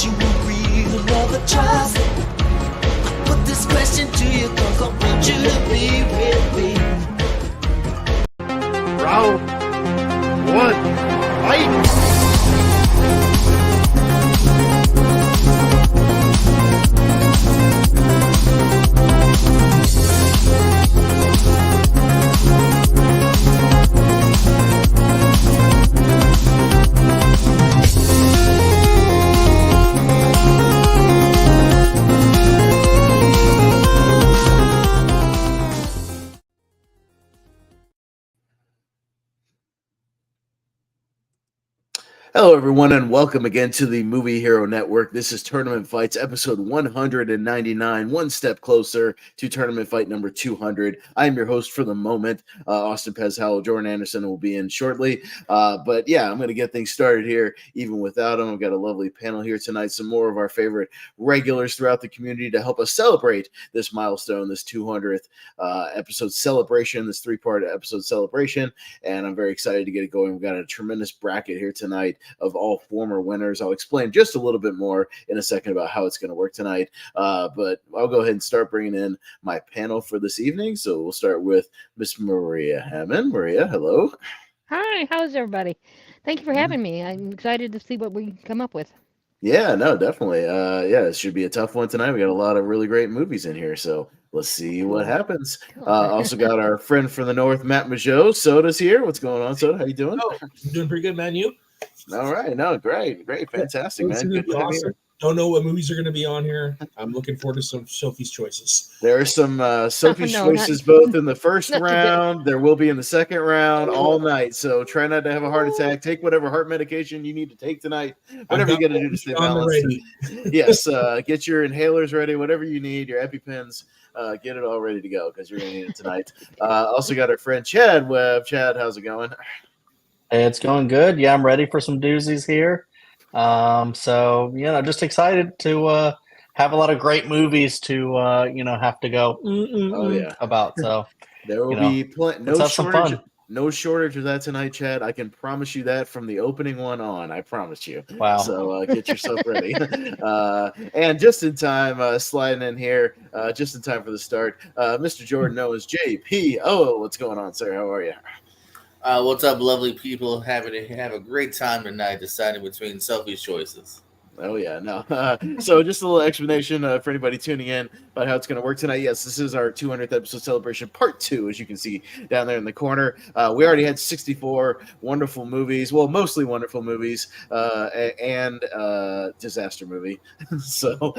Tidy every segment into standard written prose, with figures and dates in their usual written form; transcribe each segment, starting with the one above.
you agree to love or trust? I put this question to you cause I want you to be with me. Round one, fight! Hello, everyone, and welcome again to the Movie Hero Network. This is Tournament Fights, episode 199, one step closer to tournament fight number 200. I am your host for the moment, Austin Pez Howell. Jordan Anderson will be in shortly. But yeah, I'm going to get things started here, even without him. I've got a lovely panel here tonight, some more of our favorite regulars throughout the community to help us celebrate this milestone, this 200th episode celebration, this three-part episode celebration, and I'm very excited to get it going. We've got a tremendous bracket here tonight of all former winners. I'll explain just a little bit more in a second about how it's going to work tonight. But I'll go ahead and start bringing in my panel for this evening. So we'll start with Miss Maria Hammon. Maria, hello. Hi, how's everybody? Thank you for having me. I'm excited to see what we can come up with. Yeah, no, definitely. Yeah, it should be a tough one tonight. We got a lot of really great movies in here, so let's see what happens. Also got our friend from the north, Matt Mageau. Soda's here. What's going on, Soda? How you doing? Oh, I'm doing pretty good, man. You? All right. No, great, fantastic, man. Good to have you here. Don't know what movies are going to be on here. I'm looking forward to some Sophie's choices. There are some Sophie's choices both in the first round. There will be in the second round all night. So try not to have a heart attack. Take whatever heart medication you need to take tonight. Whatever you got to do to stay balanced. Yes, get your inhalers ready. Whatever you need, your EpiPens. Get it all ready to go because you're going to need it tonight. Also got our friend Chad Webb. Chad, how's it going? Hey, it's going good. Yeah, I'm ready for some doozies here. So, just excited to have a lot of great movies to, have to go about. So there will be no shortage of that tonight, Chad. I can promise you that from the opening one on. I promise you. Wow. So get yourself ready. And just in time, sliding in here, just in time for the start, Mr. Jordan Owens, JP. Oh, what's going on, sir? How are you? What's up, lovely people? Have a great time tonight deciding between Sophie's choices. Oh, yeah, no. So just a little explanation for anybody tuning in about how it's going to work tonight. Yes, this is our 200th episode celebration, part 2, as you can see down there in the corner. We already had 64 wonderful movies, well, mostly wonderful movies, and disaster movie, so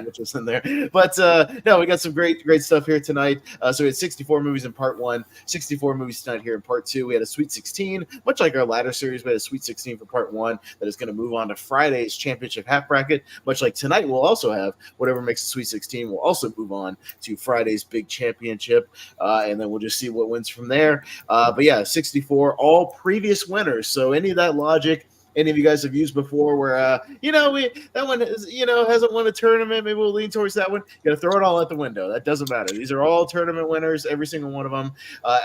which was in there. But no, we got some great stuff here tonight. So we had 64 movies in part 1, 64 movies tonight here in part 2. We had a Sweet 16, much like our ladder series. We had a Sweet 16 for part 1 that is going to move on to Friday's championship half bracket, much like tonight we'll also have whatever makes the Sweet 16 will also move on to Friday's big championship, and then we'll just see what wins from there. But yeah, 64 all previous winners, so any of that logic any of you guys have used before where that one is, hasn't won a tournament, maybe we'll lean towards that one. You got to throw it all out the window. That doesn't matter. These are all tournament winners, every single one of them.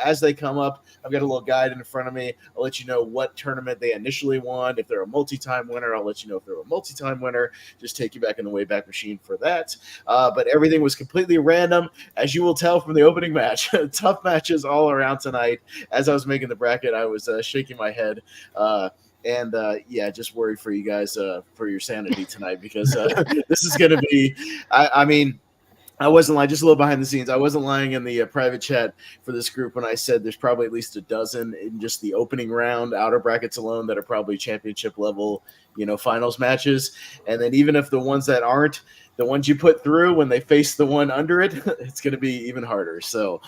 As they come up, I've got a little guide in front of me. I'll let you know what tournament they initially won. If they're a multi-time winner, I'll let you know if they're a multi-time winner. Just take you back in the Wayback Machine for that. But everything was completely random, as you will tell from the opening match. Tough matches all around tonight. As I was making the bracket, I was shaking my head. And just worried for you guys for your sanity tonight, because this is going to be, I mean, I wasn't lying, just a little behind the scenes. I wasn't lying in the private chat for this group when I said there's probably at least a dozen in just the opening round outer brackets alone that are probably championship level, finals matches. And then even if the ones that aren't, the ones you put through when they face the one under it, it's going to be even harder. So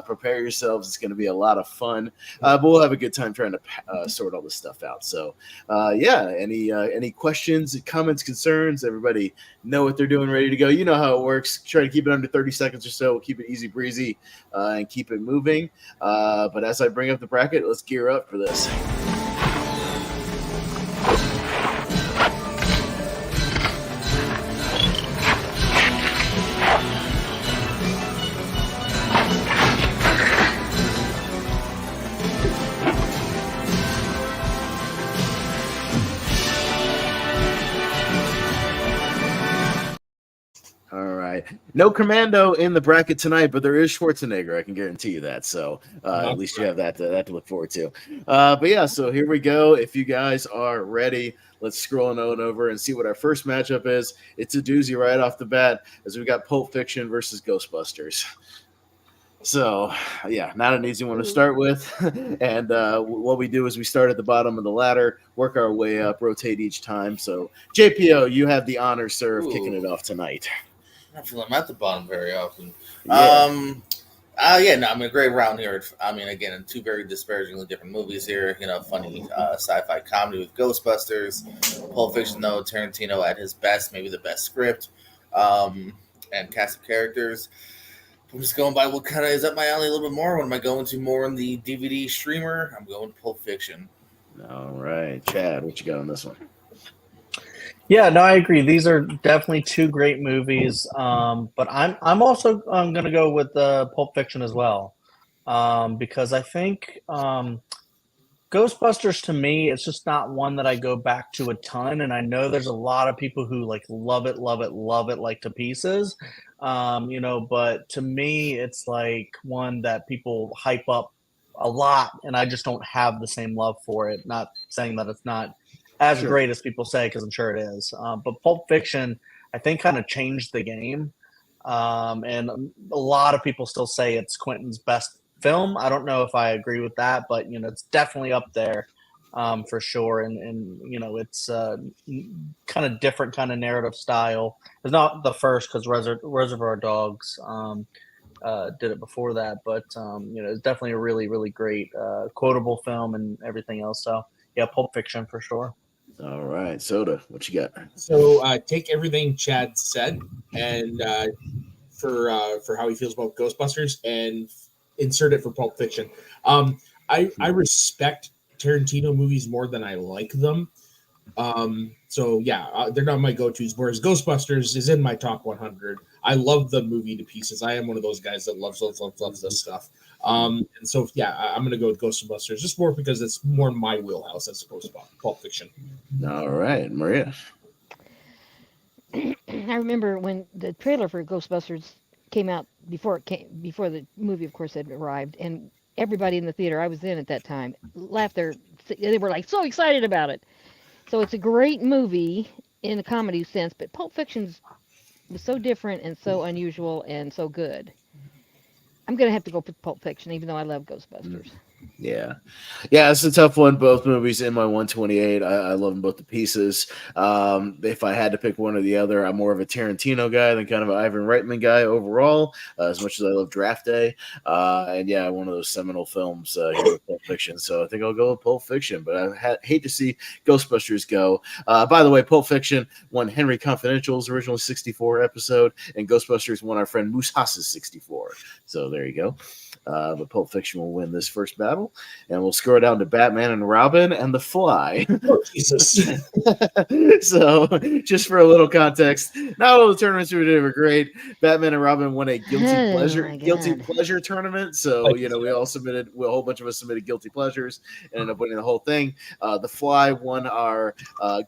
prepare yourselves. It's going to be a lot of fun. But we'll have a good time trying to sort all this stuff out. So, any questions, comments, concerns? Everybody know what they're doing, ready to go. You know how it works. Try to keep it under 30 seconds or so. We'll keep it easy breezy and keep it moving. But as I bring up the bracket, let's gear up for this. No Commando in the bracket tonight, but there is Schwarzenegger. I can guarantee you that. So at least you have that to look forward to. But yeah, so here we go. If you guys are ready, let's scroll on over and see what our first matchup is. It's a doozy right off the bat, as we got Pulp Fiction versus Ghostbusters. So, yeah, not an easy one to start with. And what we do is we start at the bottom of the ladder, work our way up, rotate each time. So, JPO, you have the honor, sir, of kicking it off tonight. I feel I'm at the bottom very often. Yeah. I'm a great round here. I mean, again, two very disparagingly different movies here. Funny sci-fi comedy with Ghostbusters. Pulp Fiction, though, Tarantino at his best, maybe the best script, and cast of characters. I'm just going by what kind of is up my alley a little bit more. What am I going to more in the DVD streamer? I'm going Pulp Fiction. All right, Chad, what you got on this one? Yeah, no, I agree. These are definitely two great movies. But I'm also going to go with Pulp Fiction as well, because I think Ghostbusters, to me, it's just not one that I go back to a ton. And I know there's a lot of people who like love it like to pieces. But to me, it's like one that people hype up a lot, and I just don't have the same love for it. Not saying that it's not as great as people say, because I'm sure it is. But Pulp Fiction, I think, kind of changed the game. And a lot of people still say it's Quentin's best film. I don't know if I agree with that, but it's definitely up there for sure. And it's kind of different kind of narrative style. It's not the first, because Reservoir Dogs did it before that, but it's definitely a really, really great quotable film and everything else. So yeah, Pulp Fiction for sure. All right, Soda, what you got? So take everything Chad said and for how he feels about Ghostbusters and insert it for Pulp Fiction. I respect Tarantino movies more than I like them. So yeah, they're not my go-tos. Whereas Ghostbusters is in my top 100. I love the movie to pieces. I am one of those guys that loves this stuff. And so yeah, I'm gonna go with Ghostbusters just more because it's more my wheelhouse as opposed to Pulp Fiction. All right, Maria. I remember when the trailer for Ghostbusters came out before the movie, of course, had arrived, and everybody in the theater I was in at that time laughed they were like so excited about it. So it's a great movie in the comedy sense, but Pulp Fiction was so different and so unusual and so good. I'm going to have to go with Pulp Fiction, even though I love Ghostbusters. Yeah, it's a tough one. Both movies in my 128. I love them both to pieces. If I had to pick one or the other, I'm more of a Tarantino guy than kind of an Ivan Reitman guy overall, as much as I love Draft Day. And yeah, one of those seminal films here with Pulp Fiction. So I think I'll go with Pulp Fiction, but I hate to see Ghostbusters go. By the way, Pulp Fiction won Henry Confidential's original 64 episode, and Ghostbusters won our friend Moose Haas's 64. So there you go. But Pulp Fiction will win this first battle, and we'll score down to Batman and Robin and The Fly. Oh, Jesus. So, just for a little context, not all the tournaments we did were great. Batman and Robin won a guilty pleasure tournament. So, we all submitted. A whole bunch of us submitted guilty pleasures and ended up winning the whole thing. The Fly won our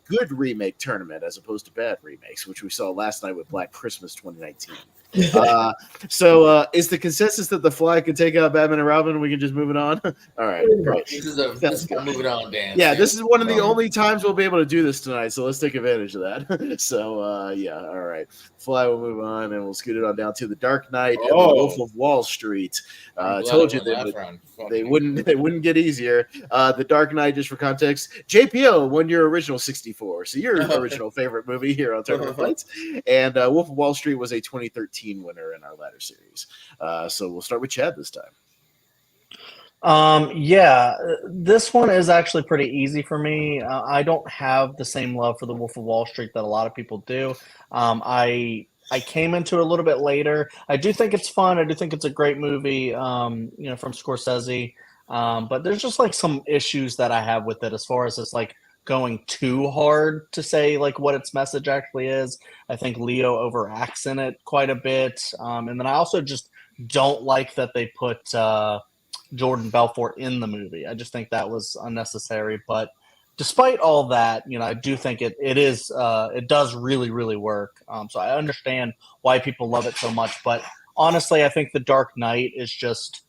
good remake tournament as opposed to bad remakes, which we saw last night with Black Christmas 2019. So is the consensus that The Fly can take out Batman and Robin and we can just move it on? All right. This is moving on, Dan. Yeah, this is one of the only times we'll be able to do this tonight, so let's take advantage of that. So all right. Fly will move on, and we'll scoot it on down to The Dark Knight and The Wolf of Wall Street. I told you they wouldn't get easier. The Dark Knight, just for context, JPO won your original 64, so your original favorite movie here on Tournament Fights. And Wolf of Wall Street was a 2013 winner in our ladder series. So we'll start with Chad this time. This one is actually pretty easy for me. I don't have the same love for The Wolf of Wall Street that a lot of people do. I came into it a little bit later. I do think it's fun. I do think it's a great movie, from Scorsese. But there's just like some issues that I have with it as far as it's like going too hard to say like what its message actually is. I think Leo overacts in it quite a bit. And then I also just don't like that they put Jordan Belfort in the movie. I just think that was unnecessary. But despite all that, I do think it does really, really work. So I understand why people love it so much, but honestly, I think The Dark Knight is just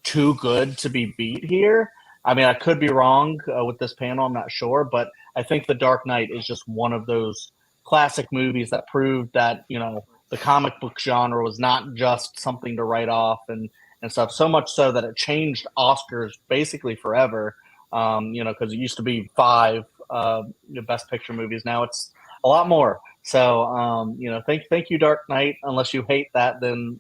too good to be beat here. I mean, I could be wrong with this panel. I'm not sure, but I think The Dark Knight is just one of those classic movies that proved that the comic book genre was not just something to write off and stuff. So much so that it changed Oscars basically forever. Because it used to be 5 Best Picture movies. Now it's a lot more. So, thank you, Dark Knight. Unless you hate that, then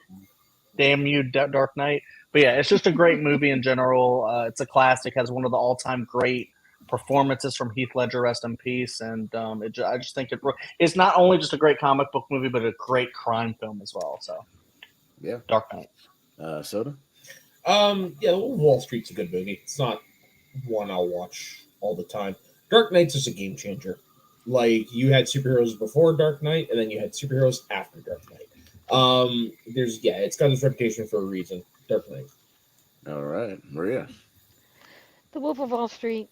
damn you, Dark Knight. But yeah, it's just a great movie in general. It's a classic. Has one of the all-time great performances from Heath Ledger, rest in peace. And I just think it's not only just a great comic book movie, but a great crime film as well. So, yeah, Dark Knight. Soda. Yeah, Wall Street's a good movie. It's not one I'll watch all the time. Dark Knight's just a game changer. Like, you had superheroes before Dark Knight, and then you had superheroes after Dark Knight. It's got its reputation for a reason. Dark Knight. All right, Maria. The Wolf of Wall Street,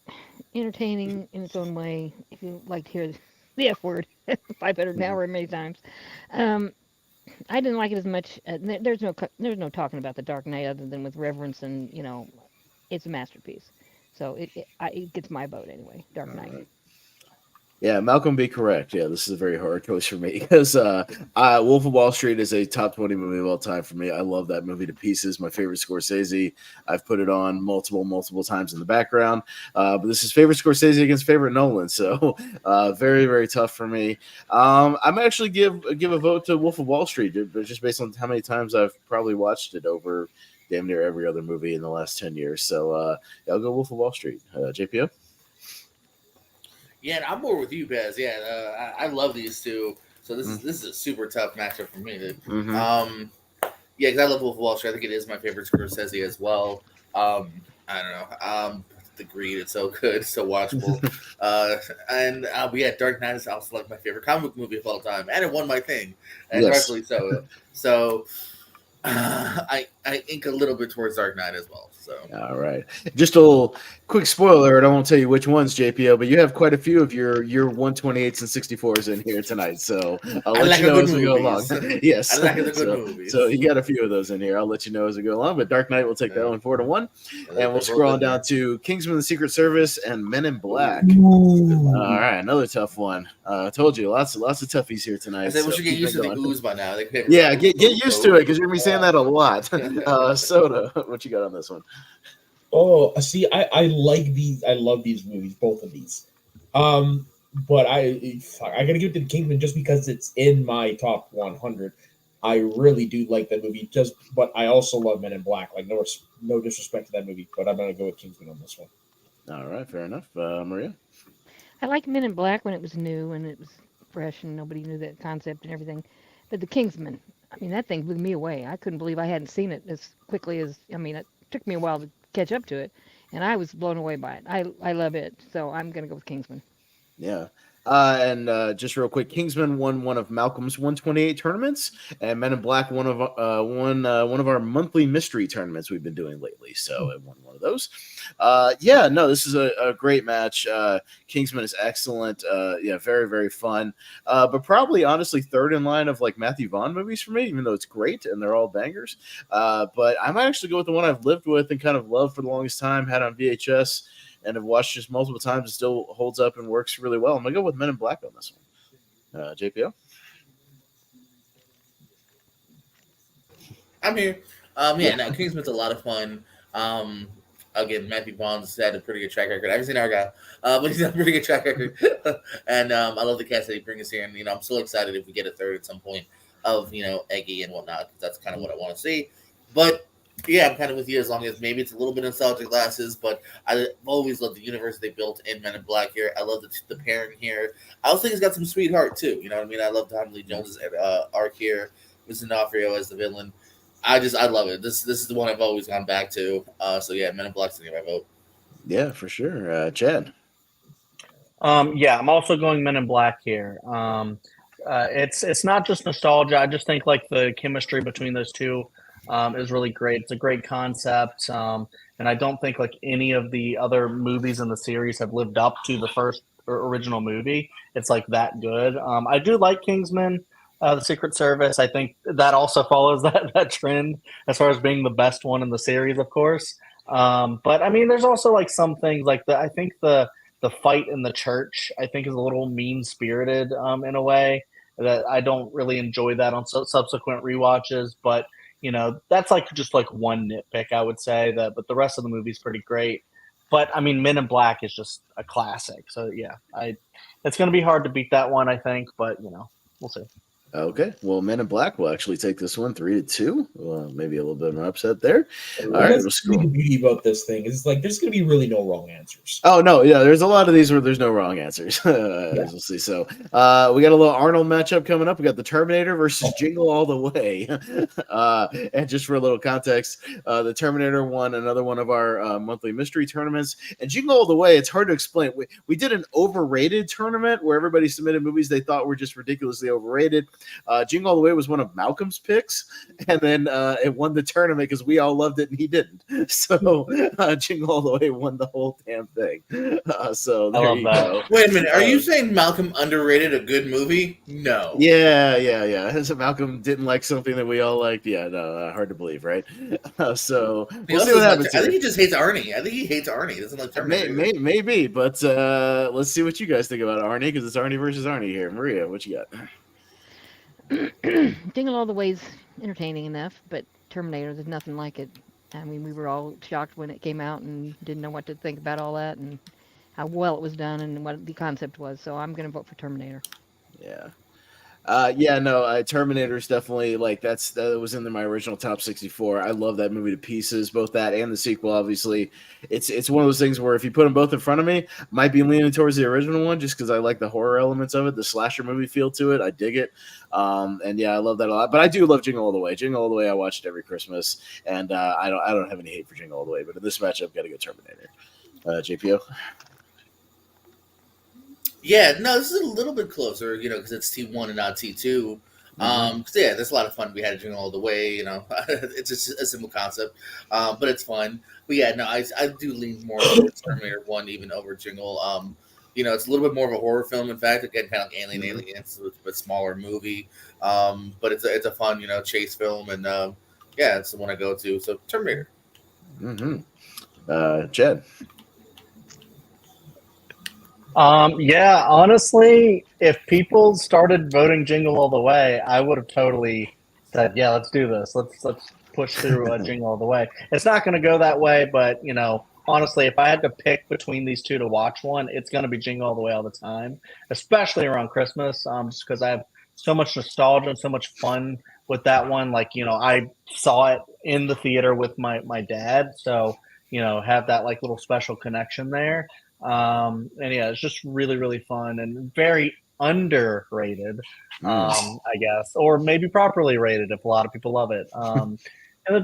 entertaining in its own way. If you like to hear the F word 500 an hour many times, I didn't like it as much. There's no talking about the Dark Knight other than with reverence, and it's a masterpiece. So it gets my vote anyway. Dark Knight. Right. Yeah, Malcolm be correct. Yeah, this is a very hard choice for me because Wolf of Wall Street is a top 20 movie of all time for me. I love that movie to pieces. My favorite Scorsese. I've put it on multiple times in the background. But this is favorite Scorsese against favorite Nolan. So very, very tough for me. I'm actually give a vote to Wolf of Wall Street, just based on how many times I've probably watched it over damn near every other movie in the last 10 years. So I'll go Wolf of Wall Street. JPO? Yeah, I'm more with you, Bez. Yeah, I love these two. So this is a super tough matchup for me. Mm-hmm. Because I love Wolf of Wall Street. I think it is my favorite Scorsese as well. I don't know. The Greed, it's so good, so watchable. Dark Knight is also like my favorite comic book movie of all time, and it won my thing, and rightfully so. So I ink a little bit towards Dark Knight as well. So all right, just a little quick spoiler. I won't tell you which ones, JPO, but you have quite a few of your 128s and 64s in here tonight. So I'll let you know as we go along. Yes, I like the good movies. So you got a few of those in here. I'll let you know as we go along. But Dark Knight will take that one 4-1, and we'll scroll on down to Kingsman: The Secret Service and Men in Black. All right, another tough one. I told you, lots of toughies here tonight. I said we should get used to the ooze by now. Yeah, get used to it because you're gonna be saying that a lot. Soda, what you got on this one? Oh, see, I like these. I love these movies, both of these. But I gotta give it to the Kingsman just because it's in my top 100. I really do like that movie. But I also love Men in Black. Like no disrespect to that movie, but I'm gonna go with Kingsman on this one. All right, fair enough. Maria. I liked Men in Black when it was new and it was fresh and nobody knew that concept and everything. But the Kingsman, I mean, that thing blew me away. I couldn't believe I hadn't seen it as quickly as. I mean, it took me a while to catch up to it, and I was blown away by it. I love it, so I'm gonna go with Kingsman. Yeah. And just real quick, Kingsman won one of Malcolm's 128 tournaments, and Men in Black one of our monthly mystery tournaments we've been doing lately. So it won one of those. This is a great match. Kingsman is excellent. Very, very fun. But probably honestly third in line of like Matthew Vaughn movies for me, even though it's great and they're all bangers. But I might actually go with the one I've lived with and kind of loved for the longest time, had on VHS. And have watched just multiple times. It still holds up and works really well. I'm going to go with Men in Black on this one. JPO? I'm here. Kingsman's a lot of fun. Again, Matthew Vaughn's had a pretty good track record. I haven't seen Argyle, but he's had a pretty good track record. And I love the cast that he brings here. And, I'm so excited if we get a third at some point of, Eggy and whatnot. That's kind of what I want to see. But yeah, I'm kind of with you as long as maybe it's a little bit nostalgic glasses, but I always love the universe they built in Men in Black here. I love the pairing here. I also think it's got some sweet heart too. You know what I mean? I love Tommy Lee Jones's arc here with D'Onofrio as the villain. I love it. This is the one I've always gone back to. Men in Black's gonna get my vote. Yeah, for sure. Chad. I'm also going Men in Black here. It's not just nostalgia. I just think like the chemistry between those two is really great. It's a great concept, and I don't think like any of the other movies in the series have lived up to the first original movie. It's like that good. I do like Kingsman, the Secret Service. I think that also follows that trend as far as being the best one in the series, of course. But I mean, there's also like some things like I think the fight in the church, I think, is a little mean spirited in a way that I don't really enjoy that on subsequent rewatches. But that's like just like one nitpick, I would say that. But the rest of the movie's pretty great. But I mean, Men in Black is just a classic. So yeah, it's going to be hard to beat that one, I think. But we'll see. Okay, well, Men in Black will actually take this one 3-2. Well, maybe a little bit of an upset there. All right, let's see. The beauty about this thing is like there's going to be really no wrong answers. Oh no, yeah, there's a lot of these where there's no wrong answers. As we'll see. So we got a little Arnold matchup coming up. We got the Terminator versus Jingle All the Way. And just for a little context, the Terminator won another one of our monthly mystery tournaments. And Jingle All the Way, it's hard to explain. We did an overrated tournament where everybody submitted movies they thought were just ridiculously overrated. Jingle All the Way was one of Malcolm's picks, and then it won the tournament because we all loved it and he didn't. So Jingle All the Way won the whole damn thing. So there you go. Wait a minute, are you saying Malcolm underrated a good movie? No. Yeah. So Malcolm didn't like something that we all liked. Yeah, no, hard to believe, right? So we'll see what happens. I think he just hates Arnie. I think he hates Arnie. He doesn't like Terminator. Maybe, but let's see what you guys think about Arnie because it's Arnie versus Arnie here. Maria, what you got? Jingle All the Way's entertaining enough, but Terminator, there's nothing like it. I mean, we were all shocked when it came out and didn't know what to think about all that and how well it was done and what the concept was. So I'm going to vote for Terminator. Yeah. Terminator is definitely like that was in my original top 64. I love that movie to pieces, both that and the sequel. Obviously, it's one of those things where if you put them both in front of me, might be leaning towards the original one just because I like the horror elements of it, the slasher movie feel to it. I dig it, and yeah, I love that a lot. But I do love Jingle All the Way. Jingle All the Way, I watched every Christmas, and I don't have any hate for Jingle All the Way. But in this matchup, got to go Terminator. JPO. Yeah, no, this is a little bit closer, because it's T1 and not T2. Yeah, there's a lot of fun. We had Jingle All the Way, it's just a simple concept, but it's fun. But yeah, no, I do lean more towards Terminator 1 even over Jingle. It's a little bit more of a horror film. In fact, again, kind of like Aliens, but smaller movie. But it's a fun, chase film, and yeah, it's the one I go to. So Terminator. Jed. Yeah, honestly, if people started voting Jingle All the Way, I would have totally said, yeah, let's do this. Let's push through Jingle All the Way. It's not going to go that way, but, honestly, if I had to pick between these two to watch one, it's going to be Jingle All the Way all the time, especially around Christmas, just because I have so much nostalgia and so much fun with that one. Like, I saw it in the theater with my dad, so, have that, like, little special connection there. And yeah, it's just really, really fun and very underrated, I guess, or maybe properly rated if a lot of people love it. And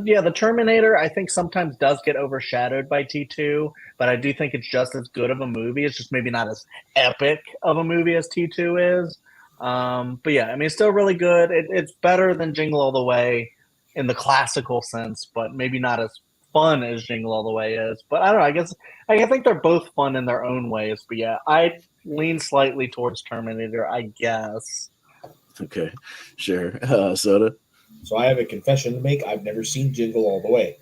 yeah, the Terminator, I think sometimes does get overshadowed by T2, but I do think it's just as good of a movie. It's just maybe not as epic of a movie as T2 is. But yeah, I mean, it's still really good. It's better than Jingle All the Way in the classical sense, but maybe not as fun as Jingle All the Way is. But I don't know, I think they're both fun in their own ways. But yeah, I lean slightly towards Terminator, I guess. Okay, sure. Soda? So I have a confession to make. I've never seen Jingle All the Way.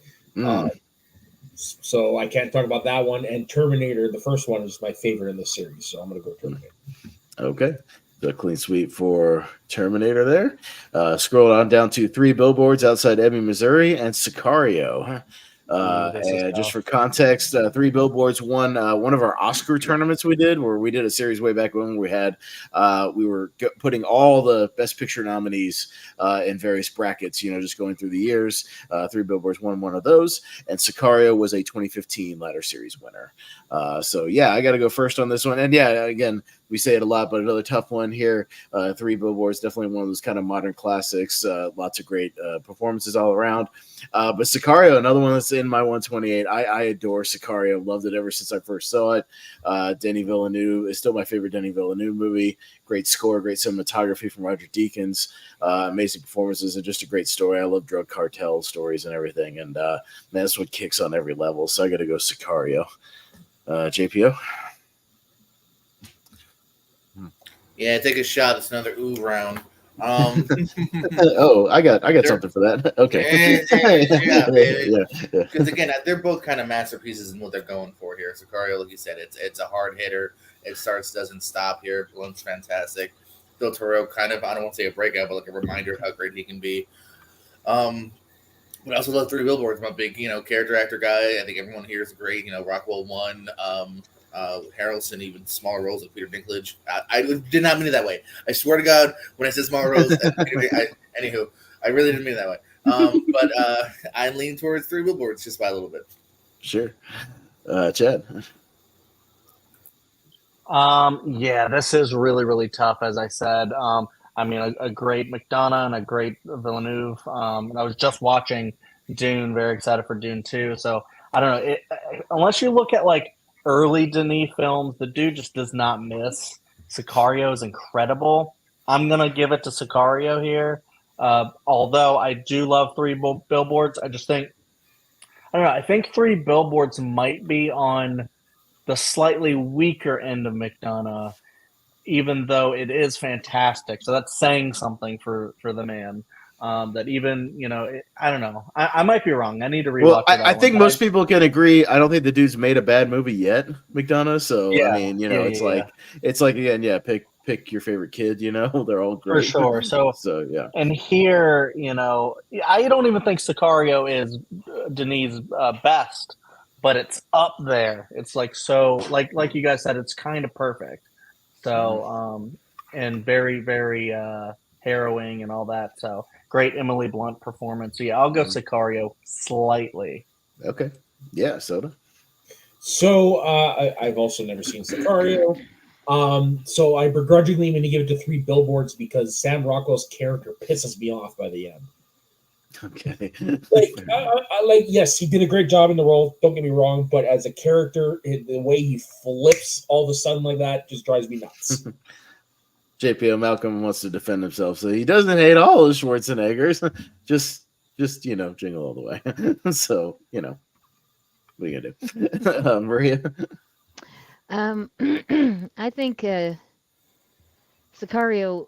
So I can't talk about that one. And Terminator, the first one, is my favorite in the series. So I'm going to go Terminator. Okay. The clean sweep for Terminator there. Scroll on down to 3 Billboards Outside Ebbing, Missouri, and Sicario. And just for context, 3 Billboards won one of our Oscar tournaments we did, where we did a series way back when we had we were putting all the Best Picture nominees in various brackets, just going through the years. 3 Billboards won one of those, and Sicario was a 2015 Ladder Series winner. So yeah, I got to go first on this one. And yeah, again, we say it a lot, but another tough one here. Three Billboards, definitely one of those kind of modern classics. Lots of great performances all around. But Sicario, another one that's in my 128. I adore Sicario. Loved it ever since I first saw it. Denis Villeneuve is still my favorite Denis Villeneuve movie. Great score, great cinematography from Roger Deakins, amazing performances, and just a great story. I love drug cartel stories and everything, and man, this one kicks on every level. So I got to go Sicario. JPO. Yeah, take a shot. It's another ooh round. I got something for that. Okay. Yeah. Because again, they're both kind of masterpieces in what they're going for here. Sicario, like you said, it's a hard hitter. It starts, doesn't stop here. Blunt's fantastic. Del Toro, kind of, I don't want to say a breakout, but like a reminder of how great he can be. But I also love Three Billboards. I'm a big, character actor guy. I think everyone here is great. Rockwell won. Harrelson, even smaller roles like Peter Dinklage. I did not mean it that way. I swear to God, when I said smaller roles, anywho, I really didn't mean it that way. But I lean towards Three Billboards just by a little bit. Sure. Chad. Yeah, this is really, really tough, as I said. I mean, a great McDonough and a great Villeneuve. And I was just watching Dune, very excited for Dune 2. So I don't know. Unless you look at like early Denis films, the dude just does not miss. Sicario is incredible. I'm going to give it to Sicario here. Although I do love Three Billboards, I just think, I don't know, I think Three Billboards might be on the slightly weaker end of McDonough, even though it is fantastic. So that's saying something for the man. That even, I don't know. I might be wrong. I need to rewatch Well, that I think most people can agree. I don't think the dude's made a bad movie yet, McDonough. So Yeah, I mean, it's like again, pick your favorite kid. They're all great for sure. So yeah. And here, I don't even think Sicario is Denis' best, but it's up there. It's like like you guys said, it's kind of perfect. So and very, very harrowing and all that. So great Emily Blunt performance. So yeah, I'll go Sicario slightly. Okay. Yeah, Soda. So I've also never seen Sicario. So I begrudgingly am going to give it to Three Billboards because Sam Rockwell's character pisses me off by the end. Okay. Yes, he did a great job in the role. Don't get me wrong, but as a character, the way he flips all of a sudden like that just drives me nuts. JPO Malcolm wants to defend himself, so he doesn't hate all the Schwarzeneggers. just jingle all the way. So what are you gonna do, Maria? I think Sicario,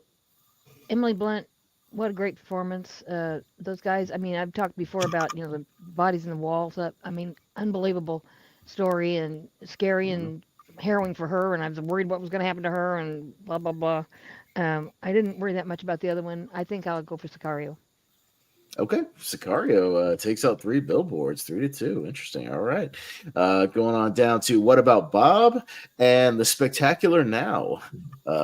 Emily Blunt, what a great performance. Those guys, I mean, I've talked before about, the bodies in the walls up. I mean, unbelievable story and scary and harrowing for her. And I was worried what was going to happen to her and blah, blah, blah. I didn't worry that much about the other one. I think I'll go for Sicario. Okay, Sicario takes out Three Billboards, 3-2. Interesting. All right, going on down to What About Bob and The Spectacular Now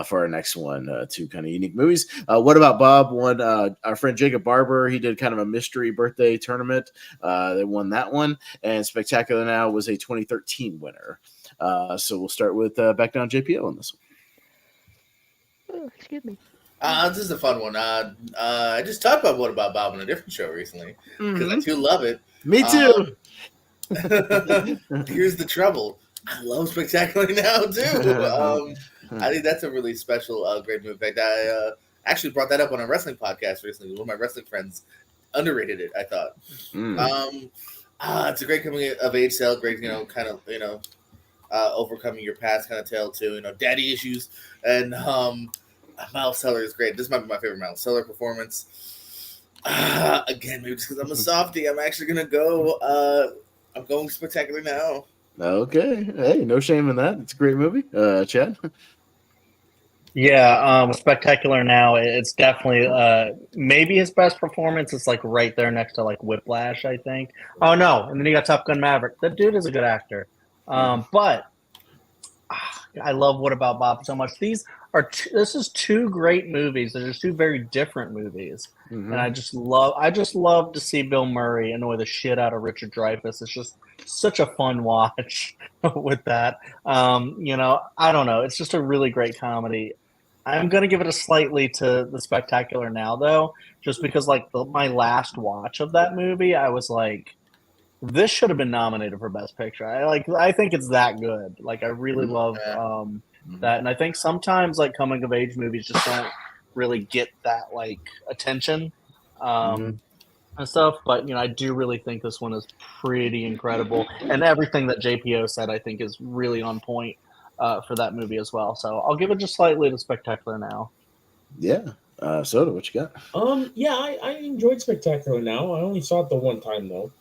for our next one. Two kind of unique movies. What About Bob won. Our friend Jacob Barber, he did kind of a mystery birthday tournament. They won that one, and Spectacular Now was a 2013 winner. So we'll start with back down JPO on this one. Oh, excuse me. This is a fun one. I just talked about What About Bob on a different show recently because I too love it. Me too. Here's the trouble. I love Spectacular Now too. I think that's a really special, great movie. In fact, I actually brought that up on a wrestling podcast recently. One of my wrestling friends underrated it, I thought. It's a great coming of age tale. Great, kind of, overcoming your past kind of tale too. Daddy issues and Miles Teller is great. This might be my favorite Miles Teller performance. Again, maybe just because I'm a softie, I'm actually gonna go. I'm going Spectacular Now. Okay, hey, no shame in that. It's a great movie. Chad. Yeah, Spectacular Now. It's definitely maybe his best performance. It's like right there next to like Whiplash, I think. Oh no, and then you got Top Gun Maverick. That dude is a good actor. But I love What About Bob so much. This is two great movies. They're just two very different movies, and I just love to see Bill Murray annoy the shit out of Richard Dreyfuss. It's just such a fun watch with that. I don't know. It's just a really great comedy. I'm gonna give it a slightly to The Spectacular Now, though, just because my last watch of that movie, I was like, this should have been nominated for Best Picture. I think it's that good. I really love that, and I think sometimes coming of age movies just don't really get that attention and stuff. But I do really think this one is pretty incredible, and everything that JPO said, I think, is really on point for that movie as well. So I'll give it just slightly to Spectacular Now. Yeah. Soda, what you got? I enjoyed Spectacular Now. I only saw it the one time though.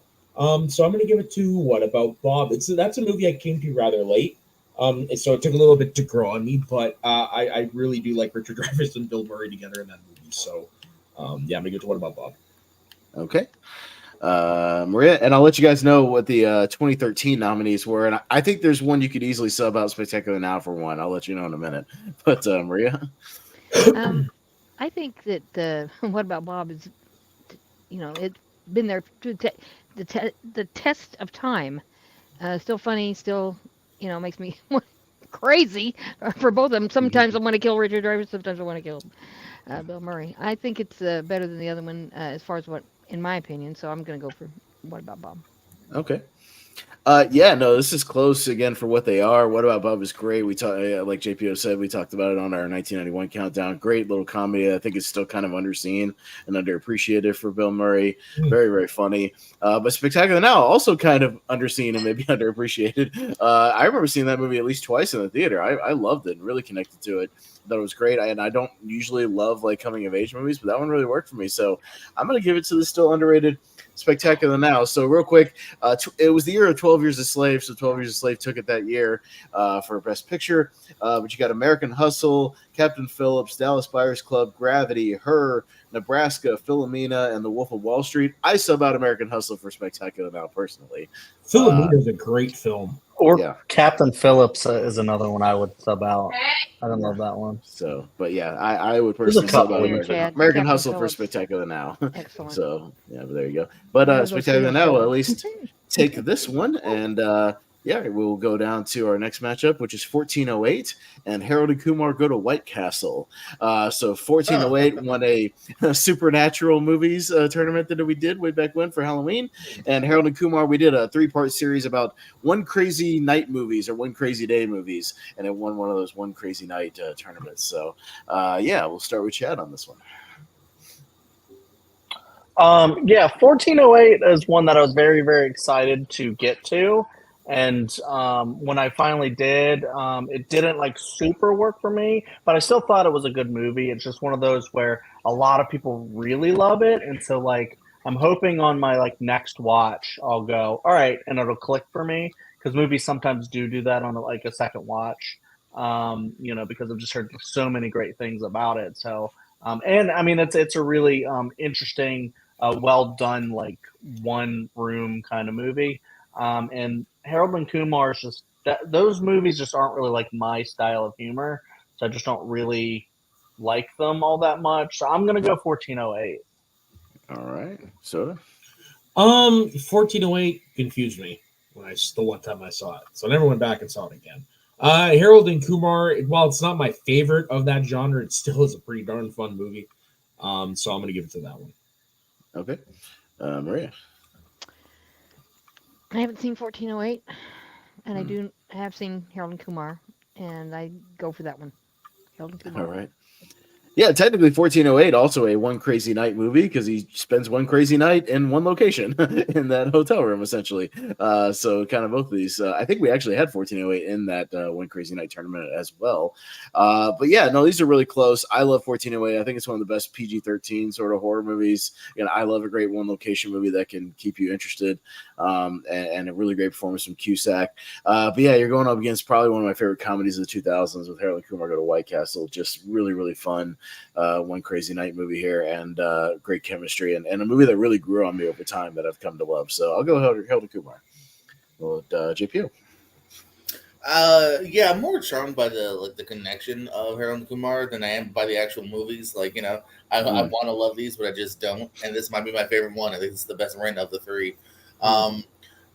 So I'm gonna give it to What About Bob. That's a movie I came to rather late. So it took a little bit to grow on me, but I really do like Richard Dreyfuss and Bill Murray together in that movie. So I'm gonna go to What About Bob. Okay. Maria, and I'll let you guys know what the 2013 nominees were, and I think there's one you could easily sub out Spectacular Now for one. I'll let you know in a minute. But Maria, I think that What About Bob is, it's been there to the test of time. Still funny, still, makes me crazy for both of them. Sometimes I want to kill Richard Dreyfuss, sometimes I want to kill Bill Murray. I think it's better than the other one as far as in my opinion. So I'm going to go for What About Bob. okay. This is close again for what they are. What About Bob is great. We talked, like JPO said, we talked about it on our 1991 countdown. Great little comedy. I think it's still kind of underseen and underappreciated for Bill Murray. Very, very funny. But Spectacular Now, also kind of underseen and maybe underappreciated. I remember seeing that movie at least twice in the theater. I loved it and really connected to it. Thought it was great. I don't usually love coming of age movies, but that one really worked for me. So I'm going to give it to the still underrated Spectacular Now. So real quick, it was the year of 12 Years a Slave. So 12 Years a Slave took it that year for Best Picture. But you got American Hustle, Captain Phillips, Dallas Buyers Club, Gravity, Her, Nebraska, Philomena, and The Wolf of Wall Street. I sub out American Hustle for Spectacular Now personally. Philomena is a great film. Or Captain Phillips is another one I would sub out. I don't love that one. So, but I would personally sub out American Hustle Phillips for Spectacular Now. Excellent. So, but there you go. But Spectacular Now, at least take this one. And we'll go down to our next matchup, which is 1408. And Harold and Kumar go to White Castle. So 1408 won a Supernatural movies tournament that we did way back when for Halloween. And Harold and Kumar, we did a 3-part series about One Crazy Night movies or One Crazy Day movies. And it won one of those One Crazy Night tournaments. So, we'll start with Chad on this one. 1408 is one that I was very, very excited to get to. And when I finally did, it didn't super work for me, but I still thought it was a good movie. It's just one of those where a lot of people really love it. And so I'm hoping on my next watch, I'll go, all right, and it'll click for me, because movies sometimes do that on a second watch, because I've just heard so many great things about it. So, and I mean, it's a really interesting, well done, one room kind of movie. And Harold and Kumar is just those movies just aren't really my style of humor, so I just don't really like them all that much. So I'm gonna go 1408. All right, Soda. 1408 confused me the one time I saw it, so I never went back and saw it again. Harold and Kumar, while it's not my favorite of that genre, it still is a pretty darn fun movie. So I'm gonna give it to that one. Okay, Maria. I haven't seen 1408, and I do have seen Harold and Kumar, and I go for that one. Harold and Kumar. All right. Yeah, technically 1408, also a One Crazy Night movie, because he spends one crazy night in one location in that hotel room, essentially. So kind of both of these. I think we actually had 1408 in that One Crazy Night tournament as well. These are really close. I love 1408. I think it's one of the best PG-13 sort of horror movies. I love a great one location movie that can keep you interested, and a really great performance from Cusack. You're going up against probably one of my favorite comedies of the 2000s with Harold and Kumar Go to White Castle. Just really, really fun. One Crazy Night movie here, and great chemistry, and a movie that really grew on me over time that I've come to love. So I'll go Harold and Kumar. Well, JPO. Yeah, I'm more charmed by the connection of Harold and Kumar than I am by the actual movies. Like, I want to love these, but I just don't. And this might be my favorite one. I think it's the best run of the three.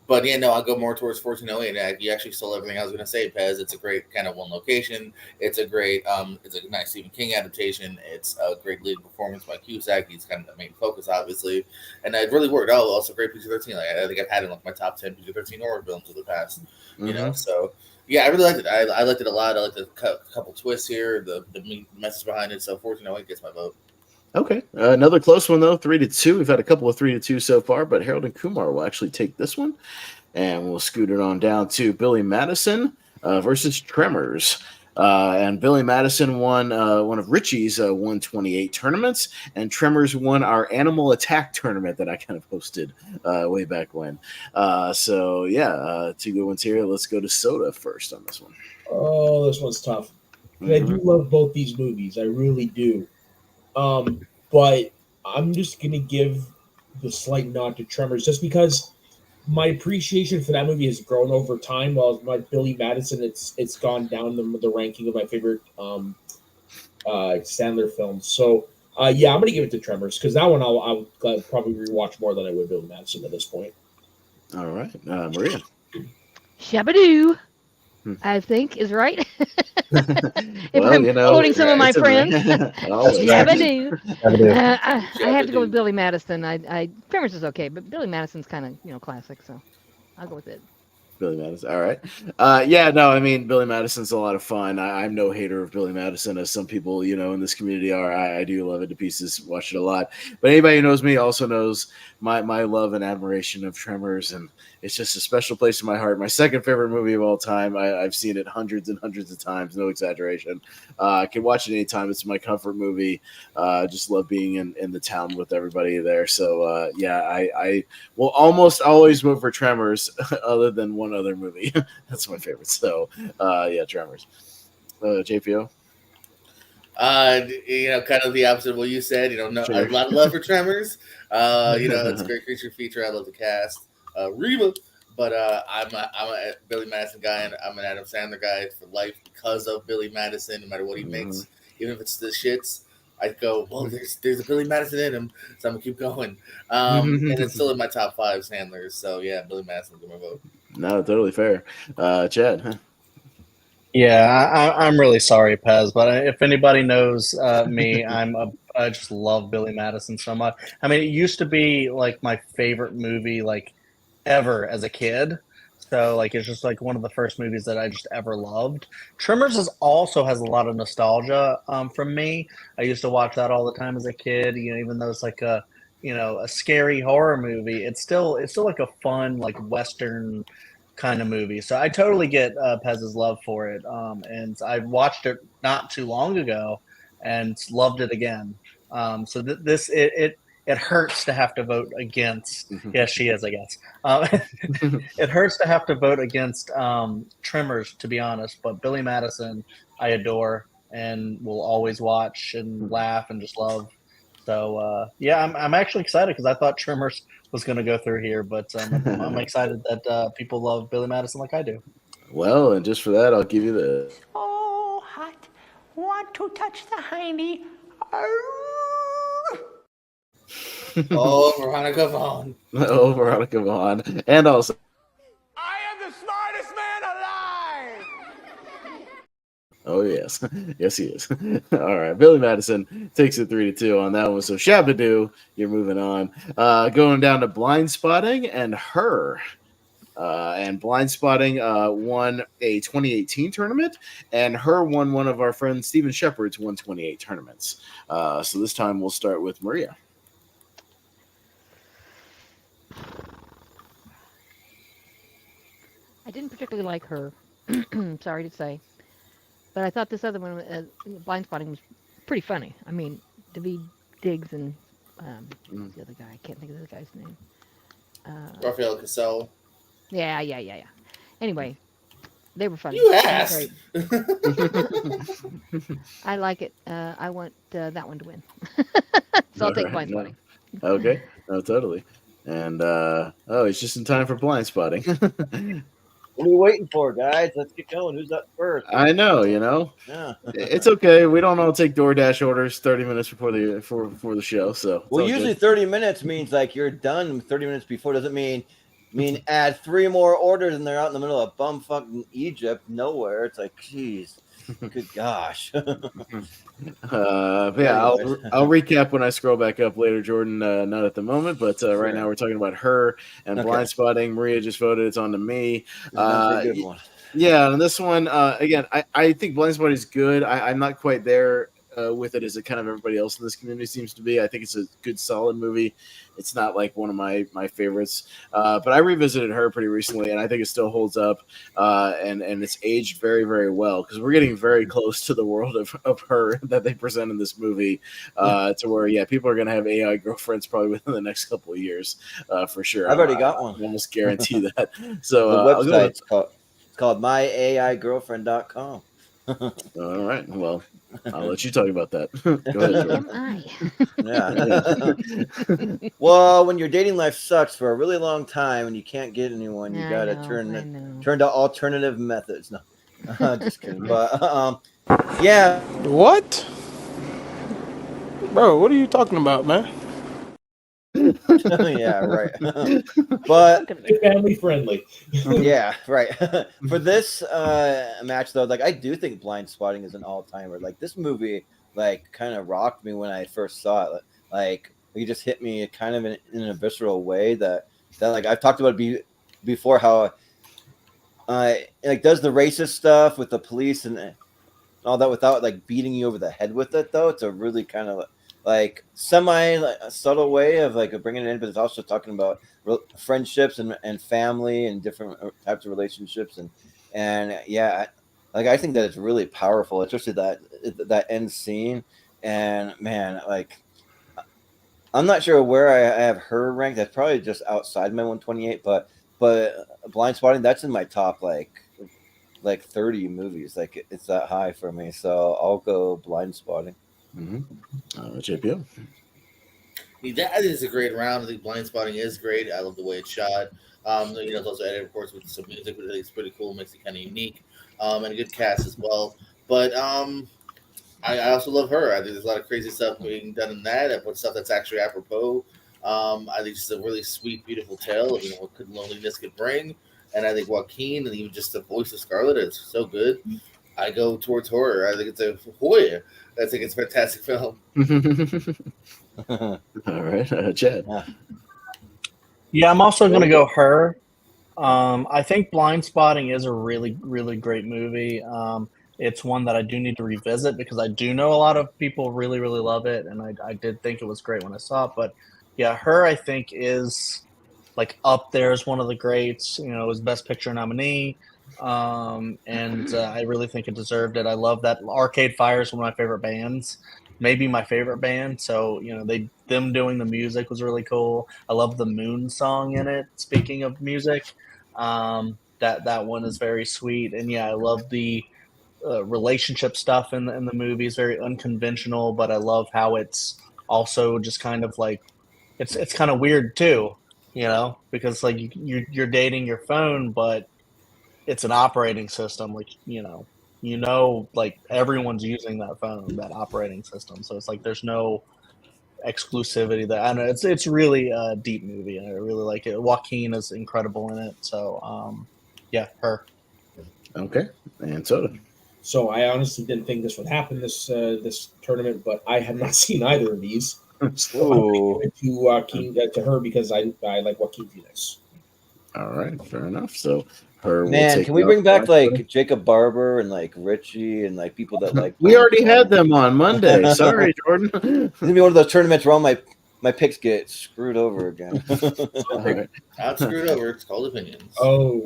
But yeah, no, I'll go more towards 1408. You actually stole everything I was going to say, Pez. It's a great kind of one location. It's a great, it's a nice Stephen King adaptation. It's a great leading performance by Cusack. He's kind of the main focus, obviously, and it really worked. Oh, also great PG-13. Like, I think I've had it in like my top 10 PG-13 horror films of the past. So yeah, I really liked it. I liked it a lot. I liked the couple twists here, the message behind it. So 1408 gets my vote. Okay, another close one though, 3-2. We've had a couple of 3-2 so far, but Harold and Kumar will actually take this one, and we'll scoot it on down to Billy Madison versus Tremors. And Billy Madison won one of Richie's 128 tournaments, and Tremors won our Animal Attack tournament that I kind of hosted way back when. So yeah, two good ones here. Let's go to Soda first on this one. Oh, this one's tough. I do love both these movies. I really do. But I'm just going to give the slight nod to Tremors just because my appreciation for that movie has grown over time. While my Billy Madison, it's gone down the ranking of my favorite Sandler films. So, yeah, I'm going to give it to Tremors because that one I'll probably rewatch more than I would Billy Madison at this point. All right. Maria. Shabadoo, I think is right. If Well, I'm quoting some of my friends. Always. Shabadoo. I have to go with Billy Madison. Tremors is okay, but Billy Madison's kind of classic, so I'll go with it. Billy Madison. All right. Yeah, no, I mean, Billy Madison's a lot of fun. I'm no hater of Billy Madison, as some people, in this community are. I do love it to pieces, watch it a lot. But anybody who knows me also knows my love and admiration of Tremors, and it's just a special place in my heart. My second favorite movie of all time. I've seen it hundreds and hundreds of times, no exaggeration. I can watch it anytime. It's my comfort movie. Just love being in the town with everybody there. So, yeah, I will almost always vote for Tremors other than one other movie. That's my favorite. So, yeah, Tremors. JPO? Kind of the opposite of what you said. A lot of love for Tremors. It's a great creature feature. I love the cast. Reba, but I'm a Billy Madison guy, and I'm an Adam Sandler guy for life because of Billy Madison. No matter what he makes, even if it's the shits, I go, well, there's a Billy Madison in him, so I'm gonna keep going. And it's still in my top 5 Sandlers. So yeah, Billy Madison will get my vote. No, totally fair. Chad. Yeah, I'm really sorry, Pez, but if anybody knows me, I just love Billy Madison so much. I mean, it used to be like my favorite movie, like ever as a kid. So like it's just like one of the first movies that I just ever loved. Tremors also has a lot of nostalgia from me. I used to watch that all the time as a kid. Even though it's like a scary horror movie, it's still like a fun like Western kind of movie. So I totally get Pez's love for it. And I watched it not too long ago and loved it again. So it hurts to have to vote against. Yes, she is, I guess. It hurts to have to vote against Tremors, to be honest. But Billy Madison, I adore and will always watch and laugh and just love. So yeah, I'm actually excited because I thought Tremors was going to go through here, but I'm excited that people love Billy Madison like I do. Well, and just for that, I'll give you the. Oh, hot. Want to touch the hiney. Oh, Veronica Vaughn. Oh, Veronica Vaughn. And also. I am the smartest man alive. Oh, yes. Yes, he is. All right. Billy Madison takes it 3-2 on that one. So, Shabadoo, you're moving on. Going down to Blind Spotting and Her. And Blind Spotting won a 2018 tournament, and Her won one of our friend Stephen Shepard's 128 tournaments. So this time we'll start with Maria. I didn't particularly like Her. Sorry to say. But I thought this other one, Blind Spotting, was pretty funny. I mean, David Diggs and the other guy. I can't think of the guy's name. Raphael Cassell. Yeah. Anyway, they were funny. You They were asked. great. I like it. I want that one to win. So I'll take Blind Spotting. Okay. No, totally. And he's just in time for Blind Spotting. What are we waiting for, guys? Let's get going. Who's up first? I know, you know. Yeah. It's okay. We don't all take DoorDash orders 30 minutes before the show. So it's Well, all usually good. 30 minutes means like you're done 30 minutes before. Doesn't mean add 3 more orders and they're out in the middle of bumfuck Egypt, nowhere. It's like, geez, good gosh. But yeah, I'll recap when I scroll back up later, Jordan. Not at the moment, but right now we're talking about Her and Blind Spotting. Maria just voted. It's on to me. That's a good one. Yeah, and this one, again, I think Blind Spotting is good. I'm not quite there with it as it kind of everybody else in this community seems to be. I think it's a good, solid movie. It's not like one of my favorites, but I revisited Her pretty recently, and I think it still holds up, and it's aged very, very well because we're getting very close to the world of Her that they present in this movie, to where people are going to have AI girlfriends probably within the next couple of years, for sure. I've already got one. I almost guarantee that. So the website's called myaigirlfriend.com. All right. Well, I'll let you talk about that. Go ahead, Am I? Well, when your dating life sucks for a really long time and you can't get anyone, you gotta turn to alternative methods. No, just kidding. But yeah. What? Bro, what are you talking about, man? Yeah, right. But family friendly. Yeah, right. For this match though, like I do think Blind Spotting is an all-timer. Like this movie kind of rocked me when I first saw it. Like it just hit me kind of in a visceral way that like I've talked about before how does the racist stuff with the police and all that without beating you over the head with it though. It's a really kind of semi subtle way of bringing it in, but it's also talking about friendships and family and different types of relationships and yeah, I think that it's really powerful, especially that end scene. And man, I'm not sure where I have Her ranked. That's probably just outside my 128, but Blind Spotting, that's in my top 30 movies. It's that high for me, so I'll go Blind Spotting. JPO. That is a great round. I think Blind Spotting is great. I love the way it's shot. It's also edited, of course, with some music, which I think is pretty cool, makes it kind of unique, and a good cast as well. But I also love Her. I think there's a lot of crazy stuff being done in that, but stuff that's actually apropos. I think it's a really sweet, beautiful tale of what loneliness could bring, and I think Joaquin and even just the voice of Scarlett is so good. I go towards Horror. I think it's a Hoya. I think it's a fantastic film. All right, Chad. Yeah, I'm also going to go Her. I think Blind Spotting is a really, really great movie. It's one that I do need to revisit because I do know a lot of people really, really love it, and I did think it was great when I saw it. But yeah, Her I think is up there as one of the greats. It was Best Picture nominee. And I really think it deserved it. I love that Arcade Fire is one of my favorite bands, maybe my favorite band. So them doing the music was really cool. I love the Moon song in it. Speaking of music, that one is very sweet. And yeah, I love the relationship stuff in the movie. It's very unconventional, but I love how it's also just kind of it's kind of weird too, because you're dating your phone, but it's an operating system, everyone's using that phone, that operating system. So it's there's no exclusivity there. I don't know. It's really a deep movie, and I really like it. Joaquin is incredible in it. So, yeah, Her. Okay, and Soda. So I honestly didn't think this would happen this tournament, but I have not seen either of these. So I'm going to Joaquin to Her because I like Joaquin Phoenix. All right, fair enough. So Her. Man, can we bring back Jacob Barber and Richie and people that We already had them on Monday. Sorry, Jordan. It's gonna be one of those tournaments where all my picks get screwed over again. Right. Not screwed over. It's called opinions. Oh.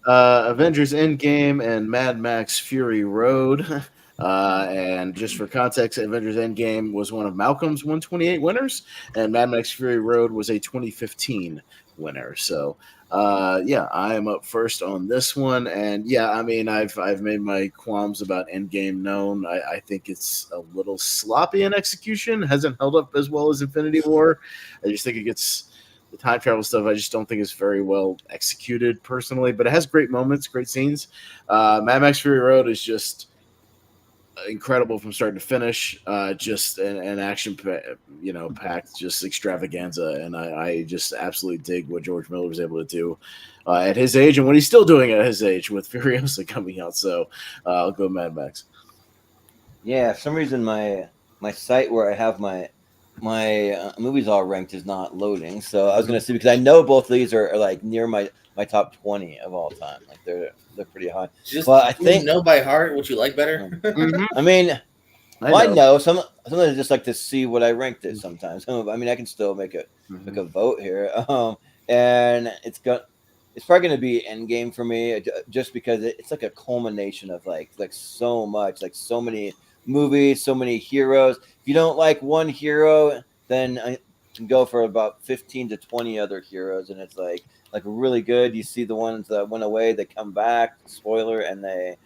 Avengers Endgame and Mad Max Fury Road. And just for context, Avengers Endgame was one of Malcolm's 128 winners, and Mad Max Fury Road was a 2015 winner. So, I am up first on this one, and I've made my qualms about Endgame known. I think it's a little sloppy in execution, hasn't held up as well as Infinity War. I just think it gets The time travel stuff, I just don't think is very well executed personally, but it has great moments, great scenes. Mad Max Fury Road is just incredible from start to finish. Just an action, packed, just extravaganza, and I just absolutely dig what George Miller was able to do at his age and what he's still doing at his age with Furiosa coming out. So I'll go Mad Max. Yeah, for some reason my site where I have my movies all ranked is not loading. So I was gonna see, because I know both of these are like near my top 20 of all time. Like they're pretty high. But I think know by heart what you like better. I mean, I know. know sometimes I just like to see what I ranked it. Sometimes I mean I can still make a vote here. And it's probably going to be Endgame for me, just because it's like a culmination of like so much, like so many movies, so many heroes. If you don't like one hero, then I can go for about 15 to 20 other heroes, and it's like really good. You see the ones that went away, they come back, spoiler, and they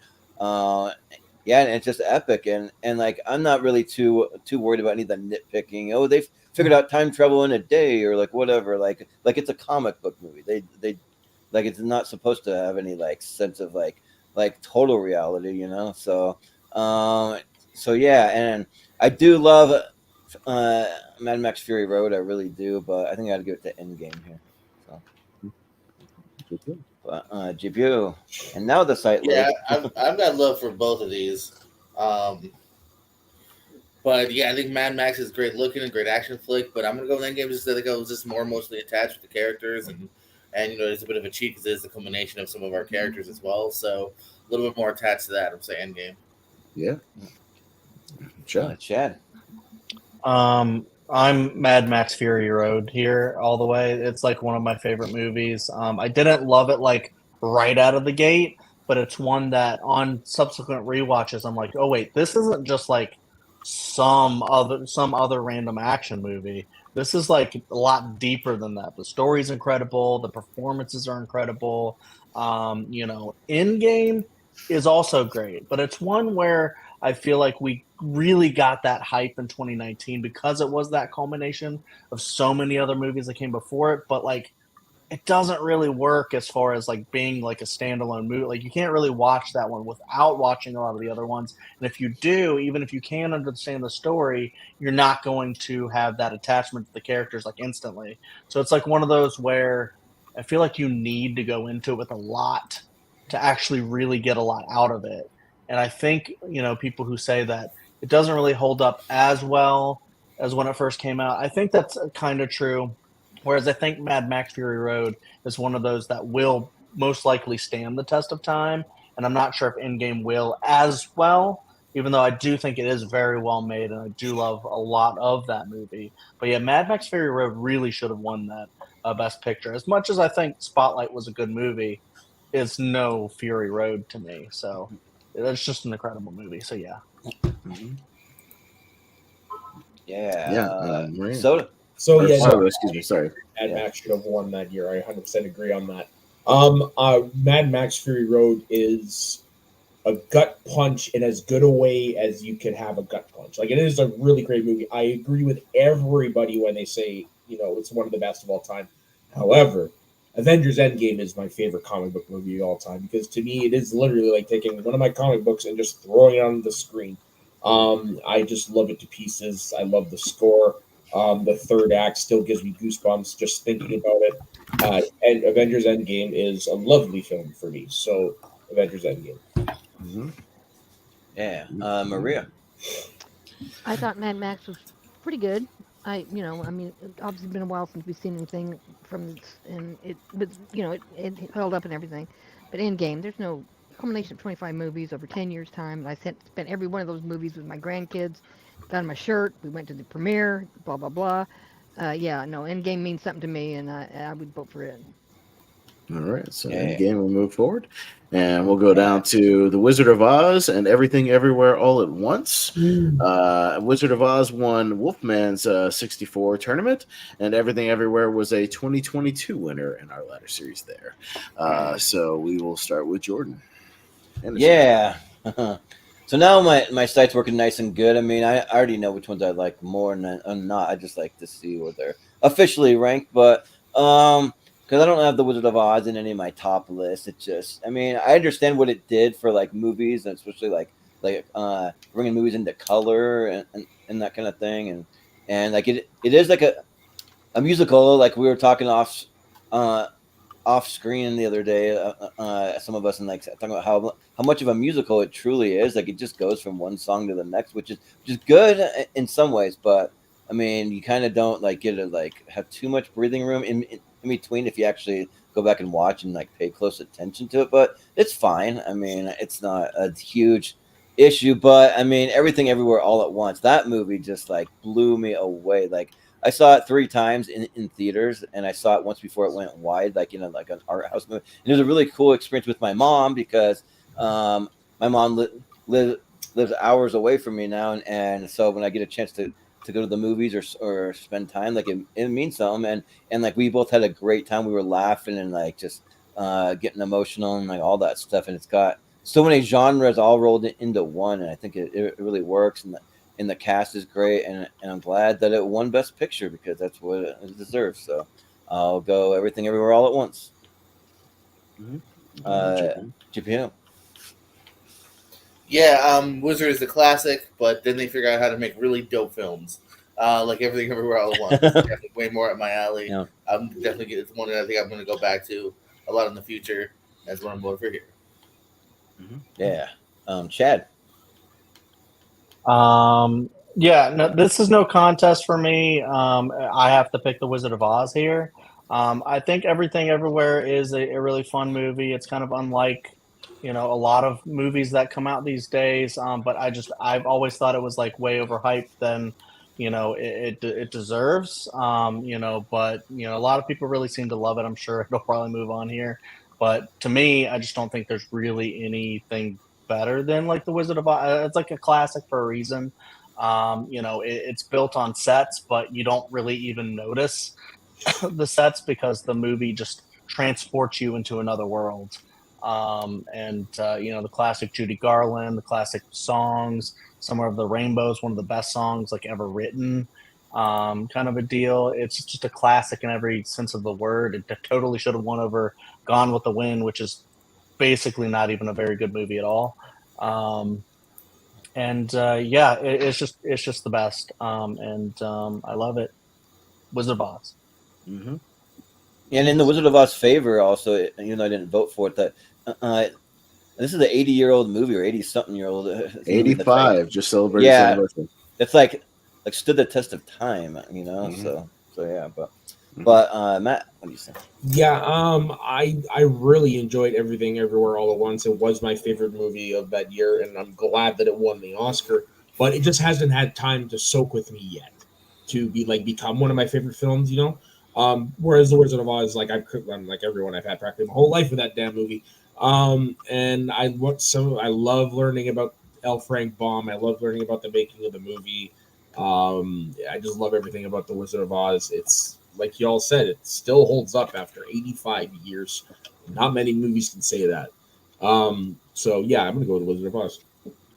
yeah, and it's just epic. And like I'm not really too worried about any of the nitpicking. Oh, they've figured out time travel in a day, or like whatever. Like it's a comic book movie. They like, it's not supposed to have any like sense of like total reality, you know. So yeah, and I do love Mad Max Fury Road. I really do, but I think I got to give it to Endgame here. So. But GPU, and now the site. Yeah, I've got love for both of these. But yeah, I think Mad Max is great looking and great action flick. But I'm gonna go with Endgame just because I was just more emotionally attached with the characters, and it's a bit of a cheat because it is the culmination of some of our characters as well. So a little bit more attached to that. I'm saying Endgame. Yeah. Chad. I'm Mad Max Fury Road here all the way. It's like one of my favorite movies. I didn't love it like right out of the gate, but it's one that on subsequent rewatches, I'm like, oh wait, this isn't just like some other random action movie. This is like a lot deeper than that. The story's incredible. The performances are incredible. Endgame is also great, but it's one where I feel like we really got that hype in 2019 because it was that culmination of so many other movies that came before it. But like, it doesn't really work as far as like being like a standalone movie. Like you can't really watch that one without watching a lot of the other ones. And if you do, even if you can understand the story, you're not going to have that attachment to the characters like instantly. So it's like one of those where I feel like you need to go into it with a lot to actually really get a lot out of it. And I think, people who say that it doesn't really hold up as well as when it first came out, I think that's kind of true. Whereas I think Mad Max Fury Road is one of those that will most likely stand the test of time. And I'm not sure if Endgame will as well, even though I do think it is very well made and I do love a lot of that movie. But yeah, Mad Max Fury Road really should have won that Best Picture. As much as I think Spotlight was a good movie, it's no Fury Road to me. So it's just an incredible movie. So yeah. Yeah. Excuse me. Sorry. Mad Max should have won that year. I 100% agree on that. Mad Max Fury Road is a gut punch in as good a way as you can have a gut punch. Like, it is a really great movie. I agree with everybody when they say, it's one of the best of all time. However, Avengers Endgame is my favorite comic book movie of all time, because to me it is literally like taking one of my comic books and just throwing it on the screen. I just love it to pieces. I love the score. The third act still gives me goosebumps just thinking about it. And Avengers Endgame is a lovely film for me. So Avengers Endgame. Mm-hmm. Yeah. Maria. I thought Mad Max was pretty good. It's obviously been a while since we've seen anything from this, and it it held up and everything. But Endgame, there's no culmination of 25 movies over 10 years' time. I spent every one of those movies with my grandkids. Got them a shirt. We went to the premiere. Blah blah blah. Endgame means something to me, and I would vote for it. All right, so Endgame will move forward, and we'll go down to The Wizard of Oz and Everything Everywhere All at Once. Wizard of Oz won Wolfman's 64 tournament, and Everything Everywhere was a 2022 winner in our ladder series there. So we will start with Jordan. Yeah. So now my site's working nice and good. I mean, I already know which ones I like more and not. I just like to see where they're officially ranked. But Because I don't have the Wizard of Oz in any of my top lists. It just, I mean, I understand what it did for like movies, and especially bringing movies into color and that kind of thing, and like it is like a musical, like we were talking off screen the other day, some of us, and like talking about how much of a musical it truly is. Like it just goes from one song to the next, which is good in some ways, but I mean, you kind of don't like get to like have too much breathing room in between if you actually go back and watch and like pay close attention to it. But it's fine. I mean, it's not a huge issue, but I mean, Everything Everywhere All at Once, that movie just like blew me away. Like I saw it 3 times in theaters, and I saw it once before it went wide, like like an art house movie. And it was a really cool experience with my mom because my mom lives hours away from me now, and so when I get a chance to go to the movies or spend time, like it means something. And like we both had a great time. We were laughing and like just getting emotional and like all that stuff. And it's got so many genres all rolled into one, and I think it really works. And the cast is great, and I'm glad that it won Best Picture because that's what it deserves. So I'll go Everything Everywhere All at Once. Japan. Yeah, Wizard is a classic, but then they figure out how to make really dope films, like Everything Everywhere All at Once. It's definitely way more at my alley. Yeah. I'm definitely it's one that I think I'm going to go back to a lot in the future. That's what I'm voting for here. Yeah, Chad. Yeah, no, this is no contest for me. I have to pick The Wizard of Oz here. I think Everything Everywhere is a really fun movie. It's kind of unlike, a lot of movies that come out these days. But I've always thought it was like way overhyped than, it deserves. But a lot of people really seem to love it. I'm sure it'll probably move on here. But to me, I just don't think there's really anything better than like The Wizard of Oz. It's like a classic for a reason. It's built on sets, but you don't really even notice the sets because the movie just transports you into another world. The classic Judy Garland, the classic songs, Somewhere of the Rainbow is one of the best songs like ever written. Kind of a deal. It's just a classic in every sense of the word. It totally should have won over Gone with the Wind, which is basically not even a very good movie at all. It's just the best. I love it. Wizard of Oz. Mm-hmm. And in the Wizard of Oz favor, also, even though I didn't vote for it, that this is an 80-year-old movie or 80-something-year-old. 85, just celebrated. Yeah, it's like stood the test of time, So yeah, but Matt, what do you say? Yeah, I really enjoyed Everything Everywhere All at Once. It was my favorite movie of that year, and I'm glad that it won the Oscar. But it just hasn't had time to soak with me yet to become one of my favorite films. Whereas The Wizard of Oz, I'm like everyone, I've had practically my whole life with that damn movie. And I love learning about L. Frank Baum. I love learning about the making of the movie. I just love everything about The Wizard of Oz. It's like y'all said, it still holds up after 85 years. Not many movies can say that. So yeah, I'm gonna go with The Wizard of Oz.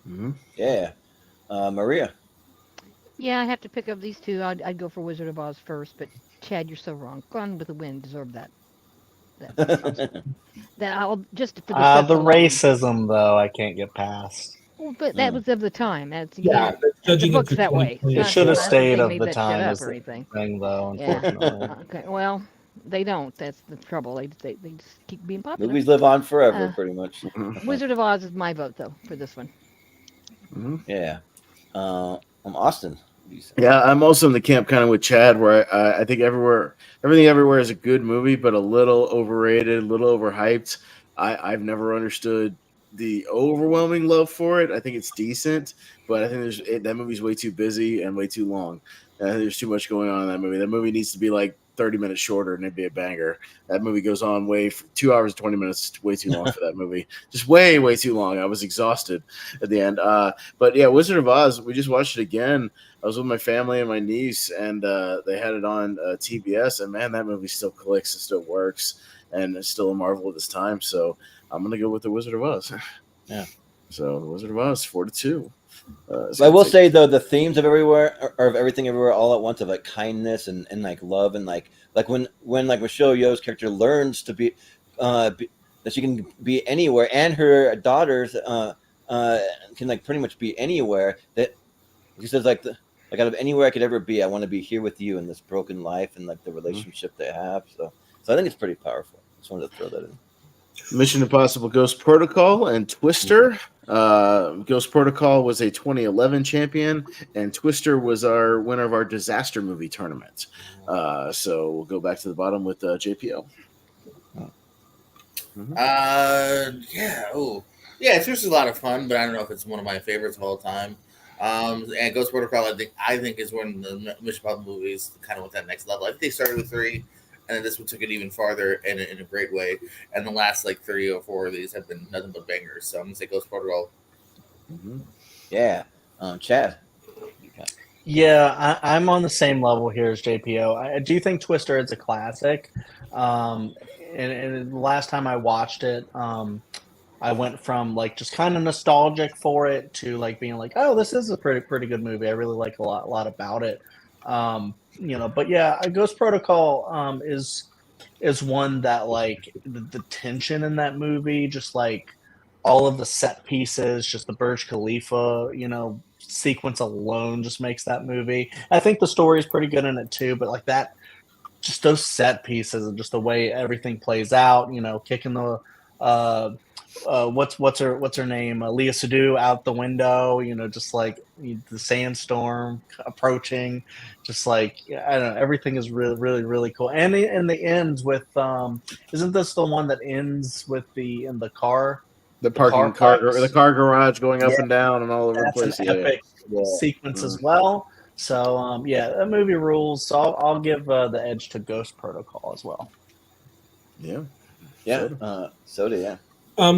Mm-hmm. Yeah, Maria. Yeah, I have to pick up these two. I'd go for Wizard of Oz first, but Chad, you're so wrong. Gone with the Wind deserved that. That I'll just for the sets the alone. racism though I can't get past. Well, but that was of the time. That's judging the book's that way. It should have stayed of the time as or anything. Thing though. Yeah. Unfortunately, Okay. Well, they don't. That's the trouble. They just keep being popular. Movies live on forever, pretty much. Wizard of Oz is my vote though for this one. Mm-hmm. Yeah. I'm Austin. Yeah, I'm also in the camp kind of with Chad, where I think Everything Everywhere is a good movie, but a little overrated, a little overhyped. I've never understood the overwhelming love for it. I think it's decent, but I think that movie's way too busy and way too long. There's too much going on in that movie. That movie needs to be like 30 minutes shorter and it'd be a banger. That movie goes on 2 hours and 20 minutes, way too long for that movie. Just way too long. I was exhausted at the end. But yeah, Wizard of Oz, we just watched it again. I was with my family and my niece, and they had it on TBS, and man, that movie still clicks, it still works, and it's still a marvel of its time. So I'm gonna go with the Wizard of Oz. Yeah. So the Wizard of Oz, 4-2. I will say though, the themes of Everything Everywhere All at Once, of like kindness and like love and like like when like Michelle Yeoh's character learns to be that she can be anywhere, and her daughters can like pretty much be anywhere. That he says like out of anywhere I could ever be, I want to be here with you in this broken life and like the relationship they have. So I think it's pretty powerful. Just wanted to throw that in. Mission Impossible Ghost Protocol and Twister. Ghost Protocol was a 2011 champion, and Twister was our winner of our disaster movie tournament. So we'll go back to the bottom with JPO. Twister's a lot of fun, but I don't know if it's one of my favorites of all time. And Ghost Protocol, I think is one of the Mission Impossible movies kind of with that next level. I think they started with 3, and then this one took it even farther in a great way. And the last like 3 or 4 of these have been nothing but bangers. So I'm gonna say Ghost Protocol. Yeah, Chad. Yeah, I'm on the same level here as JPO. I do think Twister is a classic. And the last time I watched it, I went from like just kind of nostalgic for it to like being like, oh, this is a pretty good movie. I really like a lot about it. But yeah, Ghost Protocol is one that like the tension in that movie, just like all of the set pieces, just the Burj Khalifa, sequence alone just makes that movie. I think the story is pretty good in it too, but like that, just those set pieces and just the way everything plays out, kicking the what's her name, Leah Seydoux out the window, just like the sandstorm approaching, just like I don't know, everything is really cool. And the ends with isn't this the one that ends with in the car? The parking car garage going up and down and all over the place. That's an epic sequence as well. So that movie rules. So I'll give the edge to Ghost Protocol as well. Soda.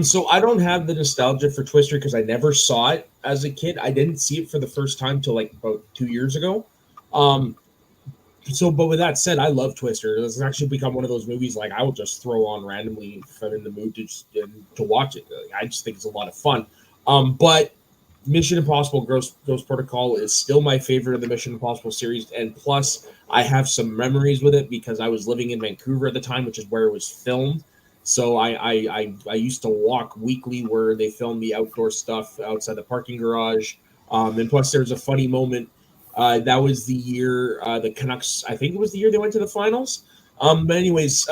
So I don't have the nostalgia for Twister because I never saw it as a kid. I didn't see it for the first time till like about 2 years ago. But with that said, I love Twister. It's actually become one of those movies like I will just throw on randomly if I'm in the mood to watch it. I just think it's a lot of fun. But Mission Impossible Ghost Protocol is still my favorite of the Mission Impossible series, and plus I have some memories with it because I was living in Vancouver at the time, which is where it was filmed. So I used to walk weekly where they filmed the outdoor stuff outside the parking garage. And plus there's a funny moment. That was the year the Canucks, I think it was the year they went to the finals. But anyways,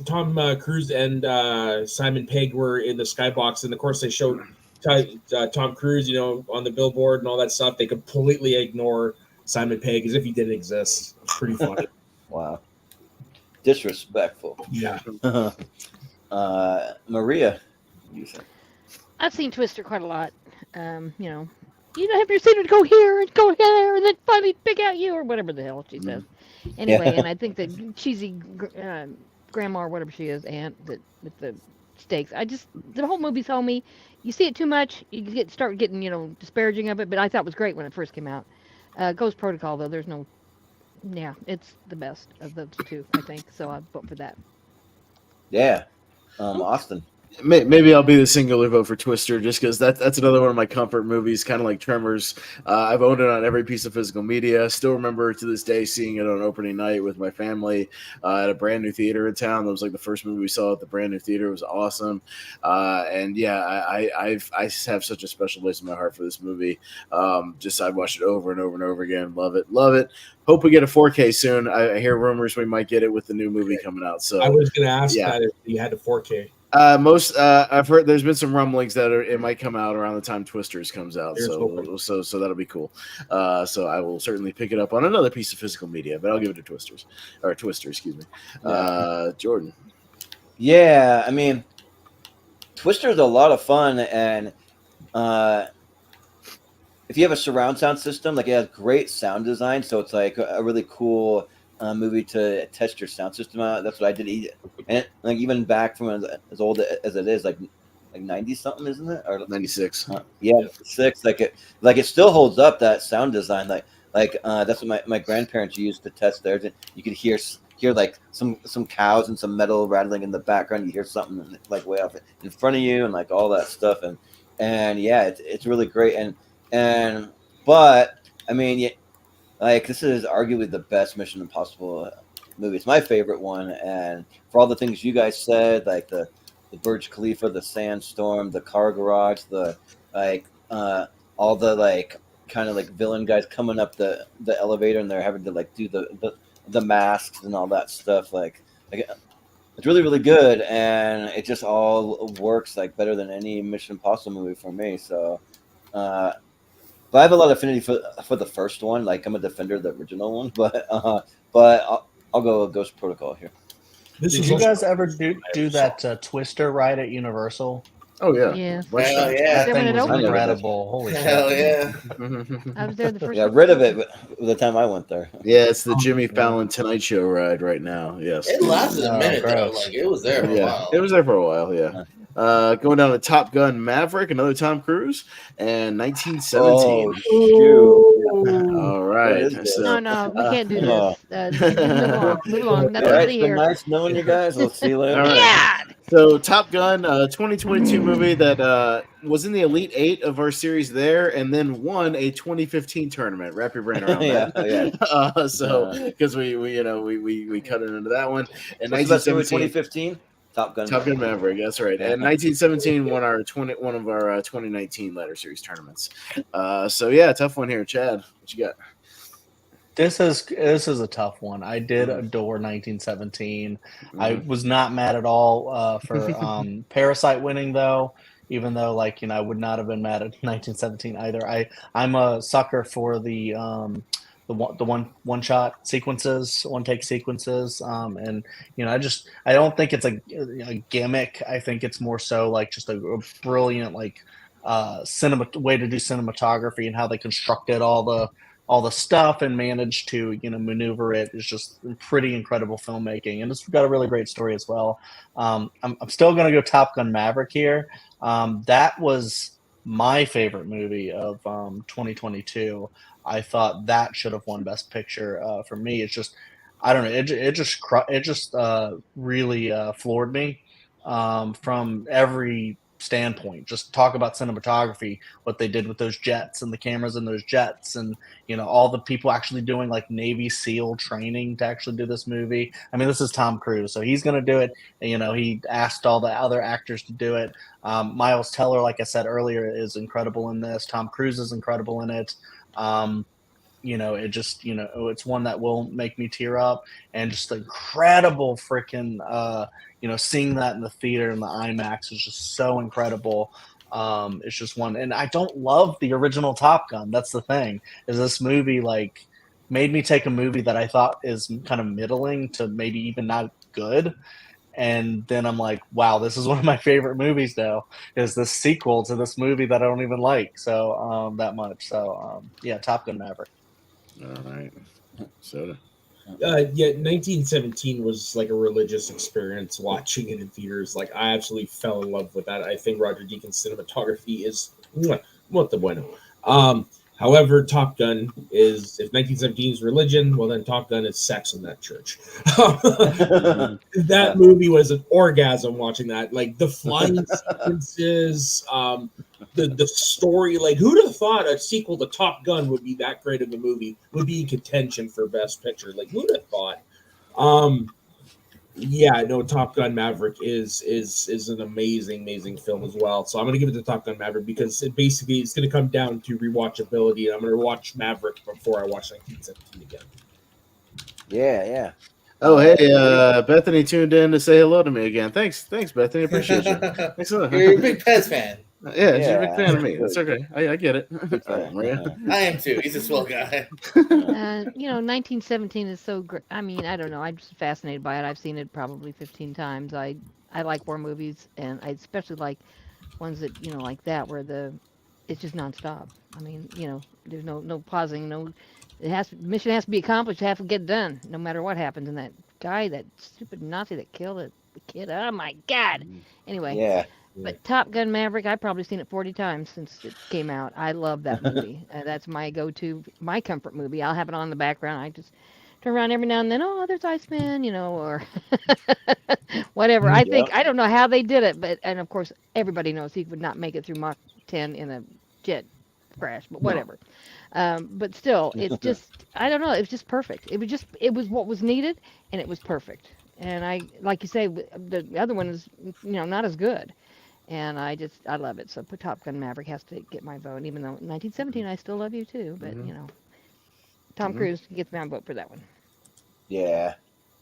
Tom Cruise and Simon Pegg were in the skybox, and of course they showed Tom Cruise, on the billboard and all that stuff. They completely ignore Simon Pegg as if he didn't exist. It's pretty funny. Wow. Disrespectful. Yeah. Maria, you think? I've seen Twister quite a lot. You don't have your seen it go here and go there and then finally pick out you or whatever the hell she says. Anyway, and I think that cheesy grandma or whatever she is, aunt that with the steaks. The whole movie's homey. You see it too much, you start getting disparaging of it. But I thought it was great when it first came out. Ghost Protocol though, there's no. Yeah, it's the best of the two, I think. So I'd vote for that. Yeah, Austin. Maybe I'll be the singular vote for Twister just because that's another one of my comfort movies, kind of like Tremors. I've owned it on every piece of physical media. Still remember to this day seeing it on opening night with my family at a brand new theater in town. That was like the first movie we saw at the brand new theater. It was awesome. I have such a special place in my heart for this movie. I've watched it over and over and over again. Love it. Hope we get a 4K soon. I hear rumors we might get it with the new movie coming out. So I was going to ask that if you had a 4K. I've heard there's been some rumblings that it might come out around the time Twisters comes out. So that'll be cool. So I will certainly pick it up on another piece of physical media, but I'll give it to Twister, excuse me. Jordan. Yeah, I mean, Twister is a lot of fun, and if you have a surround sound system, like it has great sound design, so it's like a really cool movie to test your sound system out. That's what I did. And like even back from as old as it is, like 90 something, isn't it? Or 96. Yeah, 6. Like it still holds up, that sound design. Like that's what my grandparents used to test theirs. And you could hear like some cows and some metal rattling in the background. You hear something like way off in front of you and like all that stuff. And yeah, it's really great. But I mean, like this is arguably the best Mission Impossible movie. It's my favorite one, and for all the things you guys said, like the Burj Khalifa, the sandstorm, the car garage, the like all the like kind of like villain guys coming up the elevator, and they're having to like do the masks and all that stuff. Like it's really really good, and it just all works like better than any Mission Impossible movie for me. So. But I have a lot of affinity for the first one. Like I'm a defender of the original one, but I'll go Ghost Protocol here. Did you guys ever do that Twister ride at Universal? Oh yeah. Yeah. Hell That yeah. There when thing it was opened. incredible. Holy Hell shit. yeah. I was there the first Yeah, time. rid of it the time I went there. Yeah, it's the Jimmy Fallon Tonight Show ride right now. Yes. It lasted a Oh, minute though. gross. Like it was there for a Yeah, while. it was there for a while. Yeah. Going down to Top Gun Maverick, another Tom Cruise, and 1917. Oh shoot! All right. What is this? No, no, we can't do oh. this. Move along. Move along. Nothing All right, to it's see been here. nice knowing you guys. We'll see you later. All right. God. So Top Gun, 2022 movie that was in the Elite Eight of our series there, and then won a 2015 tournament. Wrap your brain around Yeah, that. So because we cut it into that one. And What's the best movie 1917, 2015? Top Gun. Top Gun Maverick. That's right. And 1917 won one of our 2019 ladder series tournaments. So yeah, tough one here, Chad. What you got? This is a tough one. I did adore 1917. I was not mad at all for Parasite winning though, even though like I would not have been mad at 1917 either. I'm a sucker for the one shot sequences, one take sequences, and I don't think it's a gimmick. I think it's more so like just a brilliant like way to do cinematography and how they constructed all the stuff and managed to maneuver it is just pretty incredible filmmaking, and it's got a really great story as well. I'm still going to go Top Gun Maverick here. That was my favorite movie of 2022. I thought that should have won Best Picture for me. It's just I don't know. It just really floored me from every standpoint. Just talk about cinematography, what they did with those jets and the cameras in those jets, and all the people actually doing like Navy SEAL training to actually do this movie. I mean, this is Tom Cruise, so he's going to do it. He asked all the other actors to do it. Miles Teller, like I said earlier, is incredible in this. Tom Cruise is incredible in it. It just it's one that will make me tear up, and just incredible freaking seeing that in the theater in the IMAX is just so incredible. It's just one, and I don't love the original Top Gun. That's the thing, is this movie like made me take a movie that I thought is kind of middling to maybe even not good, and then I'm like, wow, this is one of my favorite movies now, is this sequel to this movie that I don't even like that much. So yeah, Top Gun Maverick. All right. Soda. 1917 was like a religious experience watching it in theaters. Like I absolutely fell in love with that. I think Roger Deakins' cinematography is what the bueno. However, Top Gun is, if 1917 is religion, well then Top Gun is sex in that church. That movie was an orgasm watching that. Like the flying sequences, the story. Like who'd have thought a sequel to Top Gun would be that great of a movie, would be in contention for Best Picture? Like who'd have thought? Yeah, no, Top Gun Maverick is an amazing film as well. So I'm going to give it to Top Gun Maverick because it's going to come down to rewatchability. I'm going to watch Maverick before I watch 1917 again. Yeah. Oh, hey, Bethany tuned in to say hello to me again. Thanks, Bethany. Appreciate you. Thanks a lot. You're a big Pez fan. Yeah, she's a big fan of me. That's okay. I get it. I am too. He's a swell guy. 1917 is so great. I mean, I don't know. I'm just fascinated by it. I've seen it probably 15 times. I like war movies, and I especially like ones that like that where it's just nonstop. I mean, there's no pausing. The mission has to be accomplished. Have to get done, no matter what happens. And that stupid Nazi that killed the kid. Oh my God. Anyway. Yeah. But Top Gun Maverick, I've probably seen it 40 times since it came out. I love that movie. That's my go-to, my comfort movie. I'll have it on in the background. I just turn around every now and then. Oh, there's Iceman, or whatever. I don't know how they did it, and of course everybody knows he would not make it through Mach 10 in a jet crash, but whatever. But still, it's just I don't know. It was just perfect. It was what was needed, and it was perfect. And I like you say, the other one is not as good. And I love it. So put Top Gun Maverick has to get my vote, even though 1917 I still love you too. But Tom Cruise gets my vote for that one. Yeah.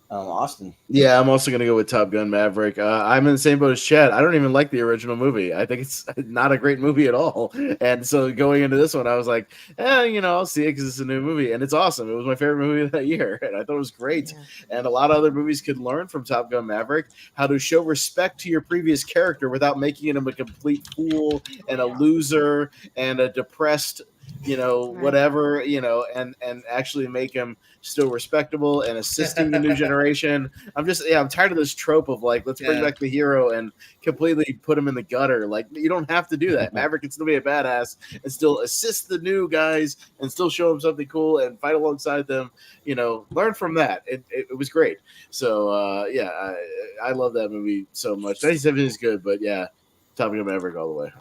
Austin. Yeah, I'm also gonna go with Top Gun Maverick. I'm in the same boat as Chad. I don't even like the original movie. I think it's not a great movie at all. And so going into this one, I was like, I'll see it because it's a new movie, and it's awesome. It was my favorite movie of that year, and I thought it was great. Yeah. And a lot of other movies could learn from Top Gun Maverick how to show respect to your previous character without making him a complete fool and a loser and a depressed, whatever, and actually make him still respectable and assisting the new generation. I'm tired of this trope of like, let's bring back the hero and completely put him in the gutter. Like, you don't have to do that. Maverick can still be a badass and still assist the new guys and still show them something cool and fight alongside them. Learn from that. It was great. So I love that movie so much. 97 is good, but Top Gun Maverick all the way.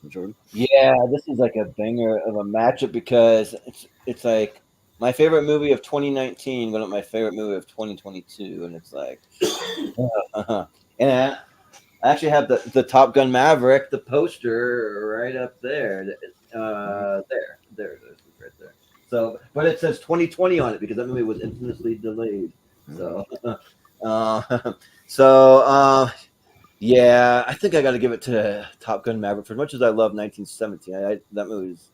Jordan? Yeah, this is like a banger of a matchup because it's like my favorite movie of 2019 went up my favorite movie of 2022, and it's like, and I actually have the Top Gun Maverick, the poster right up there. There it is, right there. So, but it says 2020 on it because that movie was infamously delayed. So, yeah, I think I got to give it to Top Gun Maverick. For as much as I love 1917, that movie is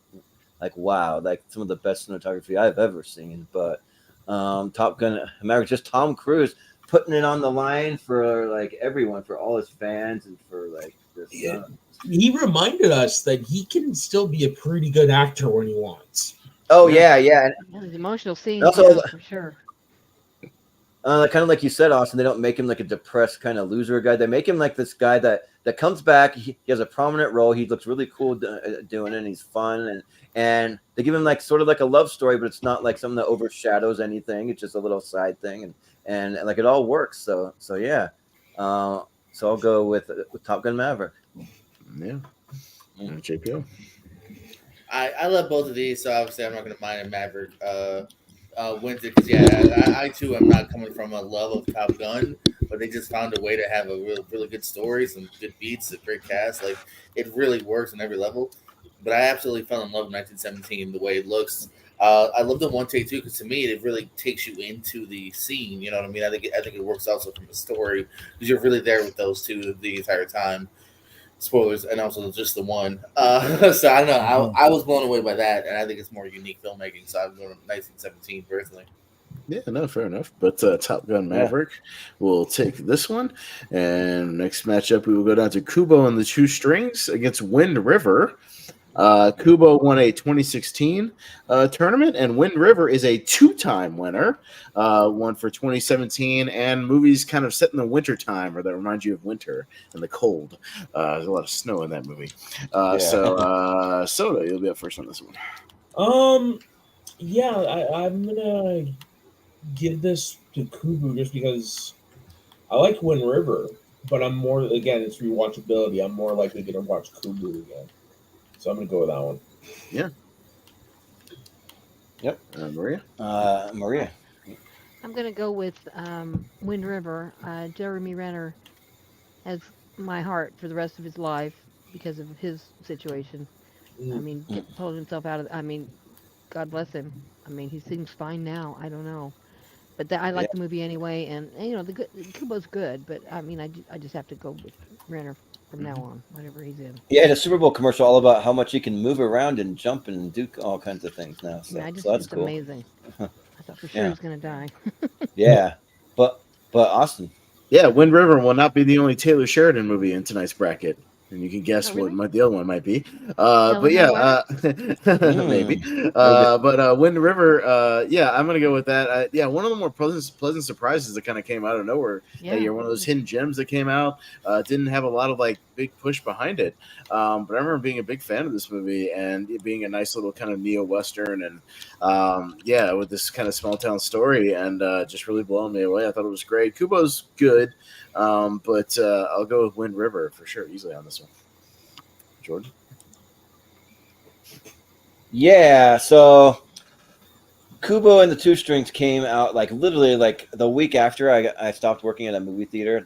like wow, like some of the best cinematography I've ever seen. But Top Gun Maverick, just Tom Cruise putting it on the line for like everyone, for all his fans, and for like this. He reminded us that he can still be a pretty good actor when he wants. Oh yeah. His emotional scenes, also, for sure. Kind of like you said, Austin, they don't make him like a depressed kind of loser guy. They make him like this guy that comes back. He has a prominent role. He looks really cool doing it, and he's fun. And they give him like sort of like a love story, but it's not like something that overshadows anything. It's just a little side thing, and like it all works. So yeah. So I'll go with Top Gun Maverick. Yeah. JPO. I love both of these, so obviously I'm not going to mind a Maverick wins it because I too am not coming from a love of Top Gun, but they just found a way to have a really good story, some good beats, a great cast. Like it really works on every level. But I absolutely fell in love with 1917, the way it looks. I love the one take too because to me it really takes you into the scene. You know what I mean? I think it works also from the story because you're really there with those two the entire time. Spoilers, and also just the one. So I don't know. I was blown away by that, and I think it's more unique filmmaking. So I'm going to 1917 personally. Yeah, no, fair enough. But Top Gun Maverick will take this one. And next matchup, we will go down to Kubo and the Two Strings against Wind River. Kubo won a 2016 tournament, and Wind River is a two-time winner. One for 2017, and movies kind of set in the winter time, or that remind you of winter and the cold. There's a lot of snow in that movie. So, Soda, you'll be up first on this one. I'm gonna give this to Kubo just because I like Wind River, but I'm more it's rewatchability. I'm more likely gonna watch Kubo again. So I'm going to go with that one. Yeah. Yep. Maria? Maria. I'm going to go with Wind River. Jeremy Renner has my heart for the rest of his life because of his situation. I mean, pulling himself out of God bless him. I mean, he seems fine now. I don't know. But I like the movie anyway. And Kubo's good. But, I mean, I just have to go with Renner from now on, whatever he's in. Yeah, the Super Bowl commercial all about how much he can move around and jump and do all kinds of things now. So, so that's cool. Amazing. I thought for sure he was going to die. Yeah, but Austin. Yeah, Wind River will not be the only Taylor Sheridan movie in tonight's bracket. And you can guess what the other one might be. But yeah, maybe. But Wind River, I'm going to go with that. One of the more pleasant surprises that kind of came out of nowhere that year. One of those hidden gems that came out. Didn't have a lot of like big push behind it. But I remember being a big fan of this movie and it being a nice little kind of neo-Western and with this kind of small town story and just really blowing me away. I thought it was great. Kubo's good. But I'll go with Wind River for sure, easily on this one. Jordan? Yeah, so Kubo and the Two Strings came out like literally like the week after I stopped working at a movie theater.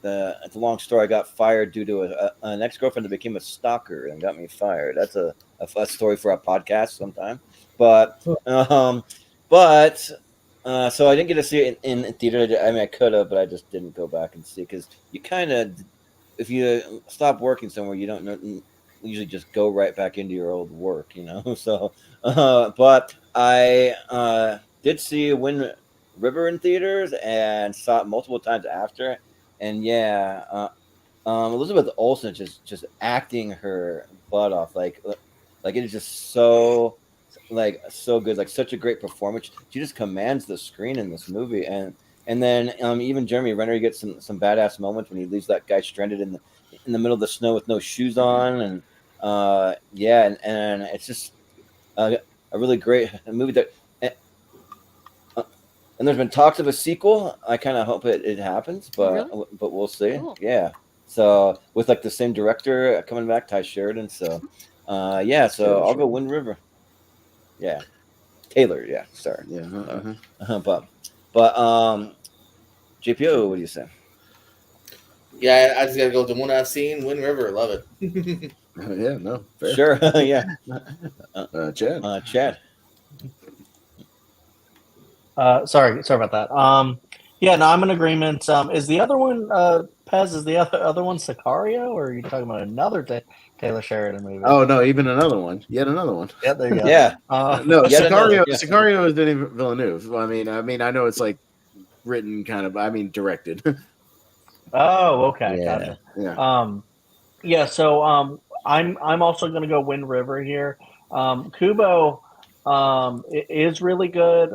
It's a long story. I got fired due to an ex girlfriend that became a stalker and got me fired. That's a story for a podcast sometime. But so I didn't get to see it in theater. I mean, I could have, but I just didn't go back and see because you kind of, if you stop working somewhere, you don't know, usually just go right back into your old work, you know. So, but I did see Wind River in theaters and saw it multiple times after, and yeah, Elizabeth Olsen just acting her butt off, like it is just so so good, like such a great performance. She just commands the screen in this movie, and then even Jeremy Renner gets some badass moments when he leaves that guy stranded in the middle of the snow with no shoes on, and yeah, and it's just a really great movie that. And there's been talks of a sequel. I kind of hope it happens, but really? but we'll see. Cool. Yeah. So with like the same director coming back, Ty Sheridan. So yeah. So I'll go Wind River. Yeah. Taylor. Yeah. Sorry. Yeah. But JPO, what do you say? Yeah, I just gotta go with the one I've seen, Wind River. Love it. Yeah. No. Fair. Sure. Yeah. Chad. Chad. Sorry about that. Yeah, no, I'm in agreement. Is the other one Pez? Is the other one Sicario, or are you talking about another Taylor Sheridan movie? Oh no, even another one. Yet another one. Yeah, there you go. Yeah. No, Yet another, Sicario. yeah. Sicario is Denis Villeneuve. I mean, I know it's like written, kind of. I mean, directed. Oh, okay, Yeah. gotcha. Yeah. Yeah. So I'm also going to go Wind River here. Kubo it is really good.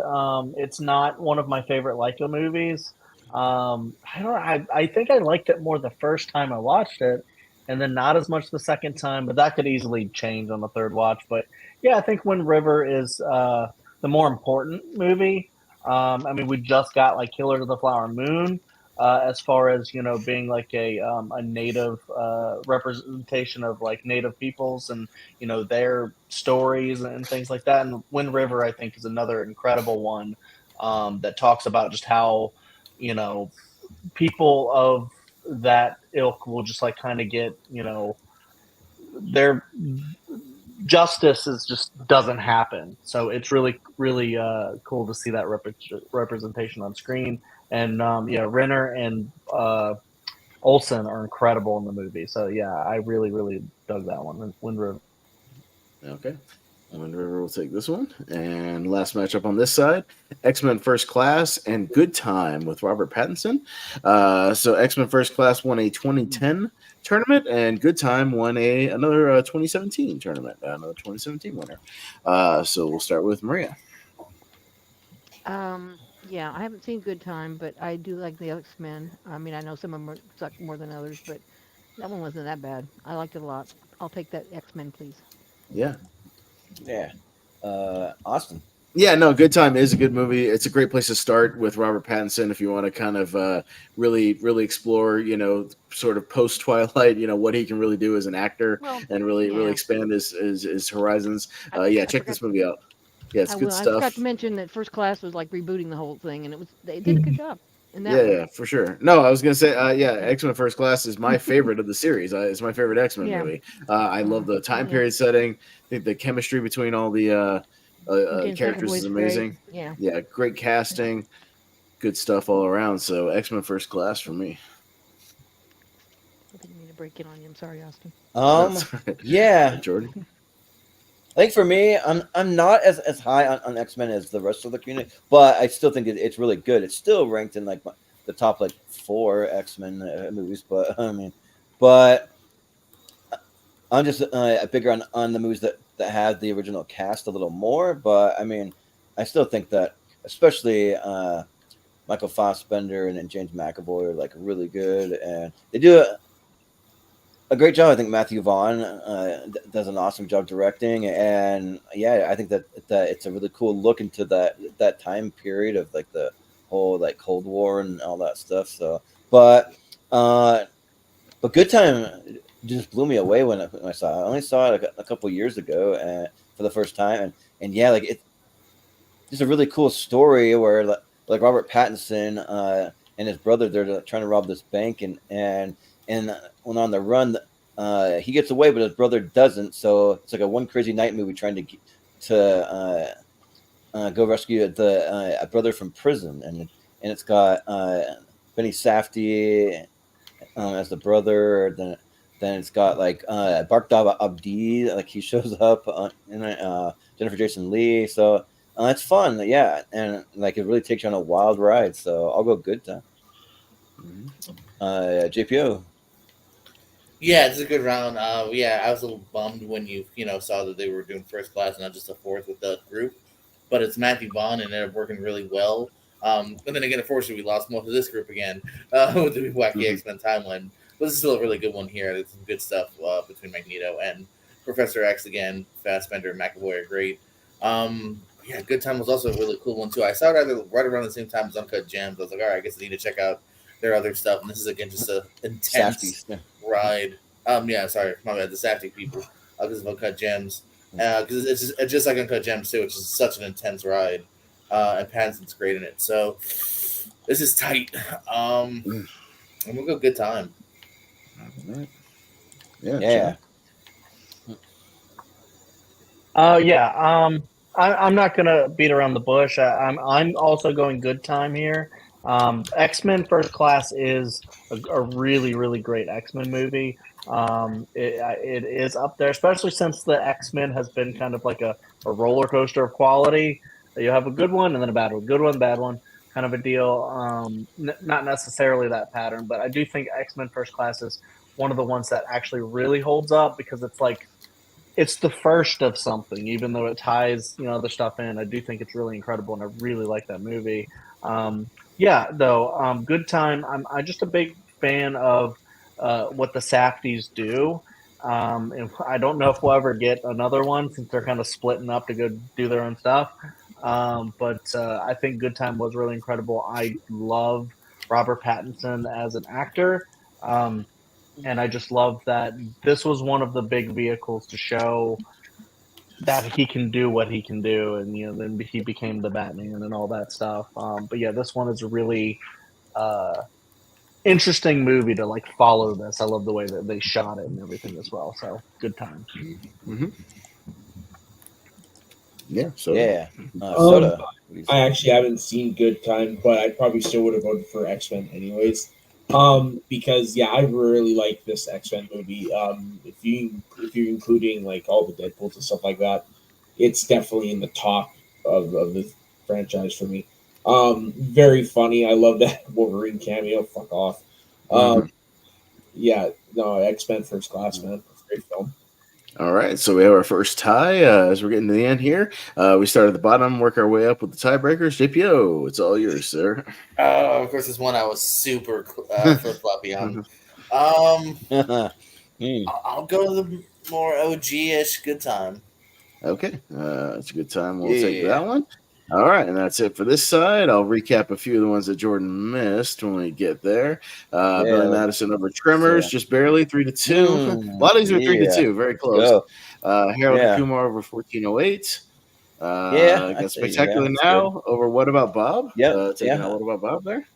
It's not one of my favorite Leica movies. I don't. I think I liked it more the first time I watched it, and then not as much the second time. But that could easily change on the third watch. But yeah, I think Wind River is the more important movie. I mean, we just got like Killers of the Flower Moon. As far as being like a native representation of like native peoples and their stories and things like that. And Wind River, I think, is another incredible one that talks about just how people of that ilk will just like kind of get their justice just doesn't happen. So it's really cool to see that representation on screen. And yeah, Renner and Olsen are incredible in the movie. So yeah, I really dug that one. Wind River. Okay. Wind River will take this one. And last matchup on this side, X-Men First Class and Good Time with Robert Pattinson. So X-Men First Class won a 2010 tournament, and Good Time won another 2017 tournament, another 2017 winner. So we'll start with Maria. Yeah, I haven't seen Good Time, but I do like the X-Men. I mean, I know some of them suck more than others, but that one wasn't that bad. I liked it a lot. I'll take that X-Men, please. Yeah. Yeah. Austin. Yeah, no, Good Time is a good movie. It's a great place to start with Robert Pattinson if you want to kind of really explore, sort of post Twilight, what he can really do as an actor, and really expand his horizons. Check this movie out. Yeah, it's good stuff. I forgot to mention that First Class was like rebooting the whole thing, and they did a good job in that one. Yeah, for sure. No, I was gonna say, X-Men First Class is my favorite of the series. It's my favorite X-Men movie. I love the time period setting. I think the chemistry between all the characters is amazing. Great. Yeah, great casting, good stuff all around. So X-Men First Class for me. I didn't mean to break in on you. I'm sorry, Austin. Yeah, Jordan. I think for me, I'm not as high on X-Men as the rest of the community, but I still think it's really good. It's still ranked in like the top 4 X-Men movies, but I'm just bigger on the movies that have the original cast a little more. But I mean, I still think that especially Michael Fassbender and James McAvoy are like really good, and they do a great job. I think Matthew Vaughn does an awesome job directing, and yeah, I think that it's a really cool look into that time period of like the whole like Cold War and all that stuff. So, but Good Time just blew me away when I saw it. I only saw it a couple years ago, for the first time, and yeah, like it's just a really cool story where like Robert Pattinson and his brother, they're trying to rob this bank, and when on the run, he gets away, but his brother doesn't. So it's like a one crazy night movie trying to go rescue the a brother from prison, and it's got Benny Safdie as the brother. Then it's got like Barkdov Abdi, like he shows up, and Jennifer Jason Leigh. So it's fun, yeah, and like it really takes you on a wild ride. So I'll go good time. JPO. Yeah, it's a good round. Yeah, I was a little bummed when you saw that they were doing first class, not just a fourth with the group. But it's Matthew Vaughn, and ended up working really well. And then again, unfortunately, we lost most of this group again with the wacky X-Men timeline. But this is still a really good one here. There's some good stuff between Magneto and Professor X again. Fassbender and McAvoy are great. Yeah, Good Time was also a really cool one too. I saw it right around the same time as Uncut Gems. I was like, all right, I guess I need to check out their other stuff. And this is again just an intense ride. Yeah, sorry, my bad. The Safdie people. This is Uncut Gems. Because it's just like Uncut Gems too, which is such an intense ride, and Pattinson's great in it. So this is tight. I'm gonna go Good Time. Yeah. I'm not gonna beat around the bush. I'm also going Good Time here. X-Men First Class is a really, really great X-Men movie. It is up there, especially since the X-Men has been kind of like a roller coaster of quality. You have a good one and then a bad one, good one, bad one, kind of a deal. Not necessarily that pattern, but I do think X-Men First Class is one of the ones that actually really holds up because it's like it's the first of something, even though it ties other stuff in. I do think it's really incredible, and I really like that movie. Good Time. I'm just a big fan of what the Safdies do. And I don't know if we'll ever get another one since they're kind of splitting up to go do their own stuff. But I think Good Time was really incredible. I love Robert Pattinson as an actor. And I just love that this was one of the big vehicles to show that he can do what he can do. And, then he became the Batman and all that stuff. But yeah, this one is a really interesting movie to like follow this. I love the way that they shot it and everything as well. So Good Time. Mm-hmm. Yeah. So Yeah. Soda. I actually haven't seen Good Time, but I probably still would have voted for X-Men anyways. Because I really like this X-Men movie. If you're including like all the Deadpools and stuff like that, it's definitely in the top of the franchise for me. Very funny. I love that Wolverine cameo. Fuck off. X-Men First Class, man. It's a great film. All right, so we have our first tie as we're getting to the end here. We start at the bottom, work our way up with the tiebreakers. JPO, it's all yours, sir. Of course, this one I was super flip-floppy on. I'll go to the more OG-ish Good Time. Okay, that's a good time. We'll take that one. All right, and that's it for this side. I'll recap a few of the ones that Jordan missed when we get there. Billy Madison over Tremors, just barely 3-2. A lot of these were 3-2, very close. Harold and Kumar over 1408. Got Spectacular Now over What About Bob? Taking out What About Bob there.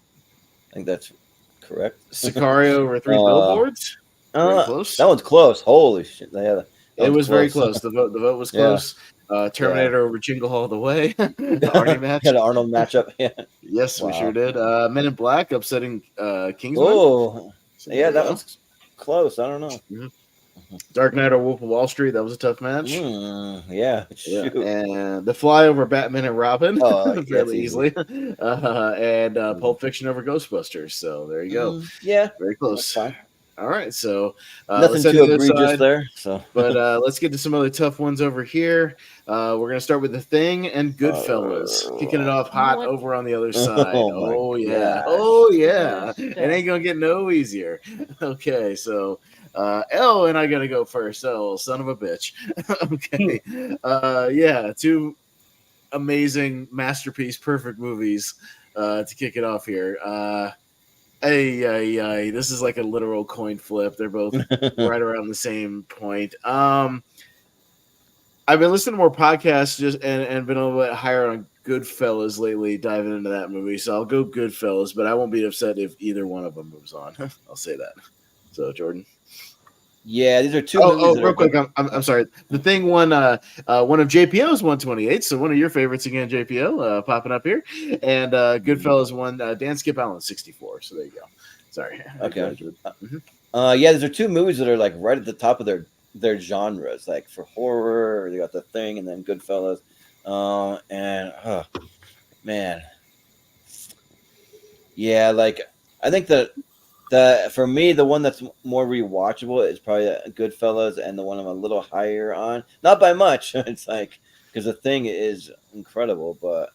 I think that's correct. Sicario over 3 Billboards. Very close. That one's close. Holy shit! It was very close. The vote was close. Terminator over Jingle All the Way. Arnie match. Had an Arnold matchup. Yes, we sure did. Men in Black upsetting Kingsman. Oh, that was close. I don't know. Dark Knight or Wolf of Wall Street. That was a tough match. Shoot. And The Fly over Batman and Robin. Fairly easily. And Pulp Fiction over Ghostbusters. So there you go. Very close. All right, so nothing too egregious there. So, but let's get to some other tough ones over here. We're gonna start with The Thing and Goodfellas, kicking it off hot over on the other side. Oh yeah, it ain't gonna get no easier. Okay, so L and I gotta go first. Oh, son of a bitch. Okay, two amazing masterpiece, perfect movies to kick it off here. This is like a literal coin flip. They're both right around the same point. I I've been listening to more podcasts and been a little bit higher on Goodfellas lately, diving into that movie. So I'll go Goodfellas, but I won't be upset if either one of them moves on. I'll say that. So Jordan. Yeah, these are two movies. Oh, that real are quick, I'm sorry. The Thing won one of JPO's 128, so one of your favorites again, JPO, popping up here, and Goodfellas won Dan Skip Allen 64. So there you go. Sorry. Okay. Yeah, these are two movies that are like right at the top of their genres. Like for horror, they got The Thing, and then Goodfellas. Man, yeah, like I think that for me, the one that's more rewatchable is probably Goodfellas, and the one I'm a little higher on, not by much. It's like because The Thing is incredible, but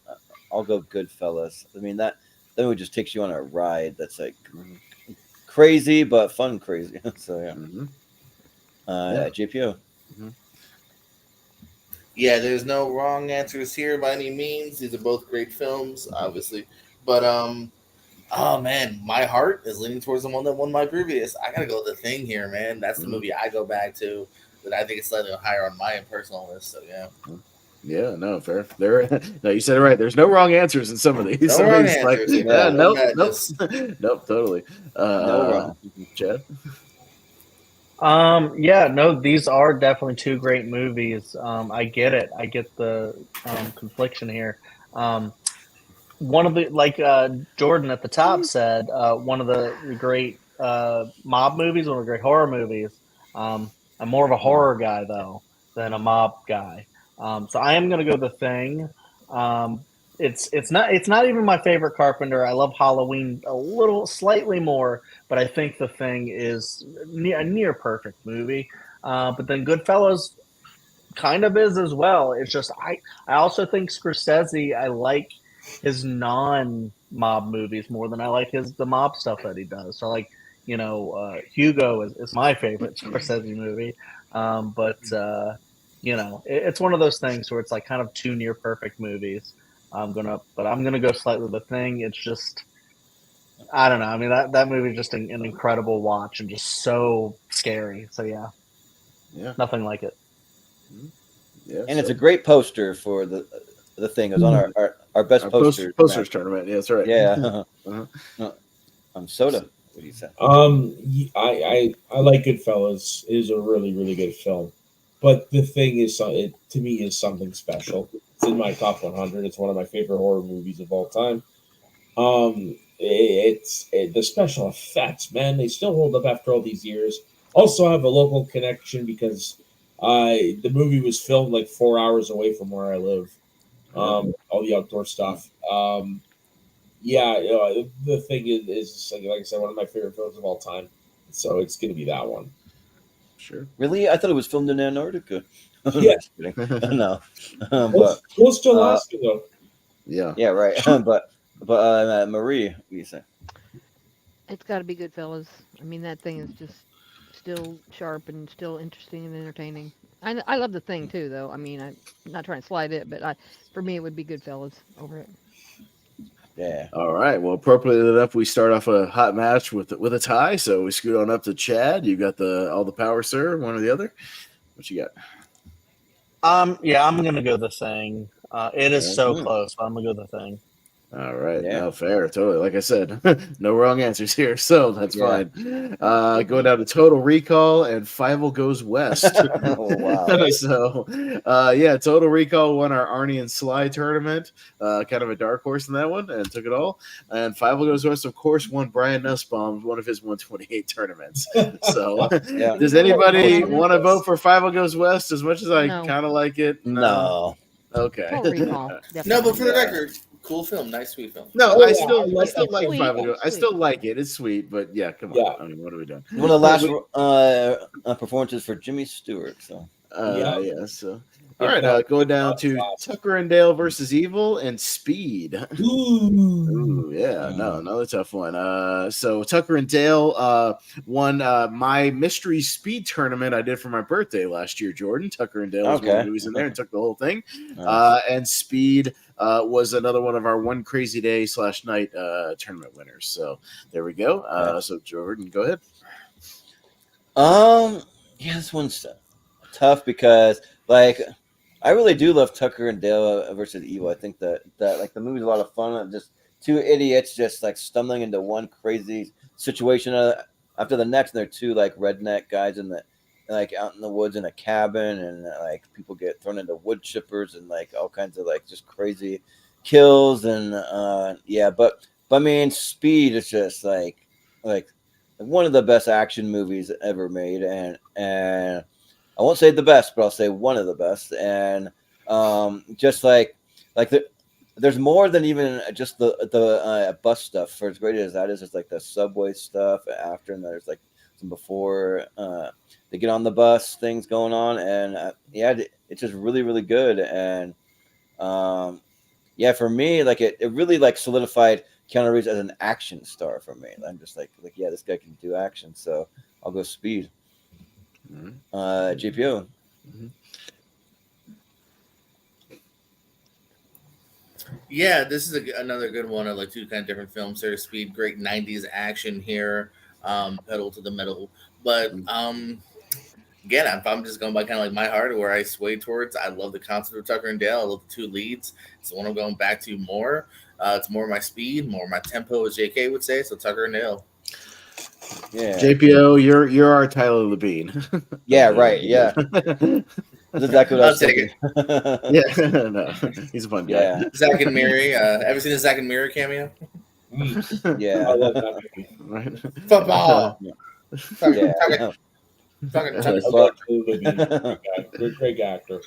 I'll go Goodfellas. I mean that movie just takes you on a ride that's like crazy but fun crazy. So yeah, JPO. Mm-hmm. Yeah, there's no wrong answers here by any means. These are both great films, obviously. But oh man, my heart is leaning towards the one that won my previous. I gotta go with The Thing here, man. That's the movie I go back to. That I think is slightly higher on my personal list. So yeah. Yeah, no, fair. No, you said it right. There's no wrong answers in some of these. No wrong answers. Nope, totally. No wrong. Chad. Yeah, no, these are definitely two great movies. I get it. I get the confliction here. One of the Jordan at the top said, one of the great mob movies, one of the great horror movies. I'm more of a horror guy though than a mob guy. So I am going to go The Thing. It's not even my favorite Carpenter. I love Halloween slightly more, but I think The Thing is a near perfect movie. But then Goodfellas kind of is as well. It's just I also think Scorsese, I like his non-mob movies more than I like the mob stuff that he does. So like, Hugo is my favorite Scorsese movie. But it's one of those things where it's like kind of two near perfect movies. I'm gonna go slightly The Thing. It's just, I don't know. I mean, that movie is just an incredible watch and just so scary. So yeah, nothing like it. Yeah, and it's a great poster for the Thing. It was on our best posters tournament. Yeah, that's right. Yeah. Soda. What do you say? I like Goodfellas. It is a really, really good film. But The Thing is, to me, is something special. It's in my top 100. It's one of my favorite horror movies of all time. The special effects, man, they still hold up after all these years. Also have a local connection because the movie was filmed like 4 hours away from where I live. All the outdoor stuff. The Thing is like I said, one of my favorite films of all time. So it's going to be that one. Sure. Really? I thought it was filmed in Antarctica. Yeah. No. Close to Alaska, though. Yeah. Yeah, right. but Marie, what do you say? It's got to be Goodfellas. I mean, that thing is just still sharp and still interesting and entertaining. I love The Thing too, though. I mean, I'm not trying to slide it, but for me, it would be Goodfellas over it. Yeah. All right. Well, appropriately enough, we start off a hot match with a tie. So we scoot on up to Chad. You got all the power, sir. One or the other. What you got? Yeah, I'm gonna go The Thing. It is so close, but I'm gonna go The Thing. All right. Yeah. No, fair. Totally. Like I said, no wrong answers here. So that's fine. Going down to Total Recall and Fievel Goes West. Oh, wow. So, Total Recall won our Arnie and Sly tournament. Kind of a dark horse in that one and took it all. And Fievel Goes West, of course, won Brian Nussbaum, one of his 128 tournaments. So, does anybody want to vote for Fievel Goes West as much as I kind of like it? No. Okay. Total Recall. No, but for the record, cool film, nice sweet film. No, I still like sweet. Fievel. I still like it. It's sweet, but yeah, come on. Yeah. I mean, what are we doing? One of the last performances for Jimmy Stewart. So So all right, going down to Tucker and Dale versus Evil and Speed. Ooh, yeah, no, another tough one. So Tucker and Dale won my mystery speed tournament I did for my birthday last year. Jordan, Tucker and Dale was one of the movies in there and took the whole thing. And Speed was another one of our One Crazy Day / night tournament winners. So there we go. So Jordan, go ahead. This one's tough because I really do love Tucker and Dale versus Evil. I think that like the movie's a lot of fun. Just two idiots just like stumbling into one crazy situation after the next. And they're two like redneck guys in the like out in the woods in a cabin, and like people get thrown into wood chippers and like all kinds of like just crazy kills and yeah. But I mean, Speed is just like one of the best action movies ever made, and I won't say the best, but I'll say one of the best. And just like there's more than even just the bus stuff. For as great as that is, it's like the subway stuff after, and there's like some before they get on the bus things going on, and yeah, it's just really really good. And yeah, for me, like it really like solidified Keanu Reeves as an action star for me. I'm just like yeah, this guy can do action, so I'll go Speed. GPO. Yeah, this is another good one of like two kind of different films there. Speed, great 90s action here, pedal to the metal. But again, if I'm just going by kind of like my heart, where I sway towards, I love the concept of Tucker and Dale. I love the two leads. It's the one I'm going back to more. It's more my speed, more my tempo, as JK would say. So Tucker and Dale. Yeah, JPO, you're our Tyler Labine. Yeah, right. Yeah, that's exactly what I was thinking. Yeah, no, he's a fun guy. Yeah, Zach and Miri. Ever seen the Zach and Miri cameo? yeah. I love that movie. Right. Football. Yeah. Tucker. I love Tyler Labine. Great actor.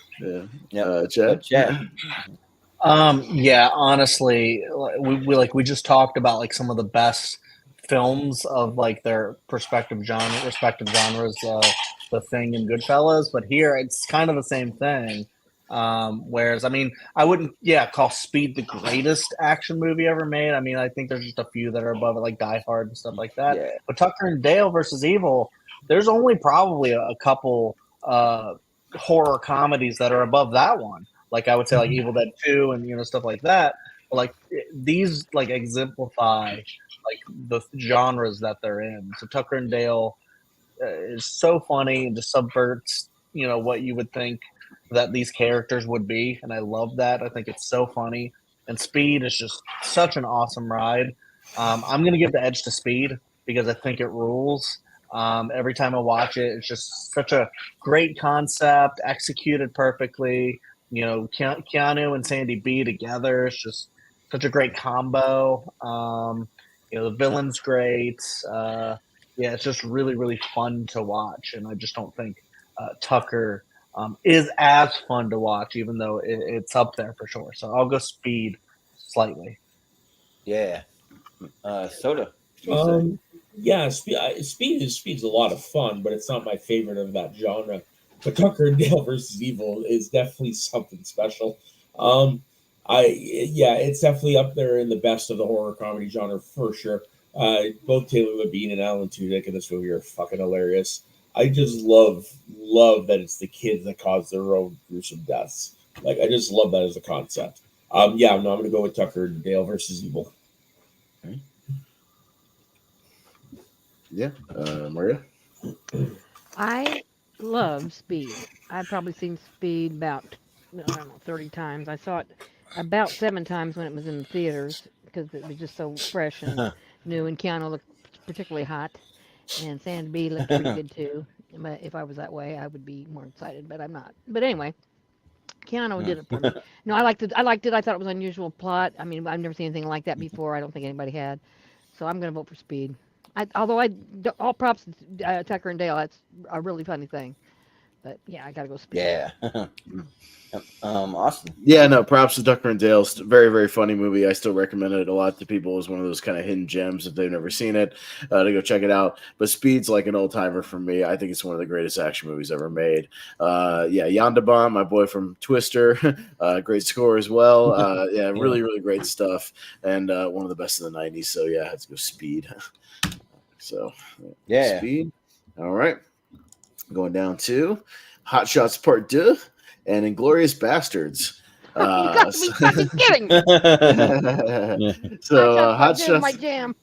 Yeah. Chad. Chad. Yeah, honestly, we just talked about like some of the best films of like their respective genres, The Thing and Goodfellas, but here it's kind of the same thing. Whereas, I mean, I wouldn't, call Speed the greatest action movie ever made. I mean, I think there's just a few that are above it, like Die Hard and stuff like that. Yeah. But Tucker and Dale versus Evil, there's only probably a couple horror comedies that are above that one. Like I would say, like Evil Dead 2 and stuff like that. But like these, like exemplify like the genres that they're in. So Tucker and Dale is so funny and just subverts, what you would think that these characters would be. And I love that. I think it's so funny. And Speed is just such an awesome ride. I'm going to give the edge to Speed because I think it rules. Every time I watch it, it's just such a great concept, executed perfectly. Keanu and Sandy B together. It's just such a great combo. The villain's great. It's just really, really fun to watch. And I just don't think Tucker is as fun to watch, even though it's up there for sure. So I'll go Speed slightly. Yeah. Soda. Yeah, Speed's a lot of fun, but it's not my favorite of that genre. But Tucker and Dale versus Evil is definitely something special. It's definitely up there in the best of the horror comedy genre for sure. Both Taylor Labine and Alan Tudyk in this movie are fucking hilarious. I just love that it's the kids that cause their own gruesome deaths. Like I just love that as a concept. I'm going to go with Tucker and Dale versus Evil. Yeah, Maria. I love Speed. I've probably seen Speed about 30 times. I saw it about 7 times when it was in the theaters because it was just so fresh and new, and Keanu looked particularly hot, and Sandy B looked pretty good too. But if I was that way, I would be more excited, but I'm not. But anyway, Keanu did it for me. No, I liked it. I thought it was an unusual plot. I mean, I've never seen anything like that before. I don't think anybody had. So I'm going to vote for Speed. All props to Tucker and Dale. That's a really funny thing. But yeah, I got to go Speed. Yeah. Awesome. Yeah, no, props to Tucker and Dale. Very, very funny movie. I still recommend it a lot to people as one of those kind of hidden gems if they've never seen it, to go check it out. But Speed's like an old timer for me. I think it's one of the greatest action movies ever made. Yonda, my boy from Twister, great score as well. Really, really great stuff, and one of the best of the '90s. So yeah, let's go Speed. So yeah, Speed. All right, going down to Hot Shots Part 2. And Inglorious Bastards. You got to be fucking kidding me. So Hot Shots. My jam.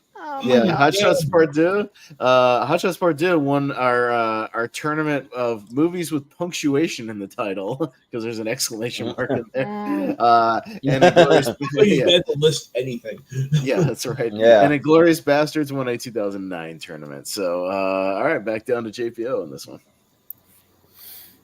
Yeah, Hot Shots Part 2. Hot Shots Part 2 won our tournament of movies with punctuation in the title because there's an exclamation mark in there. And Inglorious, You meant to list anything. yeah, that's right. Yeah. And Inglorious Bastards won a 2009 tournament. So, all right, back down to JPO in this one.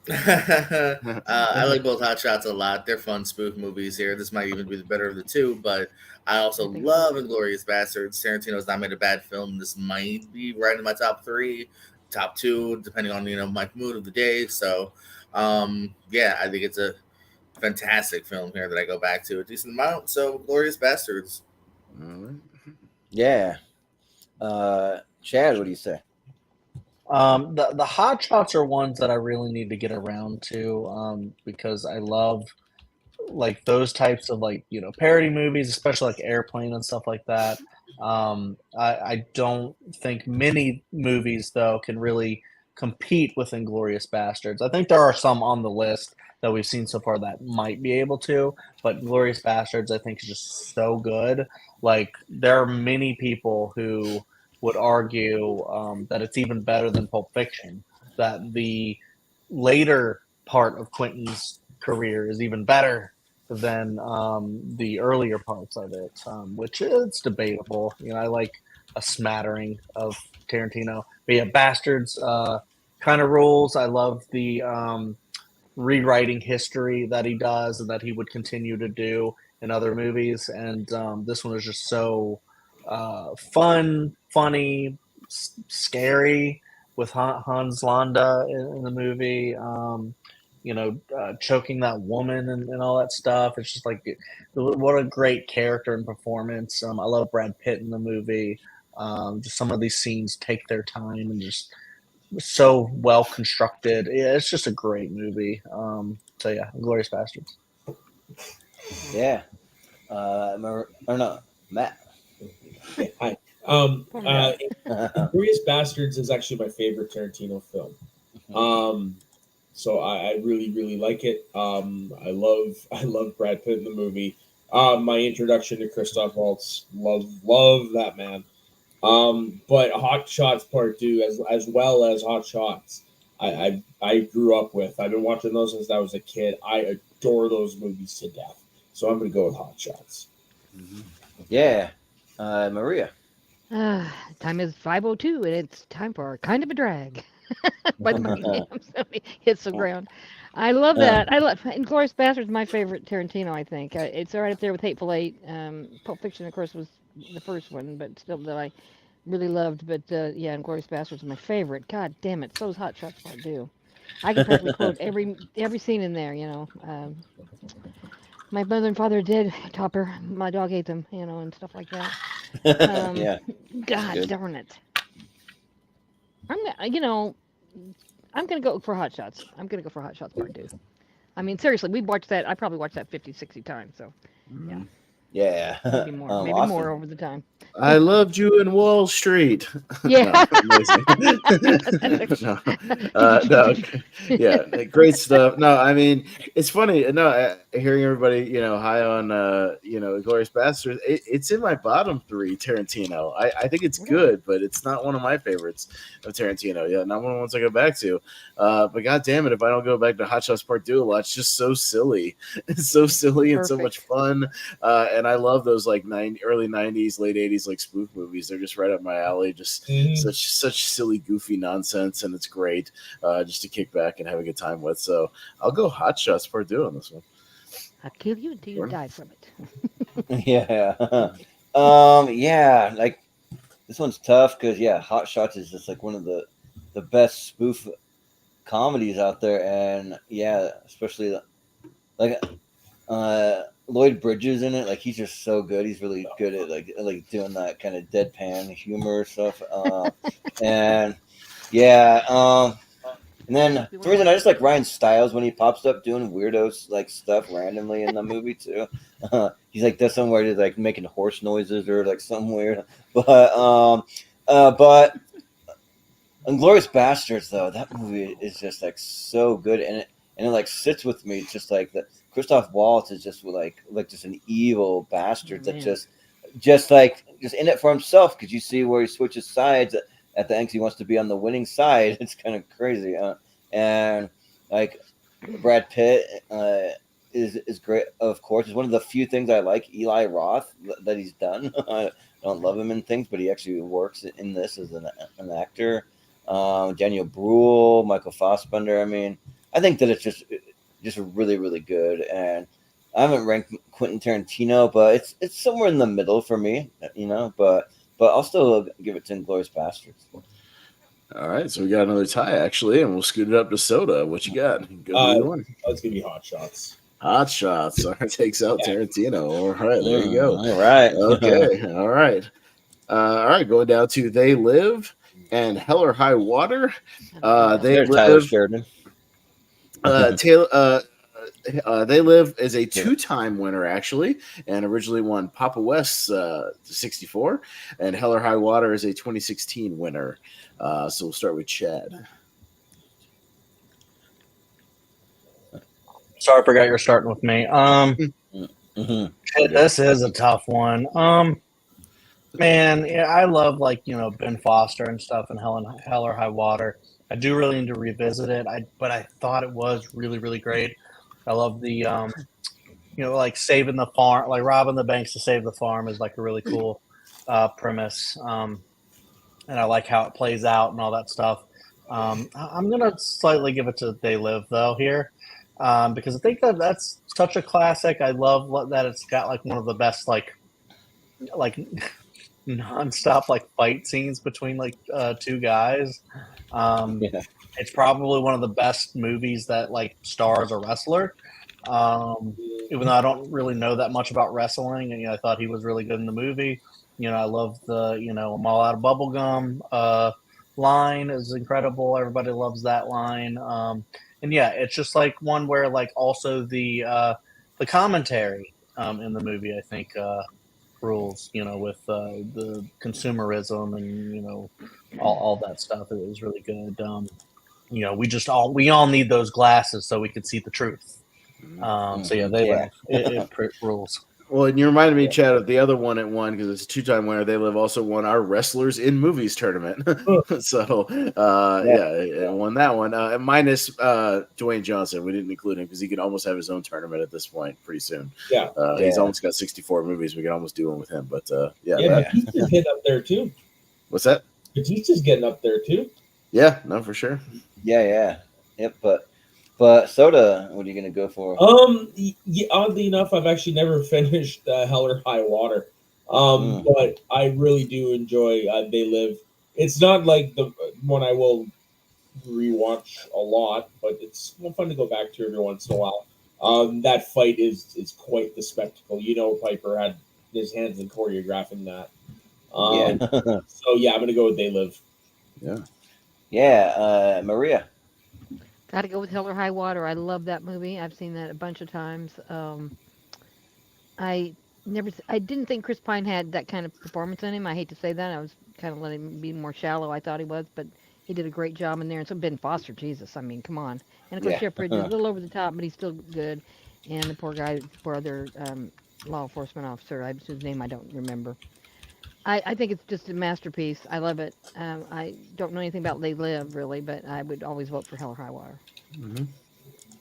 I like both Hot Shots a lot. They're fun spoof movies here. This might even be the better of the two, but I also love Inglourious Bastards. Tarantino's not made a bad film. This might be right in my top 3, top 2, depending on my mood of the day. So, yeah, I think it's a fantastic film here that I go back to a decent amount. So, Inglourious Bastards. All right. Yeah. Chad, what do you say? The Hot Shots are ones that I really need to get around to because I love like those types of like parody movies, especially like Airplane and stuff like that. I don't think many movies though can really compete with Inglourious Bastards. I think there are some on the list that we've seen so far that might be able to, but Inglourious Bastards I think is just so good. Like there are many people who would argue that it's even better than Pulp Fiction, that the later part of Quentin's career is even better than the earlier parts of it, which is debatable. I like a smattering of Tarantino. But yeah, Bastards kind of rules. I love the rewriting history that he does and that he would continue to do in other movies. And this one is just so fun, funny, scary with Hans Landa in the movie. Choking that woman and all that stuff. It's just like what a great character and performance. I love Brad Pitt in the movie. Just some of these scenes take their time and just so well constructed. Yeah, it's just a great movie. So yeah, Inglourious Bastards. Yeah. Matt. Hi. Inglourious Bastards is actually my favorite Tarantino film. So I really, really like it. I love Brad Pitt in the movie. My introduction to Christoph Waltz, love that man. But Hot Shots Part 2, as well as Hot Shots, I grew up with. I've been watching those since I was a kid. I adore those movies to death. So I'm going to go with Hot Shots. Yeah. Maria. Time is 5:02, and it's time for Kind of a Drag by the Money Jams. It hits the ground. I love that. I love Inglourious Bastards is my favorite Tarantino, I think. It's right up there with Hateful Eight. Pulp Fiction, of course, was the first one, but still that I really loved. But yeah, Inglourious Bastards is my favorite. God damn it, so's Hot Shots Part 2. I can practically quote every scene in there, my mother and father did Topper. My dog ate them, and stuff like that. Yeah. God darn it. I'm gonna go for Hot Shots. I'm gonna go for Hot Shots Part 2. I mean, seriously, we watched that. I probably watched that 50, 60 times. So, yeah. Yeah. Maybe more. Maybe awesome. more over the time. I loved you in Wall Street. Yeah. No, yeah, great stuff. No, I mean, it's funny. No, hearing everybody, high on, Inglourious Bastards. It's in my bottom 3 Tarantino. I think it's good, but it's not one of my favorites of Tarantino. Yeah, not one of the ones I go back to. But God damn it, if I don't go back to Hot Shots Part 2 a lot, it's just so silly. It's so silly and so much fun. And I love those like early 90s, late 80s like spoof movies. They're just right up my alley. Just such silly, goofy nonsense, and it's great just to kick back and have a good time with. So I'll go Hot Shots Part 2 on this one. I'll kill you until you die from it. Yeah. Yeah, like this one's tough because Hot Shots is just like one of the best spoof comedies out there, and especially like Lloyd Bridges in it. Like he's just so good. He's really good at like doing that kind of deadpan humor stuff. And and then for some reason I just like Ryan Stiles when he pops up doing weirdos like stuff randomly in the movie too. He's like does somewhere he's like making horse noises or like something weird. But Inglourious Bastards though, that movie is just like so good, and it like sits with me. It's just like the Christoph Waltz is just like just an evil bastard that just just in it for himself, because you see where he switches sides at the end 'cause he wants to be on the winning side. It's kind of crazy, and like Brad Pitt is great. Of course, it's one of the few things I like Eli Roth that he's done. I don't love him in things, but he actually works in this as an actor. Daniel Bruhl, Michael Fassbender. I mean, I think that it's just really, really good. And I haven't ranked Quentin Tarantino, but it's somewhere in the middle for me, But I'll still give it to Inglourious Basterds. All right, so we got another tie actually, and we'll scoot it up to Soda. What you got? Go to either one. That's gonna be Hot Shots. Hot Shots. All right, takes out Tarantino. All right, there you go. All right. Okay. All right. All right. Going down to They Live and Hell or High Water. They There's Tyler Live. Sheridan. They Live is a two-time winner actually, and originally won Papa West's 64, and Hell or High Water is a 2016 winner. So we'll start with Chad. Sorry, I forgot you're starting with me. This is a tough one. Man, yeah, I love Ben Foster and stuff, and Hell or High Water. I do really need to revisit it. But I thought it was really, really great. I love the like saving the farm, like robbing the banks to save the farm is like a really cool premise. And I like how it plays out and all that stuff. I'm gonna slightly give it to They Live though here. Because I think that's such a classic. I love that it's got like one of the best like nonstop like fight scenes between like two guys. It's probably one of the best movies that like stars a wrestler. Even though I don't really know that much about wrestling, and I thought he was really good in the movie. I love the I'm all out of bubblegum line is incredible. Everybody loves that line. And yeah, it's just like one where like also the commentary in the movie I think rules. With the consumerism and all that stuff. It was really good. We all need those glasses so we could see the truth. So yeah, They Live. It rules. Well, and you reminded me, Chad, of the other one it won because it's a two-time winner. They Live also won our Wrestlers in Movies tournament. So, it won that one. Minus Dwayne Johnson. We didn't include him because he could almost have his own tournament at this point pretty soon. He's almost got 64 movies. We could almost do one with him. But, Batista's getting up there, too. What's that? Batista's getting up there, too. Yeah, no, for sure. Yeah. Yep, But Soda, what are you gonna go for? Oddly enough, I've actually never finished Hell or High Water, but I really do enjoy They Live. It's not like the one I will rewatch a lot, but it's fun to go back to every once in a while. That fight is quite the spectacle. Piper had his hands in choreographing that. So yeah, I'm gonna go with They Live. Yeah. Maria. Got to go with Hell or High Water. I love that movie. I've seen that a bunch of times. I didn't think Chris Pine had that kind of performance in him. I hate to say that. I was kind of letting him be more shallow. I thought he was, but he did a great job in there. And so Ben Foster, Jesus, I mean, come on. And of course, Jeff Bridges is a little over the top, but he's still good. And the poor guy, poor other law enforcement officer, whose name I don't remember. I think it's just a masterpiece. I love it. I don't know anything about They Live, really, but I would always vote for Hell or High Water. Mm-hmm.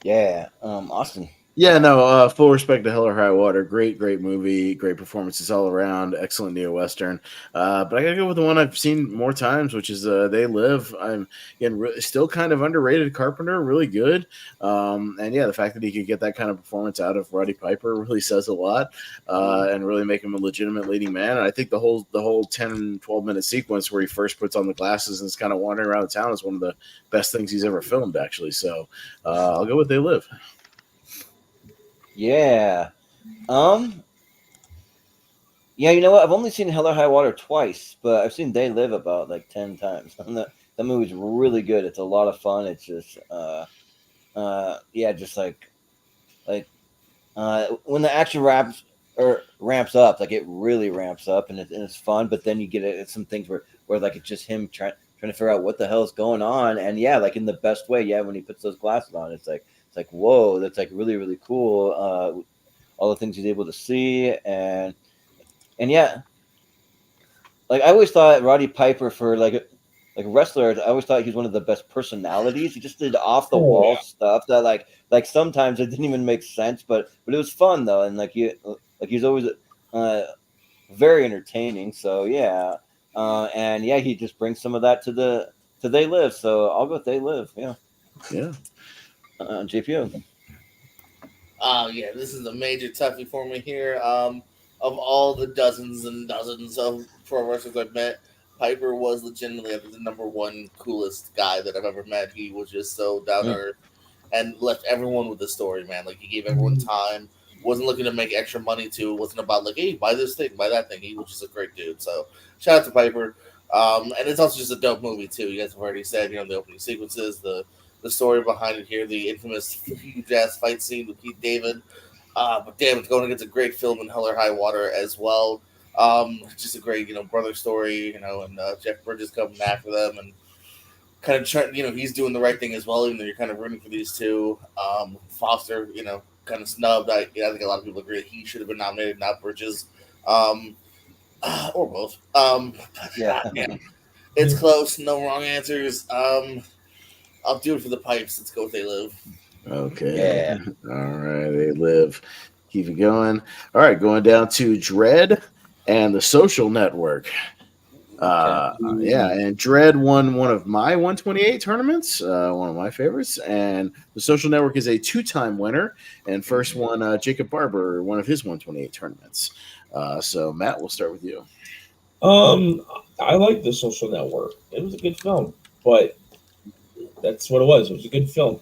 Yeah. Austin. Yeah, no, full respect to Hell or High Water. Great movie, great performances all around, excellent neo-western. But I gotta go with the one I've seen more times, which is They Live. I'm still kind of underrated Carpenter, really good. And yeah, the fact that he could get that kind of performance out of Roddy Piper really says a lot, and really make him a legitimate leading man. And I think the whole 10, 12-minute sequence where he first puts on the glasses and is kind of wandering around town is one of the best things he's ever filmed, actually. So I'll go with They Live. Yeah. Yeah, you know what? I've only seen Hell or High Water twice, but I've seen They Live about like 10 times. That movie's really good. It's a lot of fun. It's just just like when the action ramps up, like it really ramps up and it's fun, but then you get some things where like it's just him trying to figure out what the hell is going on, and like in the best way, when he puts those glasses on, it's like whoa, that's like really, really cool. All the things he's able to see, and And yeah, like I always thought Roddy Piper for like a wrestler, I always thought he was one of the best personalities. He just did off the wall stuff that like sometimes it didn't even make sense, but it was fun though, and like he's always very entertaining. So yeah, and yeah, he just brings some of that to They Live. So I'll go with They Live. Yeah, Yeah. JPO. Yeah, this is a major toughie for me here. Of all the dozens and dozens of pro wrestlers I've met, Piper was legitimately the number one coolest guy that I've ever met. He was just so down to earth and left everyone with a story, man. Like he gave everyone time. Wasn't looking to make extra money too. It wasn't about like, hey, buy this thing, buy that thing. He was just a great dude. So shout out to Piper. And it's also just a dope movie too. You guys have already said, the opening sequences, the story behind it here, the infamous huge ass fight scene with Keith David. But damn, it's going against a great film in Hell or High Water as well. Just a great, brother story, and Jeff Bridges coming after them and kind of trying, he's doing the right thing as well, even though you're kind of rooting for these two. Foster, kind of snubbed. I think a lot of people agree that he should have been nominated, not Bridges, or both. Yeah. It's close. No wrong answers. I'll do it for the Pipes. Let's go with They Live. Okay. Yeah. All right. They Live. Keep it going. All right. Going down to Dread and The Social Network. Yeah, and Dread won one of my 128 tournaments, one of my favorites, and The Social Network is a 2-time winner, and first won Jacob Barber, one of his 128 tournaments. So Matt, we'll start with you. I like The Social Network. It was a good film, but that's what it was. It was a good film.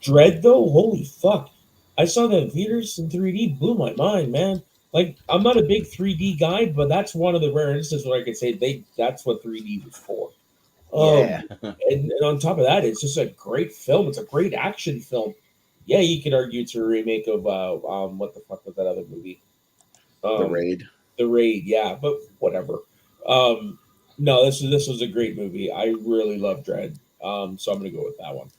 Dread, though, holy fuck! I saw that in theaters in 3D, blew my mind, man. Like, I'm not a big 3D guy, but that's one of the rare instances where I could say that's what 3D was for. Yeah. And on top of that, it's just a great film. It's a great action film. Yeah, you could argue it's a remake of what the fuck was that other movie? The Raid. The Raid, yeah, but whatever. No, this was a great movie. I really love Dread. So I'm gonna go with that one.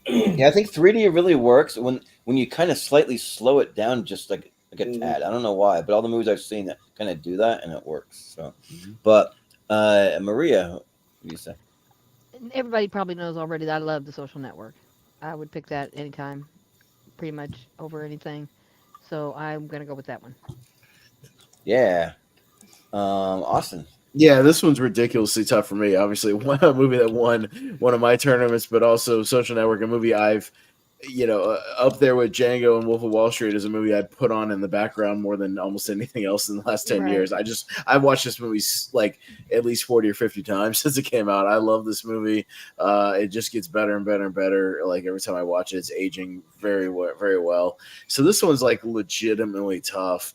Yeah, I think 3D really works when you kind of slightly slow it down, just like a tad. I don't know why, but all the movies I've seen that kind of do that, and it works. So, but Maria, what do you say? Everybody probably knows already that I love The Social Network. I would pick that anytime, pretty much over anything. So I'm gonna go with that one. Yeah, Austin. Yeah, this one's ridiculously tough for me. Obviously, a movie that won one of my tournaments, but also Social Network, a movie I've, up there with Django and Wolf of Wall Street, is a movie I'd put on in the background more than almost anything else in the last 10 years. I've watched this movie like at least 40 or 50 times since it came out. I love this movie. It just gets better and better and better. Like every time I watch it, it's aging very very well. So this one's like legitimately tough.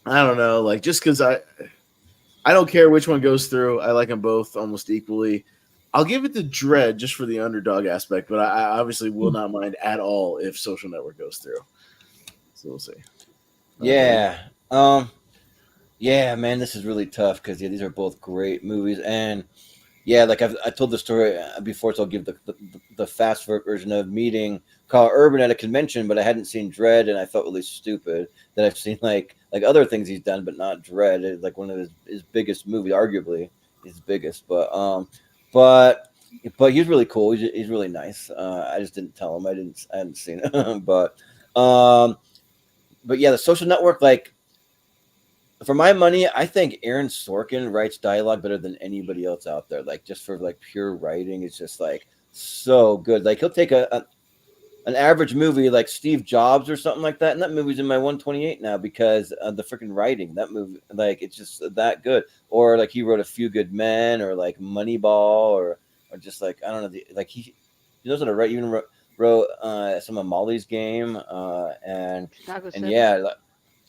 I don't know, like just because I don't care which one goes through. I like them both almost equally. I'll give it to Dread just for the underdog aspect, but I obviously will not mind at all if Social Network goes through. So we'll see. Yeah. Yeah, man, this is really tough because these are both great movies, and yeah, like I told the story before, so I'll give the fast version of meeting Carl Urban at a convention, but I hadn't seen Dread, and I felt really stupid that I've seen like other things he's done, but not Dread. It's like one of his biggest movies, arguably his biggest. But he's really cool. He's really nice. I just didn't tell him. I hadn't seen it. but yeah, The Social Network, like. For my money, I think Aaron Sorkin writes dialogue better than anybody else out there. Like just for like pure writing, it's just like so good. Like he'll take an average movie like Steve Jobs or something like that, and that movie's in my 128 now because of the freaking writing. That movie, like it's just that good. Or like he wrote A Few Good Men, or like Moneyball, or just like I don't know, he knows how to write. Even wrote some of Molly's Game, and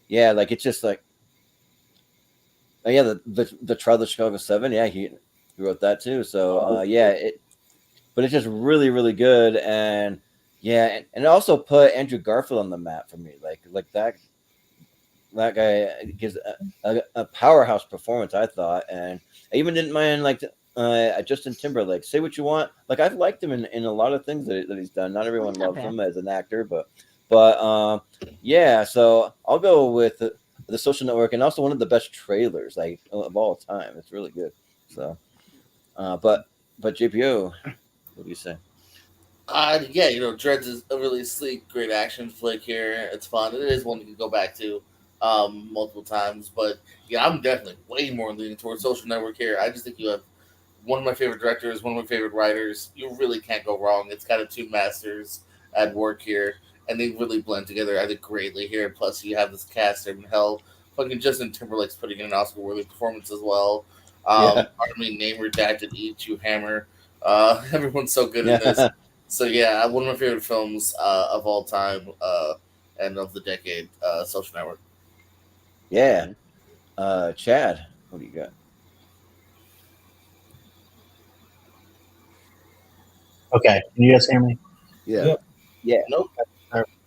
yeah, like it's just like. Oh yeah, the Trial of the Chicago 7. Yeah, he wrote that too. So but it's just really really good, and yeah, and it also put Andrew Garfield on the map for me. Like that guy gives a powerhouse performance, I thought, and I even didn't mind like Justin Timberlake. Say what you want, like I've liked him in a lot of things that he's done. Not everyone loves him as an actor, but But yeah, so I'll go with the Social Network, and also one of the best trailers like of all time. It's really good. So, but JPO, what do you say? Yeah, Dreads is a really sleek, great action flick here. It's fun. It is one you can go back to multiple times. But yeah, I'm definitely way more leaning towards Social Network here. I just think you have one of my favorite directors, one of my favorite writers. You really can't go wrong. It's kind of two masters at work here, and they really blend together, I think, greatly here. Plus, you have this cast and hell, fucking Justin Timberlake's putting in an Oscar-worthy performance as well. Yeah. Pardon me, name redacted, eat you hammer. Everyone's so good in Yeah. this. So yeah, one of my favorite films of all time and of the decade, Social Network. Yeah. Chad, what do you got? Okay, can you guys hear me? Yeah. Yep. Yeah. Nope.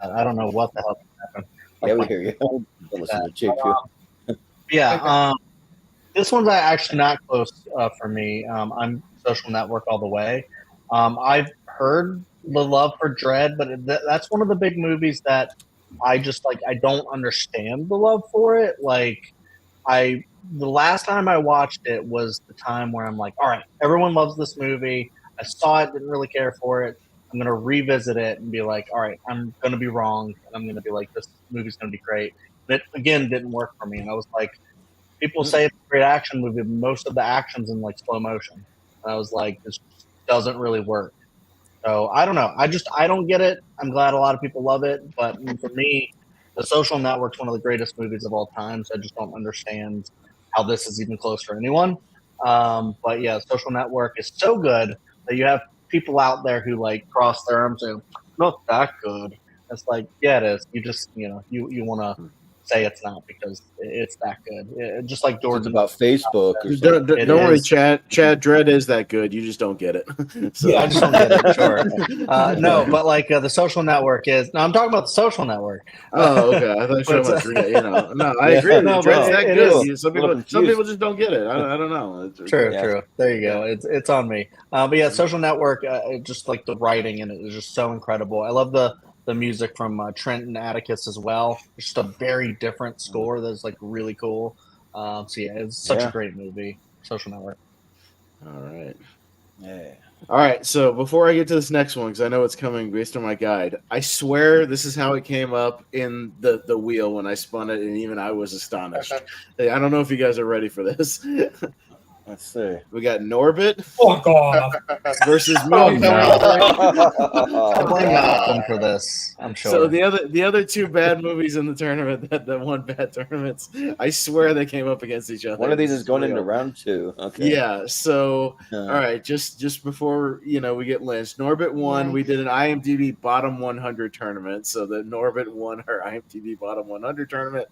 I don't know what the hell happened. Yeah, we hear you. Don't listen to JPO. Yeah, this one's actually not close for me. I'm Social Network all the way. I've heard the love for Dread, but that's one of the big movies that I just like. I don't understand the love for it. Like, the last time I watched it was the time where I'm like, all right, everyone loves this movie. I saw it, didn't really care for it. I'm gonna revisit it and be like, all right, I'm gonna be wrong, and I'm gonna be like, this movie's gonna be great. But it, again, didn't work for me, and I was like, people say it's a great action movie, but most of the action's in like slow motion. And I was like, this doesn't really work. So I don't know. I don't get it. I'm glad a lot of people love it, but for me, The Social Network's one of the greatest movies of all time. So I just don't understand how this is even close for anyone. But yeah, Social Network is so good that you have people out there who like cross their arms and not that good. It's like, yeah, it is. You just you want to say it's not because it's that good. Just like It's Jordan. about Facebook or Don't, something. don't, It don't worry, is. Chad Dredd is that good. You just don't get it. So. Yeah, I just don't get it. Sure. No, but like The Social Network is. No, I'm talking about The Social Network. Oh, okay. I thought you were talking about Dredd. No, I agree with you. No, Dredd's but that it good. is. Some people just don't get it. I don't know. True, Yeah. true. There you go. It's on me. But yeah, Social Network. Just like the writing in it is just so incredible. I love the music from Trent and Atticus as well. It's just a very different score that's like really cool. So yeah, it's such a great movie. Social Network. All right. Yeah. All right. So before I get to this next one, because I know it's coming based on my guide, I swear this is how it came up in the wheel when I spun it, and even I was astonished. I don't know if you guys are ready for this. Let's see. We got Norbit Fuck off. versus Oh, Movie. no. Oh, I blame God. Malcolm for this. I'm sure. So the other two bad movies in the tournament, that won bad tournaments, I swear they came up against each other. One of these This is going into real. round 2. Okay. Yeah. So Uh, all right, just before we get lynched, Norbit won. Right. We did an IMDb bottom 100 tournament, so that Norbit won our IMDb bottom 100 tournament.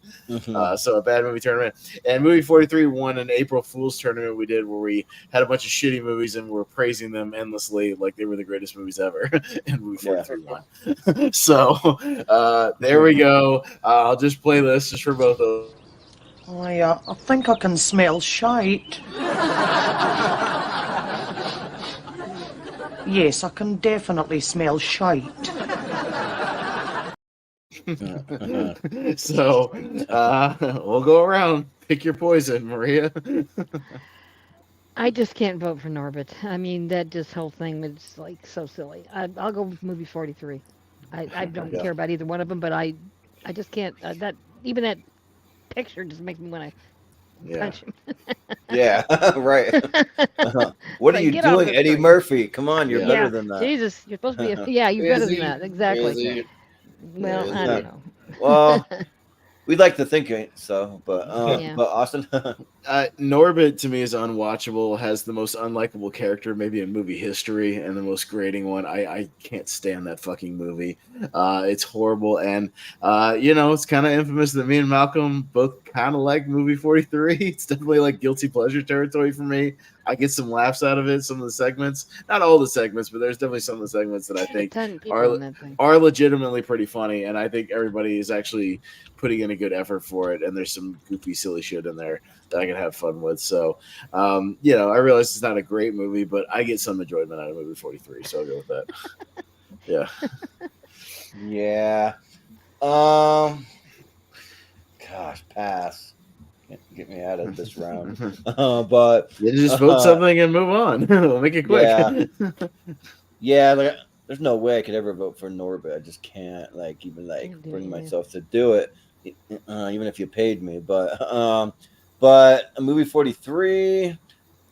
So a bad movie tournament, and movie 43 won an April Fool's tournament we did where we had a bunch of shitty movies and we were praising them endlessly like they were the greatest movies ever. And movie 43 won. So there we go. I'll just play this just for both of them. I think I can smell shite. Yes, I can definitely smell shite. So we'll go around. Pick your poison, Maria. I just can't vote for Norbit. I mean, this whole thing was like so silly. I'll go with movie 43. I don't care about either one of them, but I just can't. That picture just makes me want to punch him. Yeah, right. What are Like, you get off doing, the Eddie screen. Murphy? Come on, you're Yeah. better than that. Jesus, you're supposed to be. You're better than Crazy, that. Exactly. crazy. Well, I don't know. Well, we'd like to think it, so, but Yeah. but Austin, Norbit to me is unwatchable, has the most unlikable character maybe in movie history, and the most grating one. I can't stand that fucking movie. It's horrible, and it's kind of infamous that me and Malcolm both kind of like movie 43. It's definitely like guilty pleasure territory for me. I get some laughs out of it, some of the segments, not all the segments, but there's definitely some of the segments that I think 10 people in that thing. are legitimately pretty funny, and I think everybody is actually putting in a good effort for it, and there's some goofy, silly shit in there that I can have fun with. So, I realize it's not a great movie, but I get some enjoyment out of movie 43, so I'll go with that. Yeah. yeah. Gosh, pass. Can't get me out of this round. But You just vote something and move on. We'll make it quick. Yeah, like there's no way I could ever vote for Norbit. I just can't even Can't do bring it, yeah. myself to do it, even if you paid me. But a movie 43,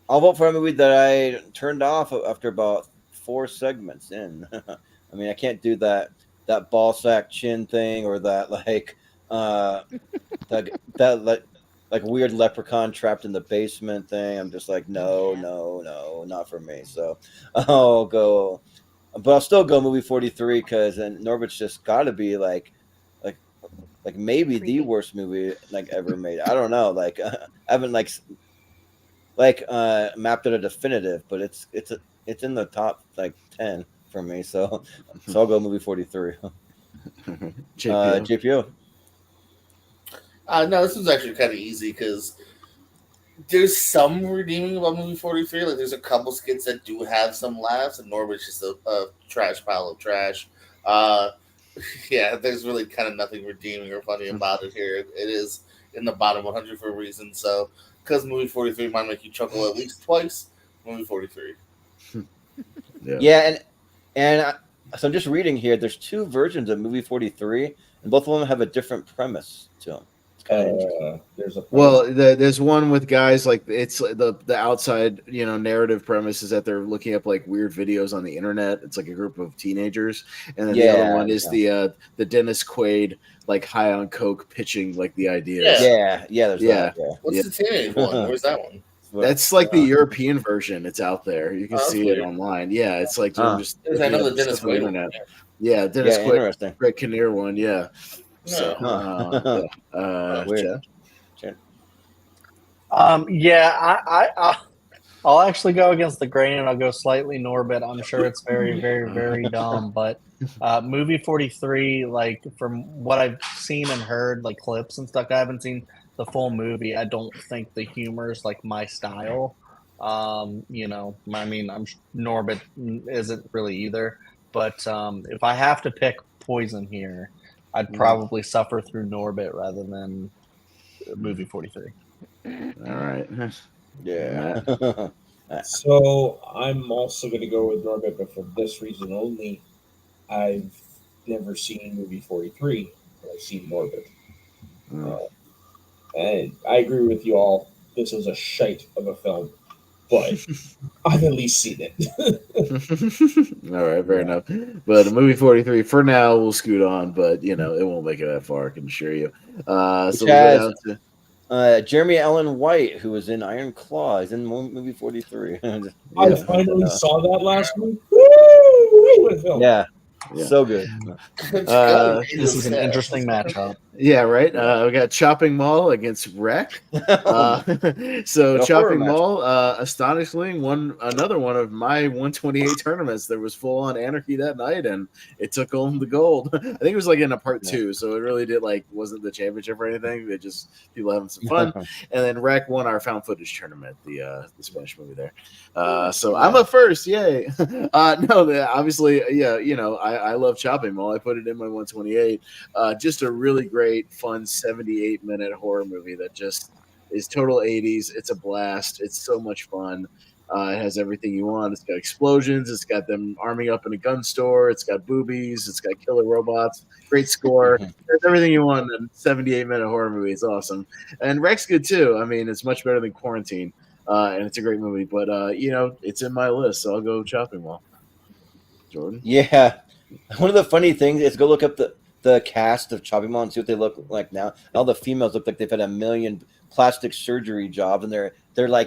I'll vote for a movie that I turned off after about 4 segments in. I mean, I can't do that ball sack chin thing or that that weird leprechaun trapped in the basement thing. I'm just like, no, not for me. So I'll go, but I'll still go movie 43 because Norbit's just got to be like maybe the Creepy. worst movie ever made. I don't know. I haven't mapped it a definitive, but it's in the top 10 for me. So I'll go movie 43. JPO. No, this was actually kind of easy because there's some redeeming about movie 43. Like, there's a couple skits that do have some laughs, and Norbert's just a trash pile of trash. Yeah, there's really kind of nothing redeeming or funny about it here. It is in the bottom 100 for a reason. So, because movie 43 might make you chuckle at least twice, movie 43. Yeah, so I'm just reading here. There's 2 versions of movie 43, and both of them have a different premise to them. It's kind of interesting. There's a there's one with guys it's the outside narrative premise is that they're looking up weird videos on the internet. It's a group of teenagers, and then the other one is the Dennis Quaid high on coke pitching the ideas. There's that. Yeah. What's the teenage one? Where's that one? That's the European version. It's out there. You can see it online. Yeah, it's just I know the Dennis Quaid one. Yeah, Dennis Quaid. Interesting. Greg Kinnear one. Yeah. So, weird. I'll actually go against the grain and I'll go slightly Norbit. I'm sure it's very, very, very dumb, but movie 43, from what I've seen and heard, clips and stuff, I haven't seen the full movie. I don't think the humor is my style. I mean, Norbit isn't really either. But if I have to pick poison here, I'd probably suffer through Norbit rather than movie 43. All right. Yeah. So I'm also going to go with Norbit, but for this reason only. I've never seen movie 43, but I've seen Norbit. And I agree with you all. This was a shite of a film, but I've at least seen it. All right, fair enough. But movie 43 for now, we'll scoot on, but it won't make it that far, I can assure you. So we'll go down to Jeremy Allen White, who was in Iron Claw, is in movie 43. I finally saw that last week. Woo! Yeah. So good. This is an interesting matchup. Yeah, right. We got Chopping Mall against Wreck. So Chopping Mall, astonishingly, won another one of my 128 tournaments. There was full on anarchy that night, and it took home the gold. I think it was in a part 2, so it really did wasn't the championship or anything. They just people having some fun. And then Wreck won our found footage tournament, the Spanish movie there. So I'm up first, yay! No, obviously, yeah, I love Chopping Mall. I put it in my 128. Just a really great, fun 78-minute horror movie that just is total 80s. It's a blast. It's so much fun. It has everything you want. It's got explosions. It's got them arming up in a gun store. It's got boobies. It's got killer robots. Great score. There's everything you want in a 78-minute horror movie. It's awesome. And Wreck's good too. I mean, it's much better than Quarantine. And it's a great movie. But, it's in my list, so I'll go Chopping Mall. Jordan? Yeah. One of the funny things is go look up the cast of Chopping Mall and see what they look like now. And all the females look like they've had a million plastic surgery jobs, and their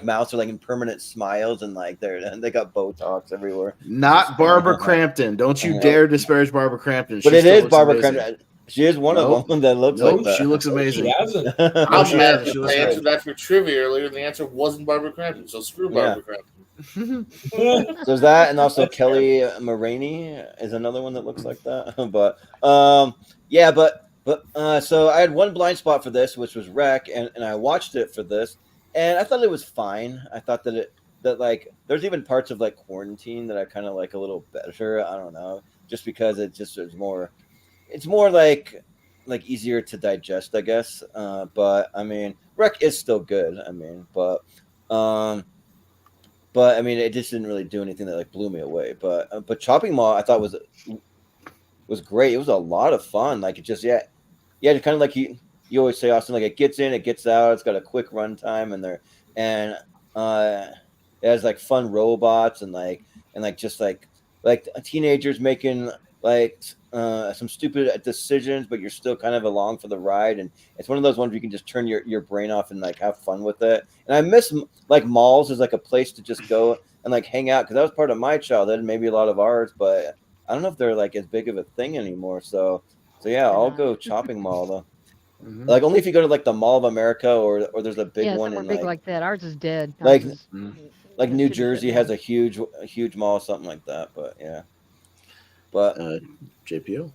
mouths are in permanent smiles, and they got Botox everywhere. Not Barbara Crampton. Don't you dare disparage Barbara Crampton. But it is Barbara Crampton. She is one of them that looks like that. She looks amazing. She hasn't. I'm mad that I answered that for trivia earlier, and the answer wasn't Barbara Crampton, so screw Barbara Crampton. There's that, and also Kelly Maroney is another one that looks like that. But so I had one blind spot for this, which was Wreck, and I watched it for this, and I thought it was fine. I thought that there's even parts of Quarantine that I kind of like a little better. I don't know, just because it just is more. It's more like easier to digest, I guess. But I mean, Wreck is still good. I mean, but I mean, it just didn't really do anything that like blew me away. But Chopping Mall, I thought was great. It was a lot of fun. Like it just yeah, kind of like you always say, Austin. Like it gets in, it gets out. It's got a quick run time, and it has like fun robots and just like teenagers making like some stupid decisions, but you're still kind of along for the ride. And it's one of those ones where you can just turn your brain off and like have fun with it. And I miss like malls as like a place to just go and like hang out, because that was part of my childhood and maybe a lot of ours, but I don't know if they're like as big of a thing anymore. So yeah, I'll go Chopping Mall though. Mhm. Like only if you go to like the Mall of America or there's a big one somewhere in big like that. Ours is dead. like Ours is, like it New should be shut Jersey down. has a huge mall, something like that. But yeah, but JPO.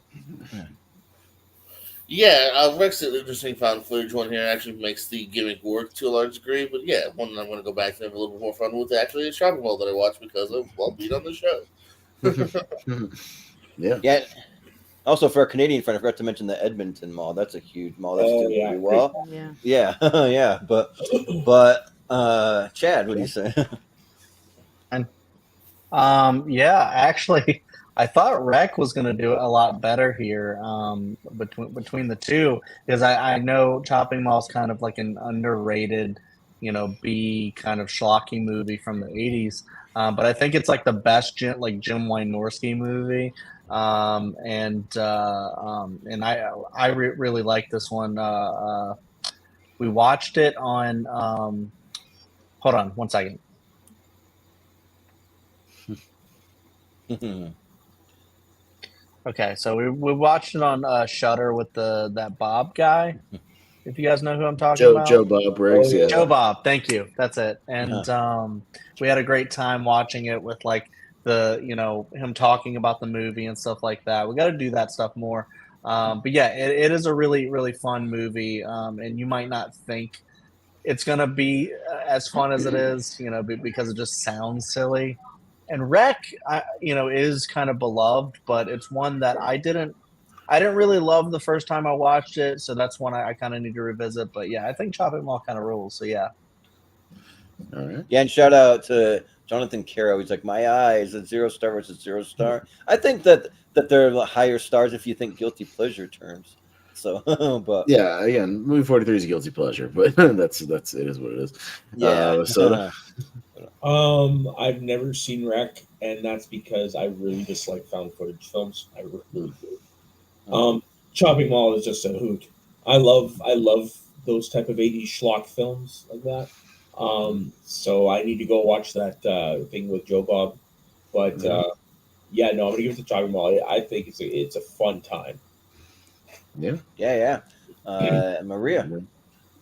Yeah, Rex is an interesting found footage one here. Actually makes the gimmick work to a large degree. But yeah, one I'm going to go back to have a little bit more fun with actually is Shopping Mall that I watched because of being on the show. Yeah. Also, for our Canadian friend, I forgot to mention the Edmonton Mall. That's a huge mall. That's doing pretty well. Yeah. Yeah. But Chad, what do you say? Yeah, actually, I thought Rec was going to do a lot better here between the two, because I know Chopping Mall's kind of like an underrated, B kind of schlocky movie from the 80s. But I think it's like the best Jim Wynorski movie. And I really like this one. We watched it on. Hold on one second. Okay, so we watched it on Shudder with that Bob guy. If you guys know who I'm talking about, Joe Bob Briggs. Yeah. Joe Bob. Thank you. That's it. And we had a great time watching it with like him talking about the movie and stuff like that. We got to do that stuff more. But yeah, it is a really really fun movie, and you might not think it's gonna be as fun as it is, because it just sounds silly. And Rec, is kind of beloved, but it's one that I didn't really love the first time I watched it, so that's one I kind of need to revisit. But yeah, I think Chopping Mall kind of rules. So yeah. All right. Yeah, and shout out to Jonathan Caro. He's like, my eyes at 0 star versus 0 star. I think that they're higher stars if you think guilty pleasure terms. So, but yeah, again, movie 43 is a guilty pleasure, but that's it is what it is. Yeah. Soda. I've never seen Wreck, and that's because I really dislike found footage films. I really do. Chopping Mall is just a hoot. I love those type of 80s schlock films like that. So I need to go watch that thing with Joe Bob. But I'm gonna give it to Chopping Mall. I think it's a fun time. Yeah. Maria.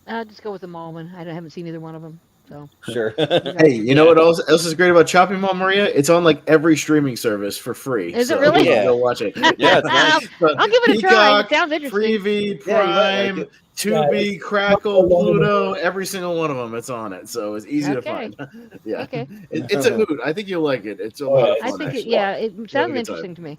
I'll just go with the Mallman. I haven't seen either one of them. So Sure. Hey, you know what else is great about Chopping Mall, Maria? It's on like every streaming service for free. Is it really? Yeah. Go watch it. Yeah, it's nice. I'll give it a try. It sounds interesting. Freevee, Yeah, Prime, like it. Tubi, Crackle, Pluto, every single one of them. It's on it, so it's easy to find. Yeah, Okay. It's a hoot. I think you'll like it. It's a lot of fun. I think actually. it sounds interesting to me.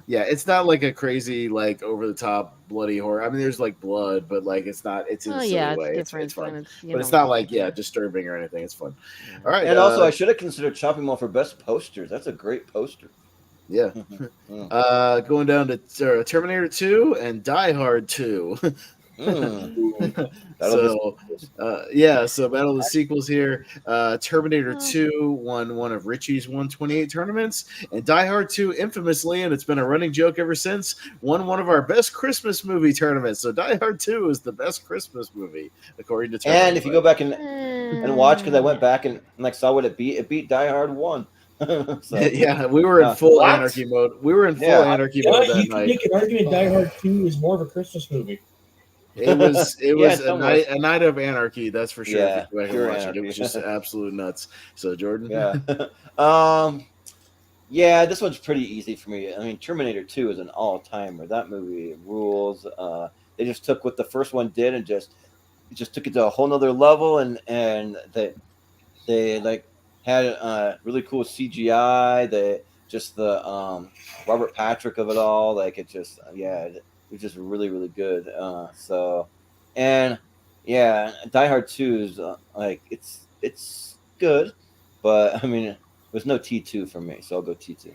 Yeah, it's not like a crazy, like over the top bloody horror. I mean, there's like blood, but like it's not. It's in a silly way. It's fun, but it's not like disturbing or anything. It's fun. All right, and also I should have considered Chopping Mall for best posters. That's a great poster. Yeah. Going down to Terminator 2 and Die Hard 2. So Battle of the Sequels here. Terminator 2 won one of Richie's 128 tournaments, and Die Hard 2 infamously, and it's been a running joke ever since, won one of our best Christmas movie tournaments. So Die Hard 2 is the best Christmas movie according to Tournament. And if you go back and watch, because I went back and like saw what it beat Die Hard 1. So, yeah, we were in full anarchy mode. We were in full anarchy mode that you can make an argument Die Hard 2 is more of a Christmas movie. It was a night of anarchy, that's for sure. Yeah, pure anarchy. It was just absolute nuts. So Jordan, this one's pretty easy for me. I mean, Terminator 2 is an all-timer. That movie rules. They just took what the first one did and just took it to a whole nother level, and they like had really cool CGI. The Robert Patrick of it all, like it just which is really really good. And yeah, Die Hard 2 is like it's good, but I mean, there's no T2 for me, so I'll go T2.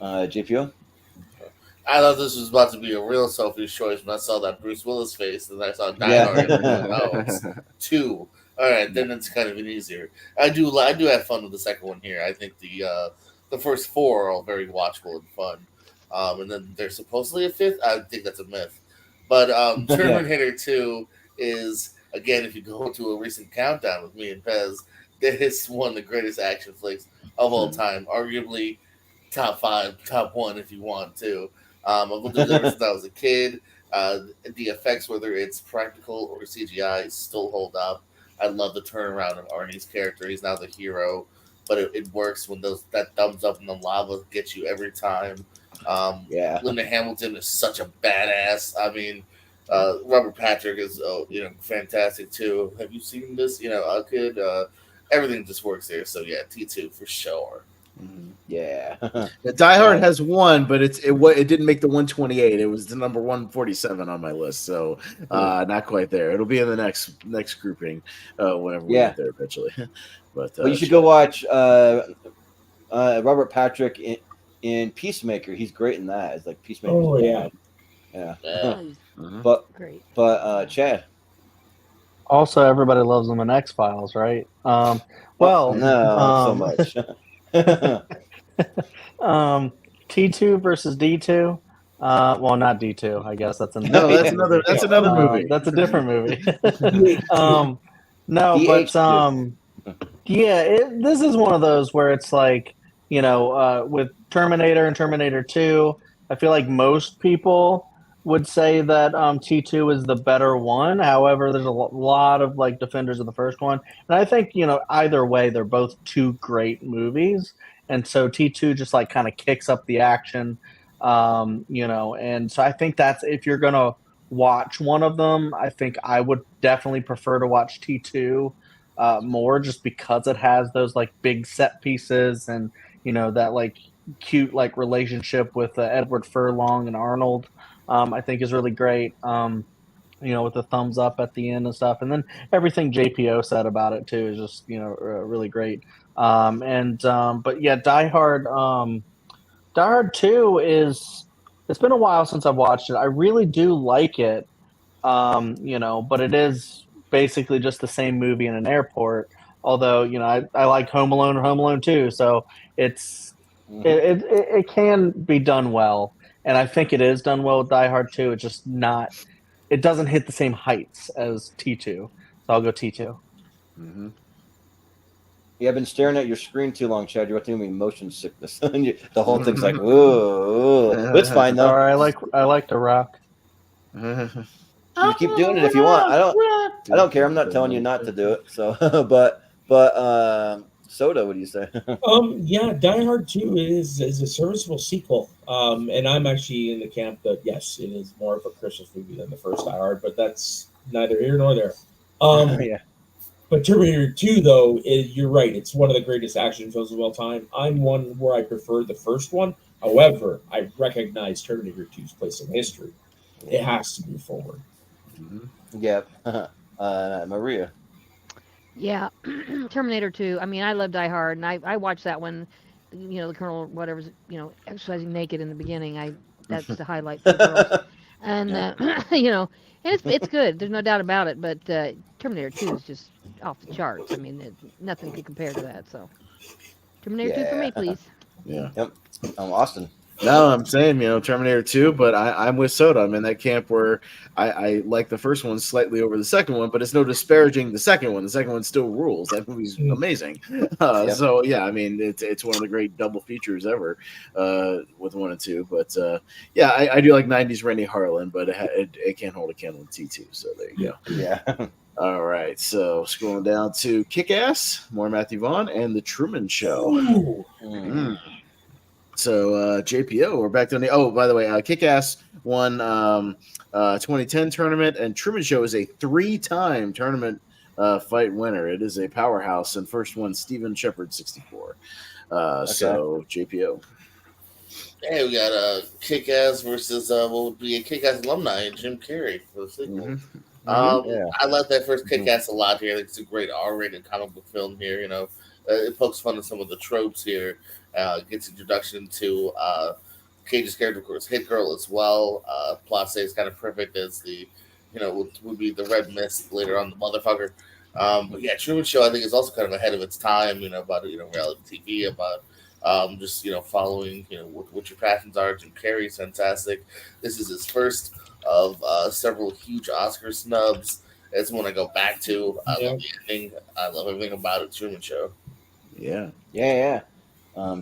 JPO. I thought this was about to be a real selfish choice when I saw that Bruce Willis face, and I saw Die Yeah. Hard, and I'm like, oh, it's 2. All right, then it's kind of an easier. I do have fun with the second one here. I think the first 4 are all very watchable and fun. And then there's supposedly a 5th. I think that's a myth. But Terminator 2 is, again, if you go to a recent countdown with me and Pez, that is one of the greatest action flicks of all time. Arguably top 5, top 1 if you want to. I've loved it ever since I was a kid. The effects, whether it's practical or CGI, still hold up. I love the turnaround of Arnie's character. He's now the hero, but it works when that thumbs up in the lava gets you every time. Linda Hamilton is such a badass. I mean, Robert Patrick is fantastic too. Have you seen this? Everything just works there. So yeah, T2 for sure. Yeah. Die Hard has 1, but it didn't make the 128. It was the number 147 on my list, so not quite there. It'll be in the next grouping whenever we get there eventually. But you should go watch Robert Patrick in Peacemaker. He's great in that. It's like Peacemaker. Oh yeah. But Chad. Also, everybody loves them in X-Files, right? No, so much. T2 versus D2. Well, not D2. I guess that's another. No, that's another movie. That's a different movie. This is one of those where it's like, with Terminator and Terminator 2, I feel like most people would say that T2 is the better one. However, there's a lot of like defenders of the first one, and I think either way, they're both 2 great movies, and so T2 just like kind of kicks up the action, and so I think that's, if you're gonna watch one of them, I think I would definitely prefer to watch T2 more, just because it has those like big set pieces and that like cute like relationship with Edward Furlong and Arnold. I think is really great, with the thumbs up at the end and stuff. And then everything JPO said about it too is just, really great. But yeah, Die Hard 2 it's been a while since I've watched it. I really do like it, but it is basically just the same movie in an airport. Although, I like Home Alone or Home Alone 2. So it can be done well. And I think it is done well with Die Hard 2. It's just not. It doesn't hit the same heights as T2. So I'll go T2. Mm-hmm. Yeah, I've been staring at your screen too long, Chad. You're getting me motion sickness. The whole thing's like, ooh. It's fine though. I like to rock. You keep doing it if you want. I don't care. I'm not telling you not to do it. So, but Soda, what do you say? Yeah, Die Hard 2 is a serviceable sequel. And I'm actually in the camp that yes, it is more of a Christmas movie than the first Die Hard, but that's neither here nor there. Yeah. But Terminator 2, though, you're right. It's one of the greatest action films of all time. I'm one where I prefer the first one. However, I recognize Terminator 2's place in history. It has to move forward. Yeah. Maria. Yeah, Terminator 2. I mean, I love Die Hard, and I watched that one. The Colonel, whatever's, exercising naked in the beginning. That's the highlight for the girls. And and it's good. There's no doubt about it. But Terminator 2 is just off the charts. I mean, nothing can compare to that. So, Terminator 2 for me, please. Yeah. Yep. Austin. No, I'm saying, Terminator 2, but I'm with Soda. I'm in that camp where I like the first one slightly over the second one, but it's no disparaging the second one. The second one still rules. That movie's amazing. So, yeah, I mean, it's one of the great double features ever with 1 and 2. But, yeah, I do like 90s Rennie Harlan, but it can't hold a candle with T2. So there you go. Yeah. All right, so scrolling down to Kick-Ass, more Matthew Vaughn, and The Truman Show. So JPO, we're back to by the way, Kick-Ass won 2010 tournament, and Truman Show is a 3-time tournament fight winner. It is a powerhouse, and first one Steven Shepard 64. So JPO. Hey, we got Kick-Ass versus what would be a Kick-Ass alumni and Jim Carrey for the sequel. Yeah. I like that first Kick-Ass a lot here. It's a great R-rated comic book film here. It pokes fun at some of the tropes here. Gets introduction to Cage's character, of course, Hit Girl as well. Place is kind of perfect as the, would be the Red Mist later on, the motherfucker. But yeah, Truman Show I think is also kind of ahead of its time. About reality TV, about just following what your passions are. Jim Carrey's fantastic. This is his first of several huge Oscar snubs. It's one I go back to. I love the ending. I love everything about it. Truman Show. Yeah.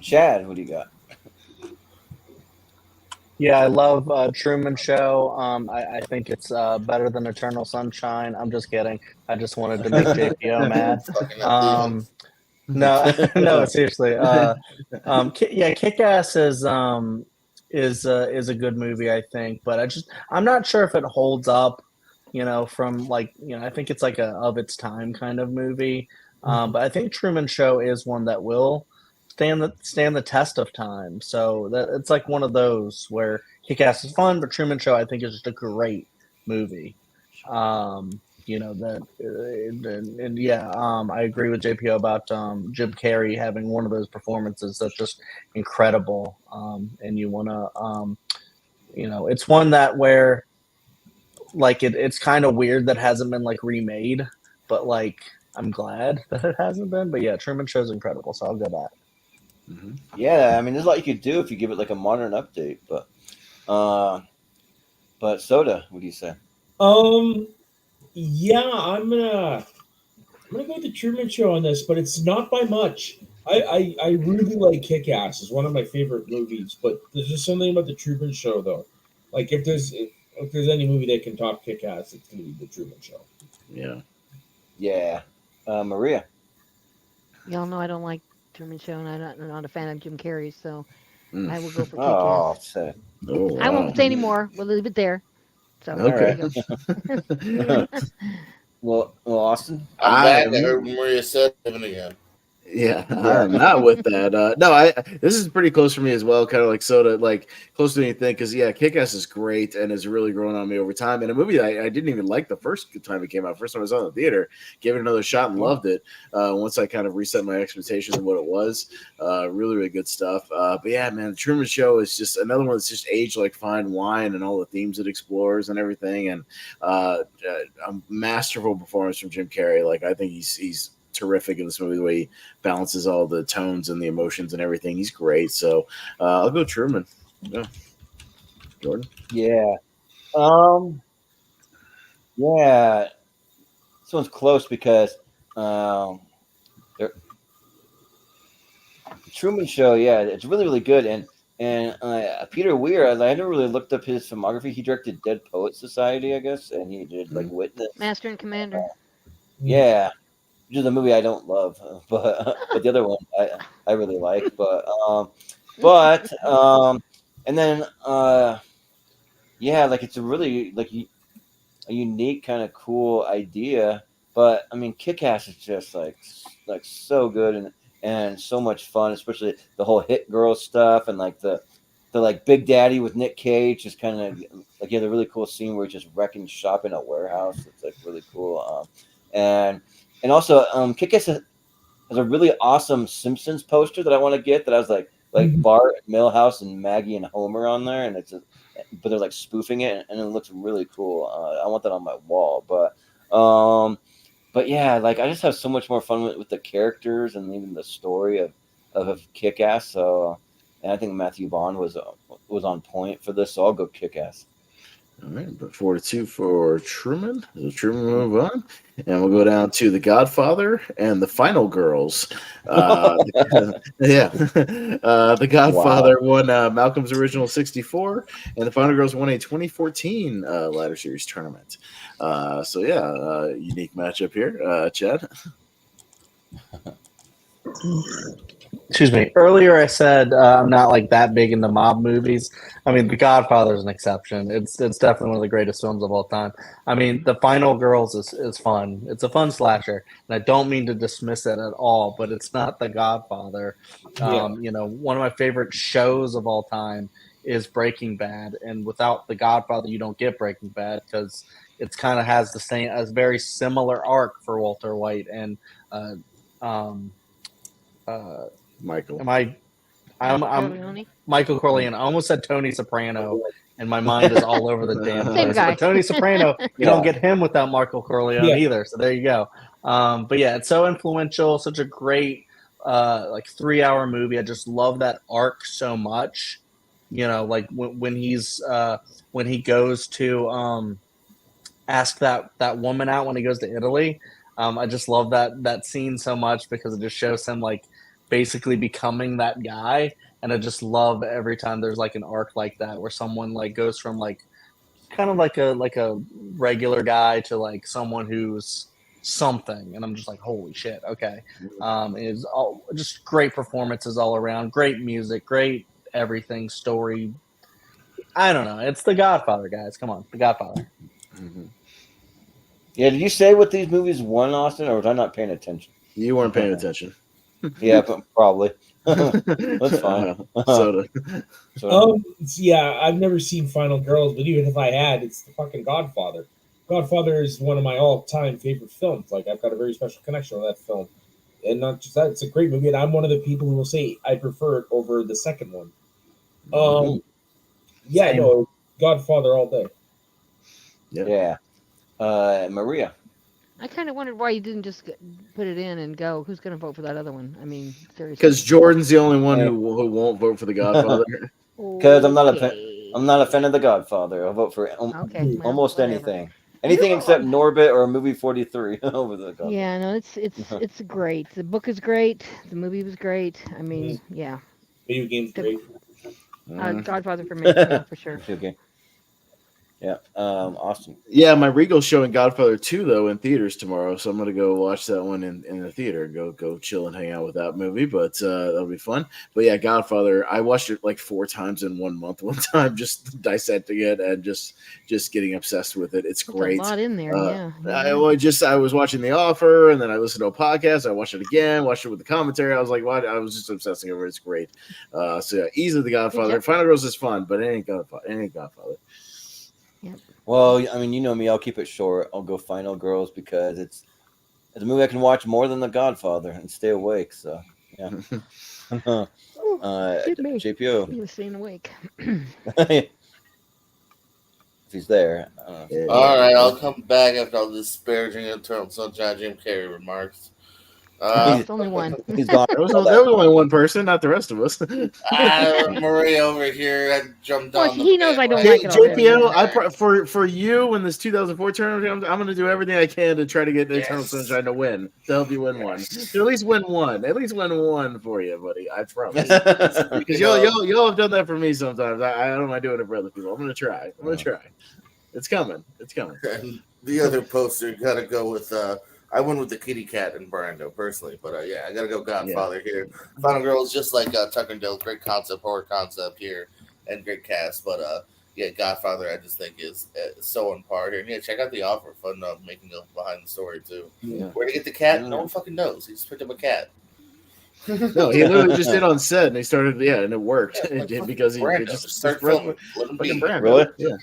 Chad, what do you got? Yeah, I love Truman Show. I think it's better than Eternal Sunshine. I'm just kidding. I just wanted to make JPO mad. No, no, seriously. Kick-Ass is a good movie, I think, but I'm not sure if it holds up. From I think it's like a of its time kind of movie. But I think Truman Show is one that will stand the test of time. So it's like one of those where Kick-Ass is fun, but Truman Show I think is just a great movie. I agree with JPO about Jim Carrey having one of those performances that's just incredible. And you want to, it's one that where it's kind of weird that it hasn't been remade, but I'm glad that it hasn't been. But yeah, Truman Show's incredible, so I'll go that. Mm-hmm. Yeah, I mean, there's a lot you could do if you give it a modern update, but Soda, what do you say? Yeah, I'm gonna go with the Truman Show on this, but it's not by much. I really like Kick-Ass. It's one of my favorite movies, but there's just something about the Truman Show though. If there's any movie that can top Kick-Ass, it's gonna be the Truman Show. Yeah. Maria. Y'all know I don't like Truman Show, and I'm not a fan of Jim Carrey, so I will go for Kick-Ass. I won't say any more. We'll leave it there. So okay. Well, Austin. I'm back. I heard Maria said it again. Yeah, I'm not with that. No, this is pretty close for me as well. Kind of like Soda, close to anything. Because Kick-Ass is great and has really grown on me over time. And a movie that I didn't even like the first time it came out. First time I was on the theater, gave it another shot and loved it. Once I kind of reset my expectations of what it was, really, really good stuff. But yeah, man, the Truman Show is just another one that's just aged like fine wine, and all the themes it explores and everything. And a masterful performance from Jim Carrey. I think he's terrific in this movie, the way he balances all the tones and the emotions and everything. He's great. So I'll go Truman. Yeah. Jordan? Yeah. Yeah. This one's close because Truman Show, it's really, really good. And Peter Weir, I never really looked up his filmography. He directed Dead Poet Society, I guess, and he did Witness. Master and Commander. Yeah. Which is a movie I don't love, but the other one I really like. And then it's a really a unique kind of cool idea. But I mean, Kick-Ass is just so good and so much fun, especially the whole Hit Girl stuff and the Big Daddy with Nick Cage is kind of the really cool scene where he's just wrecking shop in a warehouse. It's really cool. And also, Kick-Ass has a really awesome Simpsons poster that I want to get. That I was like Bart, Milhouse, and Maggie and Homer on there, and but they're spoofing it, and it looks really cool. I want that on my wall. But yeah, I just have so much more fun with the characters and even the story of Kick-Ass. So, and I think Matthew Vaughn was on point for this. So I'll go Kick-Ass. All right, but 4-2 for Truman. Does Truman move on? And we'll go down to The Godfather and The Final Girls. The Godfather won Malcolm's original 64, and The Final Girls won a 2014 ladder series tournament. Unique matchup here. Chad? Excuse me. Earlier, I said I'm not like that big into mob movies. I mean, The Godfather is an exception. It's definitely one of the greatest films of all time. I mean, The Final Girls is fun. It's a fun slasher, and I don't mean to dismiss it at all, but it's not The Godfather. You know, one of my favorite shows of all time is Breaking Bad, and without The Godfather, you don't get Breaking Bad because it's kind of has the same, a very similar arc for Walter White and. Michael. I'm Corleone? Michael Corleone. I almost said Tony Soprano, and my mind is all over the damn Same place. guy. But Tony Soprano, you don't get him without Michael Corleone either. So there you go. But yeah, it's so influential. Such a great like 3-hour movie. I just love that arc so much. You know, like when he goes to ask that woman out when he goes to Italy. I just love that scene so much because it just shows him like basically becoming that guy, and I just love every time there's like an arc like that where someone like goes from like kind of like a regular guy to like someone who's something, and I'm just like, holy shit, okay. It's all just great performances all around, great music, great everything, story. I don't know. It's The Godfather, guys. Come on, The Godfather. Mm-hmm. Yeah, did you say what these movies won, Austin, or was I not paying attention? You weren't paying attention. Yeah, probably. That's fine. Soda. Yeah, I've never seen Final Girls, but even if I had, it's the fucking Godfather. Godfather is one of my all-time favorite films. Like, I've got a very special connection with that film. And not just that, it's a great movie, and I'm one of the people who will say I prefer it over the second one. Yeah, no, Godfather all day. Yeah. Maria. I kind of wondered why you didn't just put it in and go. Who's going to vote for that other one? I mean, seriously. Because Jordan's the only one who won't vote for The Godfather. Because I'm not a fan of The Godfather. I'll vote for almost anything. Anything except Norbit or movie 43 over The Godfather. Yeah, no, it's great. The book is great. The movie was great. I mean, yeah. Video game's great. Godfather for me, yeah, for sure. Okay. Yeah, Austin. Yeah, my Regal's showing Godfather 2 though in theaters tomorrow, so I'm gonna go watch that one in the theater. Go chill and hang out with that movie, but that'll be fun. But yeah, Godfather, I watched it like 4 times in 1 month, one time, just dissecting it and just getting obsessed with it. It's great. A lot in there, yeah. I was watching The Offer, and then I listened to a podcast. I watched it again, watched it with the commentary. I was like, what? I was just obsessing over it. It's great. So yeah, easily The Godfather. Final Girls is fun, but it ain't Godfather. Yep. Well, I mean, you know me. I'll keep it short. I'll go Final Girls because it's a movie I can watch more than The Godfather and stay awake. So, yeah. JPO. He was staying awake. If he's there. All right, I'll come back after all this disparaging Eternal Sunshine Jim Carrey remarks. It's only one. He's gone. There was only one person, not the rest of us. Maria over here, I jumped on. He knows I don't like it. JPO, for you when this 2004 tournament comes, I'm going to do everything I can to try to get the Eternal Sunshine to win. To help you win one. To at least win one. At least win one for you, buddy. I promise. Because y'all have done that for me sometimes. I don't mind doing it for other people. I'm going to try. It's coming. And the other poster got to go with. I went with the kitty cat and Brando personally, but yeah, I gotta go Godfather here. Final Girl is just like Tucker and Dale, great concept, horror concept here, and great cast. But yeah, Godfather I just think is so on par here. And yeah, check out The Offer, fun making a behind the story too. Yeah. Where to get the cat? No one fucking knows. He just picked up a cat. No, he literally just did on set, and he started, and it worked because he just started filming. Really? Yeah.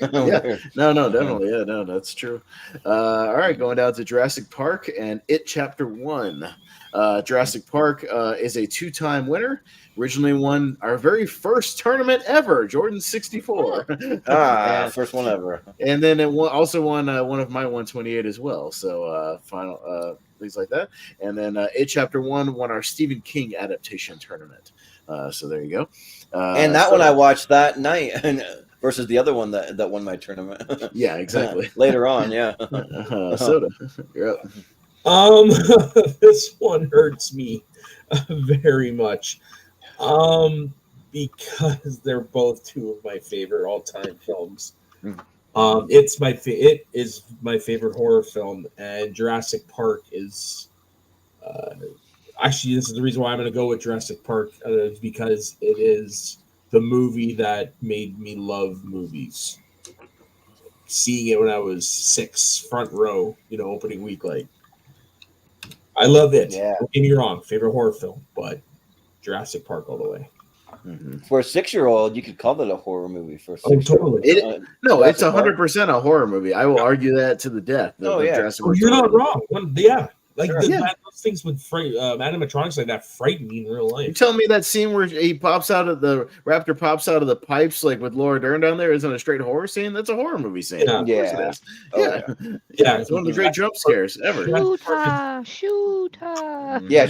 No, definitely, no, that's true. All right, going down to Jurassic Park and It Chapter 1. Jurassic Park is a 2-time winner. Originally won our very first tournament ever, Jordan 64. First one ever. And then it also won one of my 128 as well. So final things like that. And then It Chapter 1 won our Stephen King adaptation tournament. So there you go. And that one I watched that night versus the other one that won my tournament. Yeah, exactly. Later on, yeah. Soda, you're up. This one hurts me very much. Because they're both 2 of my favorite all-time films. It is my favorite horror film, and Jurassic Park is Actually, this is the reason why I'm going to go with Jurassic Park, because it is the movie that made me love movies. Seeing it when I was 6, front row, opening week, like, I love it. Yeah. Don't get me wrong, favorite horror film, but Jurassic Park all the way. For a 6-year-old, you could call it a horror movie. For a Oh, 6-year-old. totally. No, it's Jurassic Park. 100% a horror movie. I will argue that to the death. Jurassic Oh, World you're not Tour. wrong. Yeah. Like Sure. those things with animatronics like that frighten me in real life. You telling me that scene where the raptor pops out of the pipes, like with Laura Dern down there, isn't a straight horror scene? That's a horror movie scene. Yeah. Of course it is. Oh, Yeah. It's one of the great jump scares ever. Shoot. Yeah.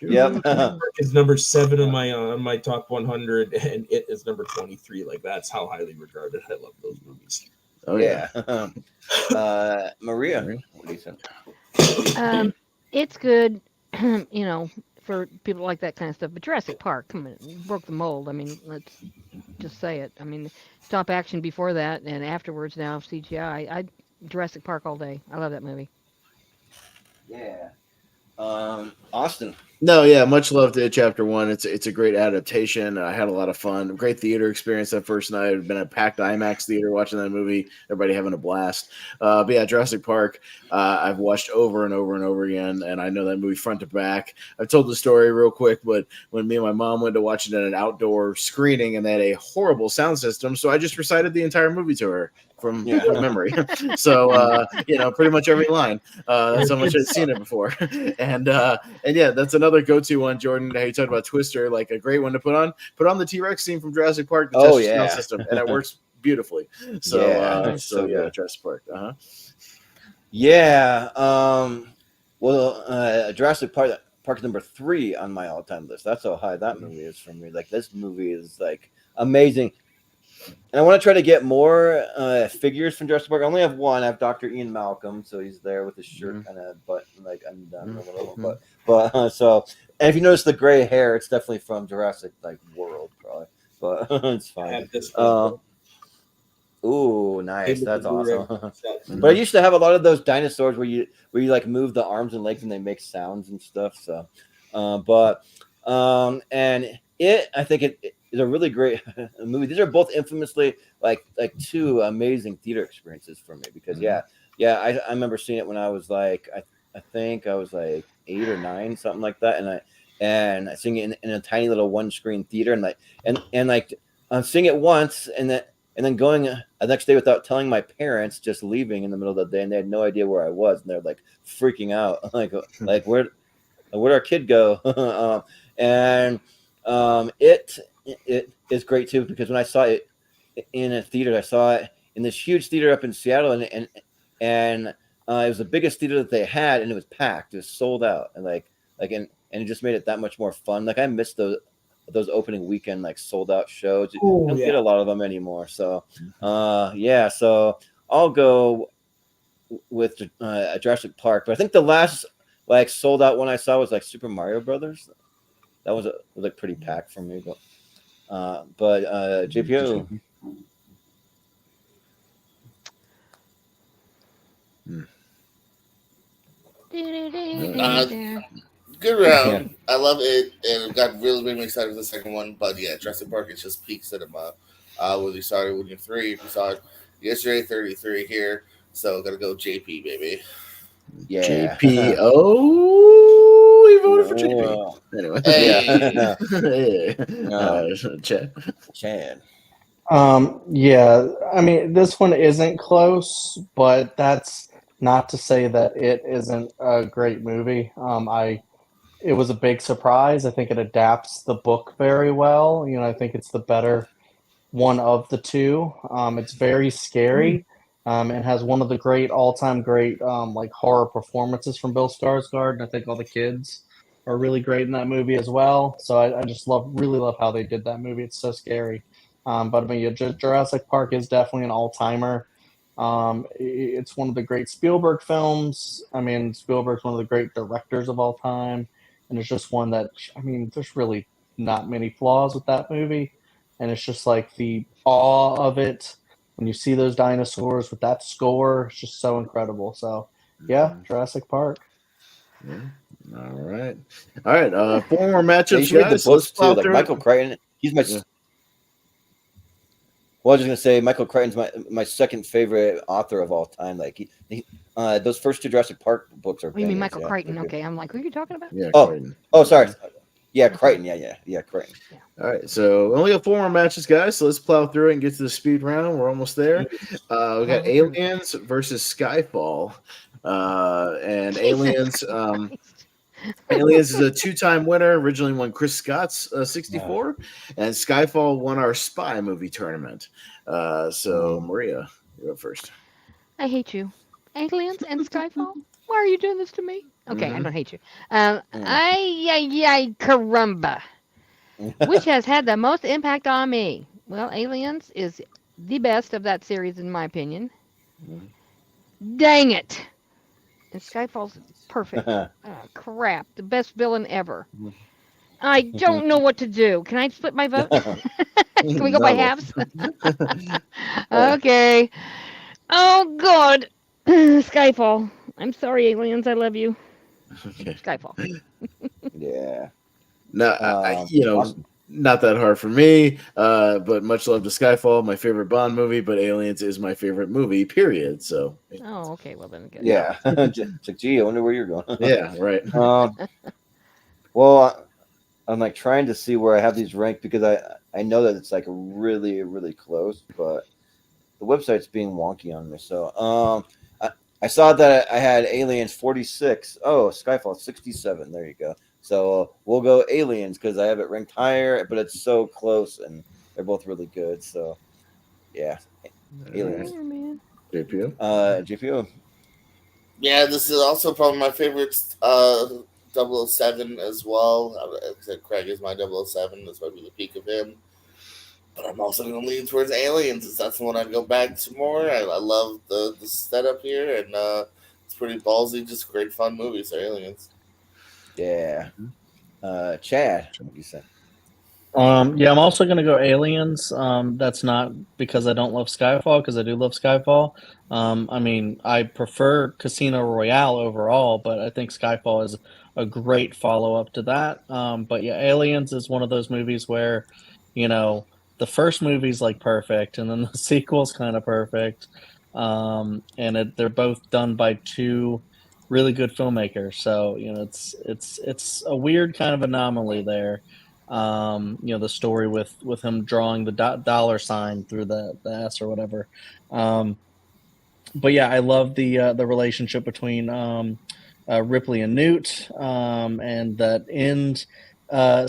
Yep. Park is number 7 on my top 100, and it is number 23. Like, that's how highly regarded I love those movies. Oh yeah. Maria, what do you think? It's good, for people like that kind of stuff. But Jurassic Park, come on, broke the mold. I mean, let's just say it. I mean, stop action before that and afterwards now CGI. Jurassic Park all day. I love that movie. Yeah. Austin. No, yeah, much love to Chapter 1. It's a great adaptation. I had a lot of fun. Great theater experience that first night. I've been at a packed IMAX theater watching that movie. Everybody having a blast. But yeah, Jurassic Park, I've watched over and over and over again, and I know that movie front to back. I've told the story real quick, but when me and my mom went to watch it at an outdoor screening, and they had a horrible sound system, so I just recited the entire movie to her from memory. So, pretty much every line. That's how much I'd seen it before. And yeah, that's another go-to one, Jordan. How you talked about Twister, like a great one to put on. Put on the T-Rex scene from Jurassic Park, the test sound system, and it works beautifully. So, Jurassic Park. Yeah. Jurassic Park number 3 on my all-time list. That's how high that movie is for me. Like, this movie is like amazing. And I want to try to get more figures from Jurassic Park. I only have one. I have Dr. Ian Malcolm, so he's there with his shirt kind of button, like undone a little. But so, and if you notice the gray hair, it's definitely from Jurassic World, probably. But it's fine. Ooh, nice. That's awesome. But I used to have a lot of those dinosaurs where you like move the arms and legs and they make sounds and stuff. So, and I think it is a really great movie. These are both infamously like 2 amazing theater experiences for me because I remember seeing it when I was like I think I was like 8 or 9, something like that, and I sing it in a tiny little 1-screen theater and I'm seeing it once and then going the next day without telling my parents, just leaving in the middle of the day, and they had no idea where I was, and they're like freaking out, like where'd our kid go? It is great too because when I saw it in a theater, I saw it in this huge theater up in Seattle, and it was the biggest theater that they had, and it was packed, it was sold out, and and it just made it that much more fun. Like I missed those opening weekend sold out shows. You don't get a lot of them anymore. So so I'll go with Jurassic Park. But I think the last sold out one I saw was Super Mario Brothers. That was pretty packed for me. But JPO. Good round. I love it, and it got really excited for the second one. But yeah, Jurassic Park is just peak cinema. Whether you started with your 3, if you saw it yesterday, 33 here. So gotta go JP, baby. Yeah. JP. Oh, we voted for JP. Anyway. Chad. Yeah, I mean, this one isn't close, but that's not to say that it isn't a great movie. It was a big surprise. I think it adapts the book very well. I think it's the better one of the 2. It's very scary. It has one of the all-time great horror performances from Bill Skarsgård, and I think all the kids are really great in that movie as well. So I just really love how they did that movie. It's so scary. But I mean, Jurassic Park is definitely an all-timer. It's one of the great Spielberg films. I mean, Spielberg's one of the great directors of all time. And it's just one that, I mean, there's really not many flaws with that movie. And it's just the awe of it. When you see those dinosaurs with that score, it's just so incredible. So, yeah, Jurassic Park. Yeah. All right. 4 more Yeah, you matchups, should read the guys. books Let's too. plow Like through Michael it. Crichton, he's my. Yeah. Well, I was just gonna say Michael Crichton's my second favorite author of all time. Like those first two Jurassic Park books are Oh, you mean bangers. Michael Yeah, Crichton? they're good. Okay, I'm like, who are you talking about? Yeah, Oh, Crichton. sorry. Yeah, Okay. Crichton. Yeah, Crichton. All right, so we only got 4 more matches, guys. So let's plow through it and get to the speed round. We're almost there. We got Plow through. Aliens versus Skyfall, and Jesus Aliens. Christ. Aliens is a 2-time winner. Originally won Chris Scott's 64, and Skyfall won our spy movie tournament. So Maria, you're up first. I hate you. Aliens and Skyfall? Why are you doing this to me? Okay, I don't hate you. Ay, caramba. Which has had the most impact on me? Well, Aliens is the best of that series, in my opinion. Dang it. And Skyfall's perfect. Oh, crap. The best villain ever. I don't know what to do. Can I split my vote? Can we go by No. halves? Okay. Oh, God. Skyfall. I'm sorry, Aliens. I love you. Okay. Skyfall. Yeah. No, Awesome. not that hard for me. But much love to Skyfall, my favorite Bond movie. But Aliens is my favorite movie. Period. So Oh, okay. Well, then good. Yeah. It's like, gee, I wonder where you're going. yeah, right. Well, I'm like trying to see where I have these ranked because I know that it's like really, really close, but the website's being wonky on me. So I saw that I had Aliens 46. Oh, Skyfall 67. There you go. So we'll go Aliens because I have it ranked higher, but it's so close and they're both really good. So yeah, Aliens. Here, man. JPO. GPO. Yeah, this is also probably my favorite 007 as well. I said Craig is my 007. This might be the peak of him. But I'm also going to lean towards Aliens. That's the one I'd go back to more. I love the setup here, and it's pretty ballsy. Just great fun movies. So Aliens. Yeah. Chad, what do you say? Yeah, I'm also going to go Aliens. That's not because I don't love Skyfall, because I do love Skyfall. I mean, I prefer Casino Royale overall, but I think Skyfall is a great follow-up to that. But yeah, Aliens is one of those movies where, the first movie's like perfect, and then the sequel's kind of perfect. And they're both done by two really good filmmakers. So, it's a weird kind of anomaly there. The story with him drawing the dollar sign through the S or whatever. But yeah, I love the relationship between Ripley and Newt, and that end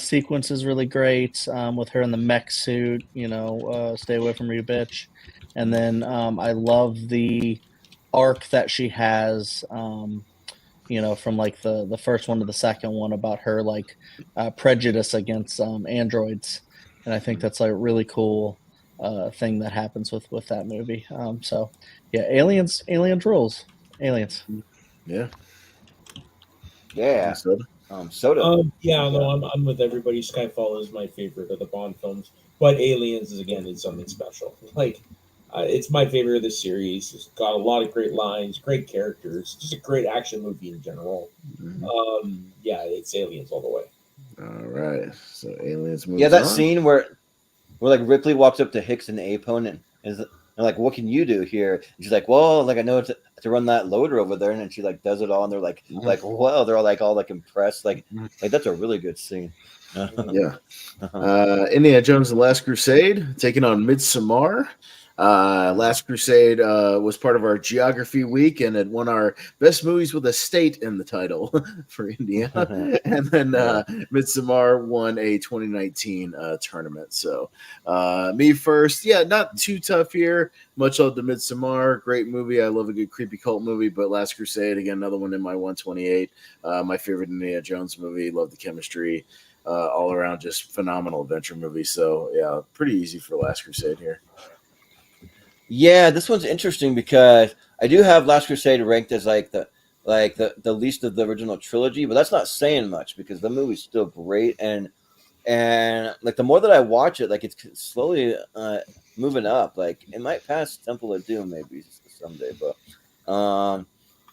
sequence is really great, with her in the mech suit. Stay away from me, bitch. And then I love the arc that she has. From like the first one to the second one about her like prejudice against androids, and I think that's like a really cool thing that happens with that movie. So yeah, aliens rules. Aliens. Yeah. Yeah. Soda. Soda. No, I'm with everybody. Skyfall is my favorite of the Bond films, but Aliens is something special. Like, it's my favorite of the series. It's got a lot of great lines, great characters, just a great action movie in general. Yeah, it's Aliens all the way. All right, so Aliens moves Yeah, that on. scene where like Ripley walks up to Hicks and Apone and is like, "What can you do here?" And she's like, "Well, like I know to run that loader over there," and then she like does it all, and they're like, "Well," they're all like impressed, like that's a really good scene. Yeah. Indiana Jones and the Last Crusade taking on Midsommar. Last Crusade was part of our geography week, and it won our best movies with a state in the title for Indiana. And then Midsommar won a 2019 tournament. So me first. Yeah, not too tough here. Much love to Midsommar. Great movie. I love a good creepy cult movie. But Last Crusade, again, another one in my 128. My favorite Indiana Jones movie. Love the chemistry. All around just phenomenal adventure movie. So yeah, pretty easy for Last Crusade here. Yeah, this one's interesting because I do have Last Crusade ranked as like the least of the original trilogy, but that's not saying much because the movie's still great, and like the more that I watch it, like it's slowly moving up. Like it might pass Temple of Doom maybe someday, but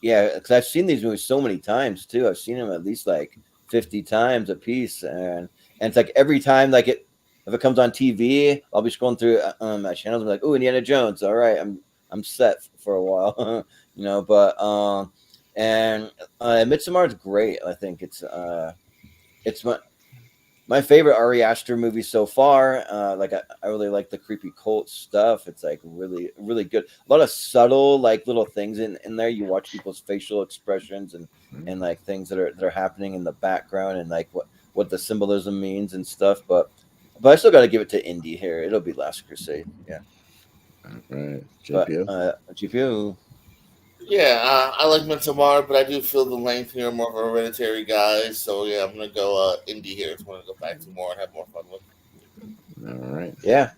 yeah, because I've seen these movies so many times too. I've seen them at least like 50 times a piece, and it's like every time like if it comes on TV, I'll be scrolling through my channels and be like, oh, Indiana Jones. All right, I'm set for a while, you know. But and Midsommar is great. I think it's my favorite Ari Aster movie so far. Like I really like the creepy cult stuff. It's like really, really good. A lot of subtle like little things in there. You watch people's facial expressions and like things that are happening in the background and like what the symbolism means and stuff. But I still got to give it to Indy here. It'll be Last Crusade. Yeah. All right, But JPO. GPU. Yeah, I like Midsommar, but I do feel the length here. I'm more of a hereditary guy, so yeah, I'm gonna go indie here. It's one to go back to more and have more fun with. All right. Yeah.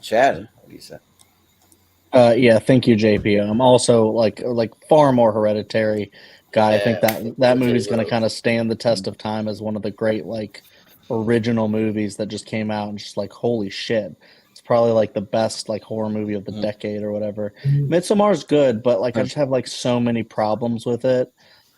Chad, what do you say? Yeah, thank you, JP. I'm also like far more Hereditary guy. I think that Hereditary movie's going to rules. kind of stand the test of time as one of the great like original movies that just came out and just like holy shit. It's probably like the best like horror movie of the decade or whatever. Midsommar's good, but like I just have like so many problems with it.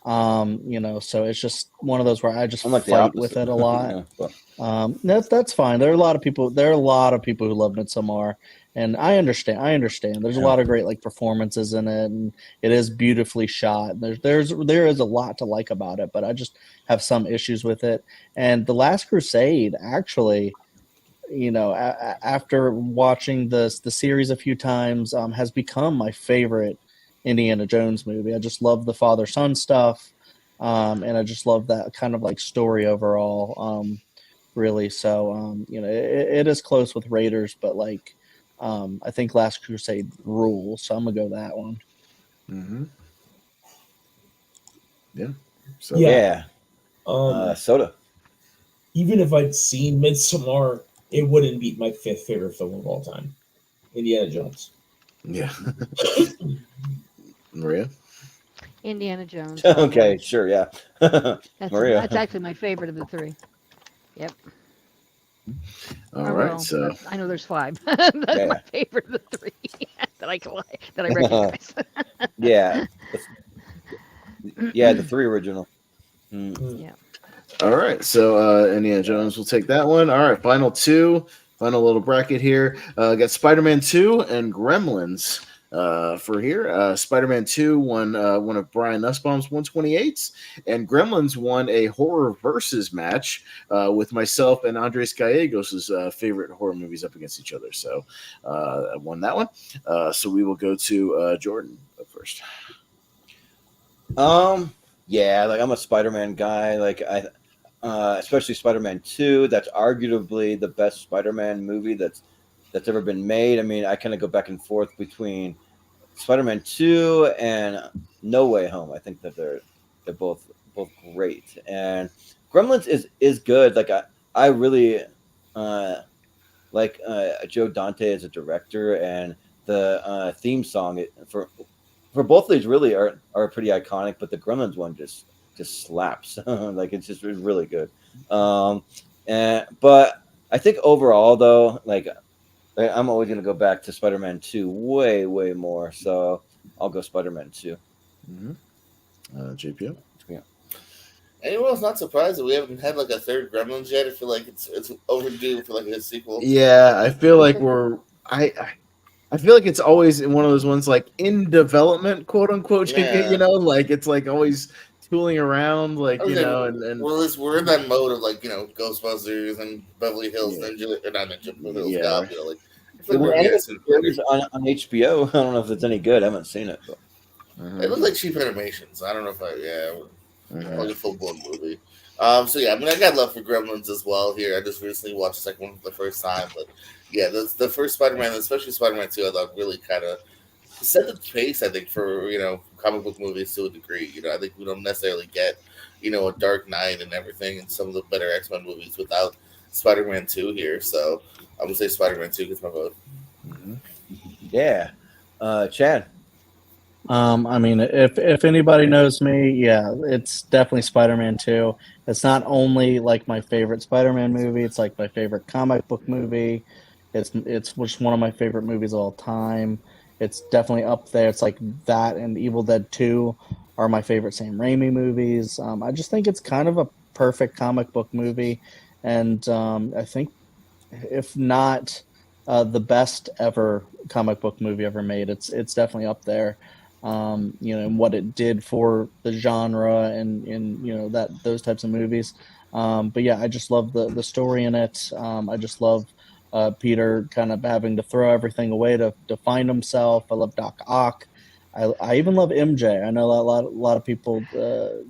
You know, so it's just one of those where I just I'm like the fight with opposite. it a lot. Yeah, but That's fine. There are a lot of people who love Midsommar, and I understand. There's a lot of great like performances in it, and it is beautifully shot. There is a lot to like about it, but I just have some issues with it. And The Last Crusade, actually, you know, after watching the series a few times, has become my favorite Indiana Jones movie. I just love the father son stuff, and I just love that kind of like story overall. Really. So, you know, it is close with Raiders, but like, I think Last Crusade rules. So I'm gonna go that one. Mm-hmm. Yeah. So yeah. Um, Soda. even if I'd seen Midsommar, it wouldn't beat my fifth favorite film of all time, Indiana Jones. yeah. Maria. Indiana Jones. all the Okay, way. sure, yeah. That's Maria. that's actually my favorite of the three. Yep. All Or, right. well, So I know there's five. That's Yeah. my favorite of the three that I recognize. Yeah. Yeah, the three original. Yeah. all right. So Indiana Jones will take that one. All right. Final two. Final little bracket here. Got Spider-Man 2 and Gremlins. For here, Spider-Man 2 won one of Brian Nussbaum's 128s, and Gremlins won a horror versus match with myself and Andres Gallegos' favorite horror movies up against each other. So I won that one. So we will go to Jordan up first. Yeah, like I'm a Spider-Man guy. Like especially Spider-Man 2. That's arguably the best Spider-Man movie that's ever been made. I mean, I kind of go back and forth between Spider-Man 2 and No Way Home. I think that they're both great. And Gremlins is good. Like I really like Joe Dante as a director, and the theme song for both of these really are pretty iconic. But the Gremlins one just slaps. Like it's just really good. But I think overall though, like I'm always gonna go back to Spider-Man 2 way more. So I'll go Spider-Man 2. Mm-hmm. JPO. Yeah. Anyone's not surprised that we haven't had like a third Gremlins yet. I feel like it's overdue for like a sequel. Yeah, I feel like I feel like it's always one of those ones like in development, quote unquote. Yeah. You know, like it's like always tooling around, like you Okay, know, and we're in that mode of like Ghostbusters and Beverly Hills Yeah. Ninja, or not Ninja, Beverly Hills Yeah, Cop. right. Like I The feel like we're getting animated some series on HBO. I don't know if it's any good. I haven't seen it. But. Uh-huh. It looks like cheap animations. I don't know if Uh-huh. like a full blown movie. So yeah, I mean, I got love for Gremlins as well. Here, I just recently watched the second one for the first time, but yeah, the first Spider-Man, especially Spider-Man 2, I thought really kind of set the pace. I think for comic book movies to a degree. I think we don't necessarily get a Dark Knight and everything, and some of the better X-Men movies without Spider-Man 2 here. So I'm gonna say Spider-Man 2 gets my vote. Mm-hmm. Yeah, Chad. I mean, if anybody knows me, yeah, it's definitely Spider-Man 2. It's not only like my favorite Spider-Man movie; it's like my favorite comic book movie. It's just one of my favorite movies of all time. it's definitely up there. It's like that and Evil Dead 2 are my favorite Sam Raimi movies. I just think it's kind of a perfect comic book movie, and I think if not the best ever comic book movie ever made, it's definitely up there. And what it did for the genre and that those types of movies. But yeah, I just love the story in it. I just love Peter kind of having to throw everything away to find himself. I love Doc Ock. I even love MJ. I know a lot of people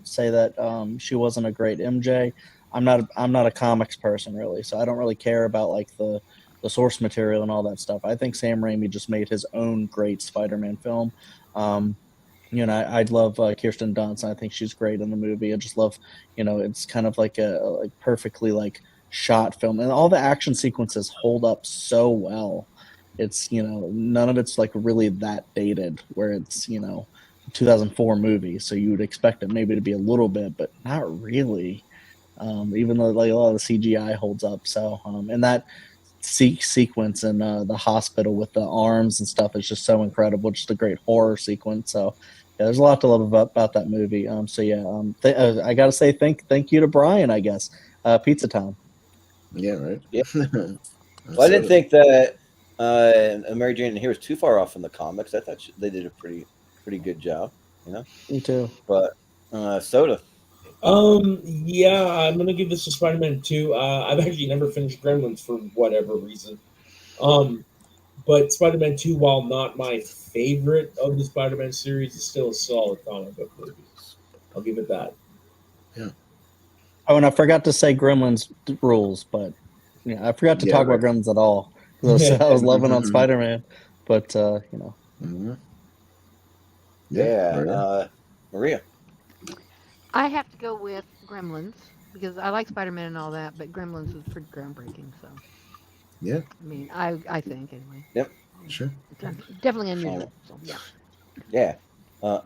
say that she wasn't a great MJ. I'm not a comics person really, so I don't really care about like the source material and all that stuff. I think Sam Raimi just made his own great Spider-Man film. Um, I love Kirsten Dunst. I think she's great in the movie. I just love, it's kind of like a like perfectly like shot film, and all the action sequences hold up so well. It's none of it's like really that dated, where it's 2004 movie, so you would expect it maybe to be a little bit, but not really. Even though like a lot of the CGI holds up. So and that sequence in the hospital with the arms and stuff is just so incredible. Just a great horror sequence. So yeah, there's a lot to love about that movie. So yeah, I gotta say thank you to Brian, I guess. Pizza Time. Yeah, right. Yeah. Well, I didn't think that Mary Jane here was too far off from the comics. I thought they did a pretty good job. Me too. But Soda. Yeah, I'm gonna give this to Spider-Man 2. I've actually never finished Gremlins for whatever reason. But Spider-Man 2, while not my favorite of the Spider-Man series, is still a solid comic book movie. I'll give it that. Yeah. Oh, and I forgot to say Gremlins rules, but I forgot to talk about Gremlins at all. I was loving on Spider-Man, but Mm-hmm. Yeah. Maria. I have to go with Gremlins because I like Spider-Man and all that, but Gremlins was pretty groundbreaking. So Yeah. I mean, I think anyway. Yep. Sure. Definitely unusual. So yeah. Yeah.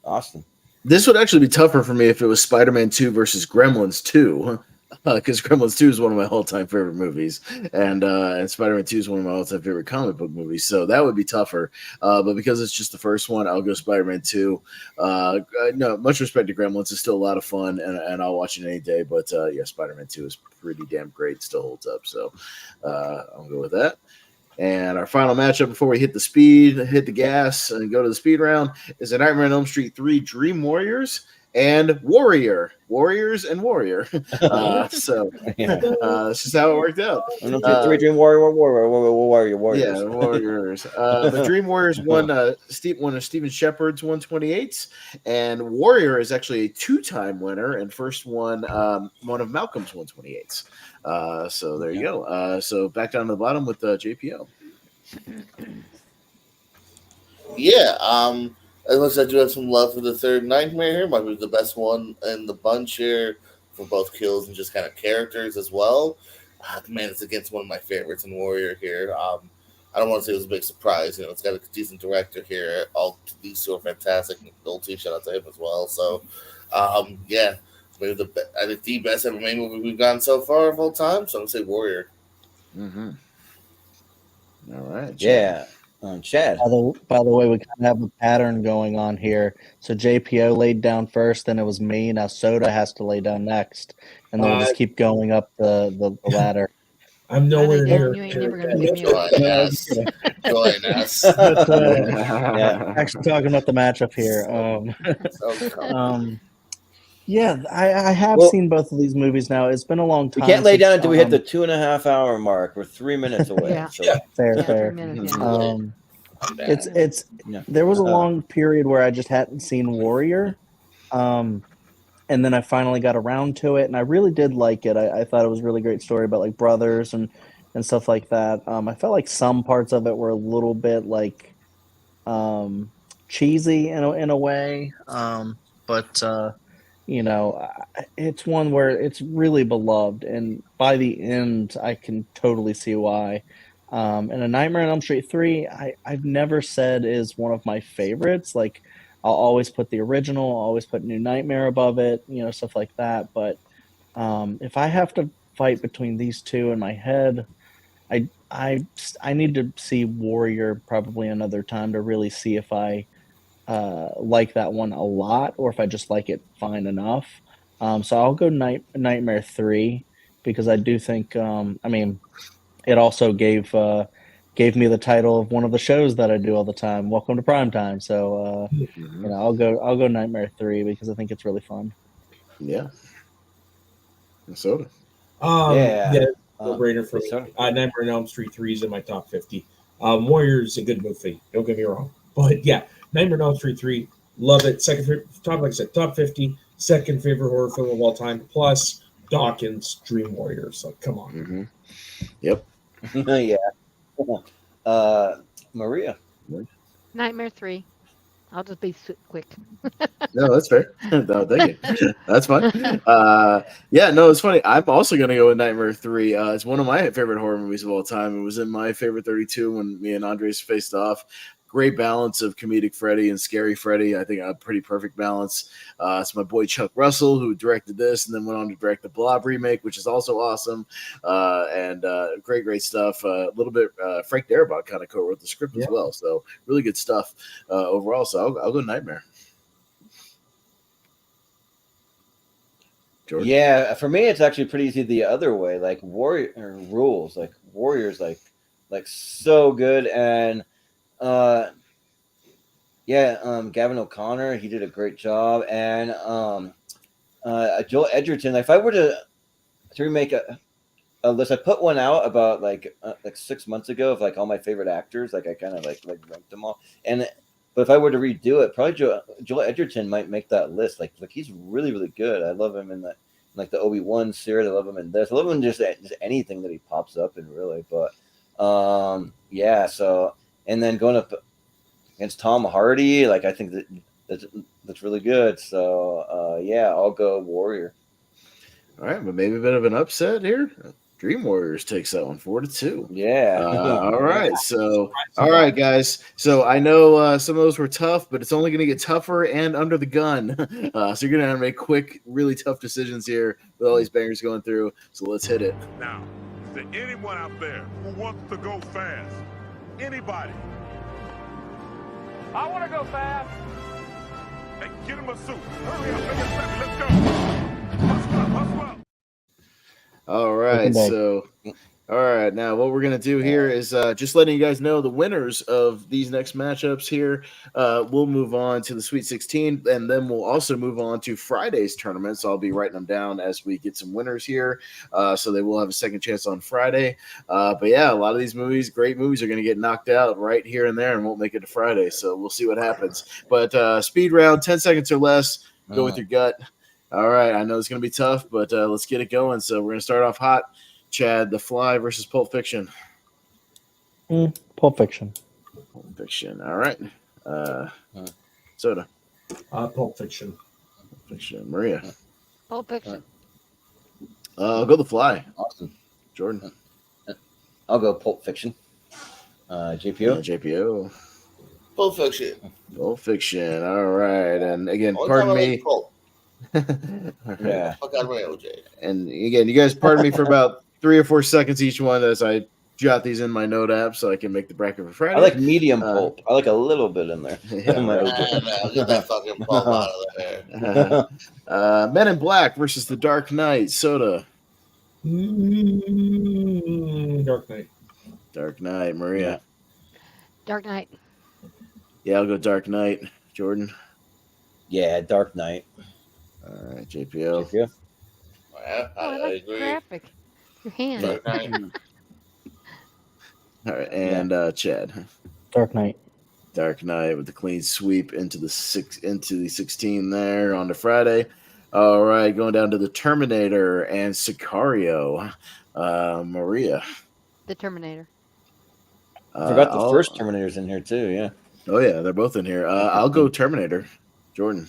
Austin. This would actually be tougher for me if it was Spider-Man 2 versus Gremlins 2, because Gremlins 2 is one of my all-time favorite movies, and Spider-Man 2 is one of my all-time favorite comic book movies, so that would be tougher. But because it's just the first one, I'll go Spider-Man 2. No, much respect to Gremlins. It's still a lot of fun, and I'll watch it any day, but yeah, Spider-Man 2 is pretty damn great, still holds up, so I'll go with that. And our final matchup before we hit the gas, and go to the speed round is a Nightmare on Elm Street 3 Dream Warriors and Warrior. Warriors and Warrior. So this is how it worked out. 3 Dream Warrior. Yeah, Warriors. The Dream Warriors won one of Steven Shepard's 128s, and Warrior is actually a 2-time winner and first won one of Malcolm's 128s. So there you go. So back down to the bottom with JPO. Yeah, as much as I do have some love for the third Nightmare here, might be the best one in the bunch here for both kills and just kind of characters as well. Man, it's against one of my favorites in Warrior here. I don't want to say it was a big surprise. It's got a decent director here. All these two are fantastic. Old T, shout out to him as well. So, yeah, maybe I think the best ever made movie we've gotten so far of all time. So I'm gonna say Warrior. Mm-hmm. All right. Yeah. Chad. By the way, we kind of have a pattern going on here. So JPO laid down first, then it was me. Now Soda has to lay down next, and then we'll just keep going up the ladder. I'm nowhere near. You ain't never gonna get me. Join us. Yeah, actually talking about the matchup here. Yeah, I have seen both of these movies now. It's been a long time. We can't lay down until we hit the 2.5 hour mark. We're 3 minutes away. Yeah. So. Fair. 3 minutes, It's there was a long period where I just hadn't seen Warrior, and then I finally got around to it, and I really did like it. I thought it was a really great story about like brothers and stuff like that. I felt like some parts of it were a little bit like cheesy in a way, but it's one where it's really beloved, and by the end, I can totally see why. And A Nightmare on Elm Street 3, I've never said is one of my favorites. Like, I'll always put the original, I'll always put New Nightmare above it, stuff like that. But if I have to fight between these two in my head, I need to see Warrior probably another time to really see if I like that one a lot or if I just like it fine enough. So I'll go Nightmare 3 because I do think it also gave me the title of one of the shows that I do all the time, Welcome to Primetime. So Mhm. I'll go Nightmare 3 because I think it's really fun. Yeah. Soda. Yeah. Yeah, no brainer for Yes, sir. me. Nightmare on Elm Street 3 is in my top 50. Warrior's a good movie. Don't get me wrong, but yeah, Nightmare on Elm Street 3, love it. Second favorite, top like I said, top 50. Second favorite horror film of all time. Plus Dawkins' Dream Warriors. Like, come on. Mm-hmm. Yep. Yeah. Maria. Nightmare 3. I'll just be quick. No, that's fair. No, thank you. That's fine. Yeah, no, it's funny. I'm also gonna go with Nightmare 3. It's one of my favorite horror movies of all time. It was in my favorite 32 when me and Andres faced off. Great balance of comedic Freddy and scary Freddy. I think a pretty perfect balance. It's my boy Chuck Russell who directed this and then went on to direct the Blob remake, which is also awesome. And great stuff. A little bit Frank Darabont kind of co-wrote the script as well. So really good stuff overall. So I'll go Nightmare. George? Yeah, for me, it's actually pretty easy the other way. Like Warrior rules, like Warriors, like so good, and Gavin O'Connor, he did a great job, and Joel Edgerton. If I were to remake a list, I put one out about like 6 months ago of like all my favorite actors. Like I kind of like ranked them all, but if I were to redo it, probably Joel Edgerton might make that list. Like he's really good. I love him in the Obi-Wan series. I love him in this. I love him in just anything that he pops up in, really. But yeah. So and then going up against Tom Hardy, like I think that's really good. So yeah, I'll go Warrior. All right, but maybe a bit of an upset here. Dream Warriors takes that one 4-2. Yeah. All right. So, all right, guys. So I know some of those were tough, but it's only going to get tougher and under the gun. So you're going to have to make quick, really tough decisions here with all these bangers going through. So let's hit it. Now, is there anyone out there who wants to go fast? Anybody? I want to go fast. Hey, get him a suit. Hurry up, make it happen. Let's go. Hustle up. All right. So, all right. Now, what we're going to do here is just letting you guys know the winners of these next matchups here. We'll move on to the Sweet 16, and then we'll also move on to Friday's tournament. So I'll be writing them down as we get some winners here. So they will have a second chance on Friday. But yeah, a lot of these movies, great movies, are going to get knocked out right here and there and won't make it to Friday. So we'll see what happens. But speed round, 10 seconds or less. Go with your gut. All right, I know it's going to be tough, but let's get it going. So we're going to start off hot. Chad, The Fly versus Pulp Fiction. Pulp Fiction. Pulp Fiction. All right. Soda. Pulp Fiction. Pulp Fiction. Maria. Pulp Fiction. I'll go The Fly. Awesome. Jordan. I'll go Pulp Fiction. JPO. JPO. Pulp Fiction. Pulp Fiction. All right. And again, Only pardon time I me. like Pulp. Yeah. Fuck out of my OJ. And again, you guys pardon me for about 3 or 4 seconds each one as I jot these in my note app so I can make the bracket for Friday. I like medium pulp. I like a little bit in there. Yeah, Nah, get that fucking pulp out of there. Men in Black versus The Dark Knight. Soda. Dark Knight. Dark Knight. Maria. Dark Knight. Yeah, I'll go Dark Knight. Jordan. Yeah, Dark Knight. All right, JPO. JPO. Yeah, I I like the agree. graphic. Your hand. Dark Knight. All right, and Chad. Dark Knight. Dark Knight with the clean sweep into the 16 there on the Friday. All right, going down to the Terminator and Sicario. Maria. The Terminator. I forgot the first Terminator's in here too. Yeah. Oh yeah, they're both in here. I'll go Terminator. Jordan.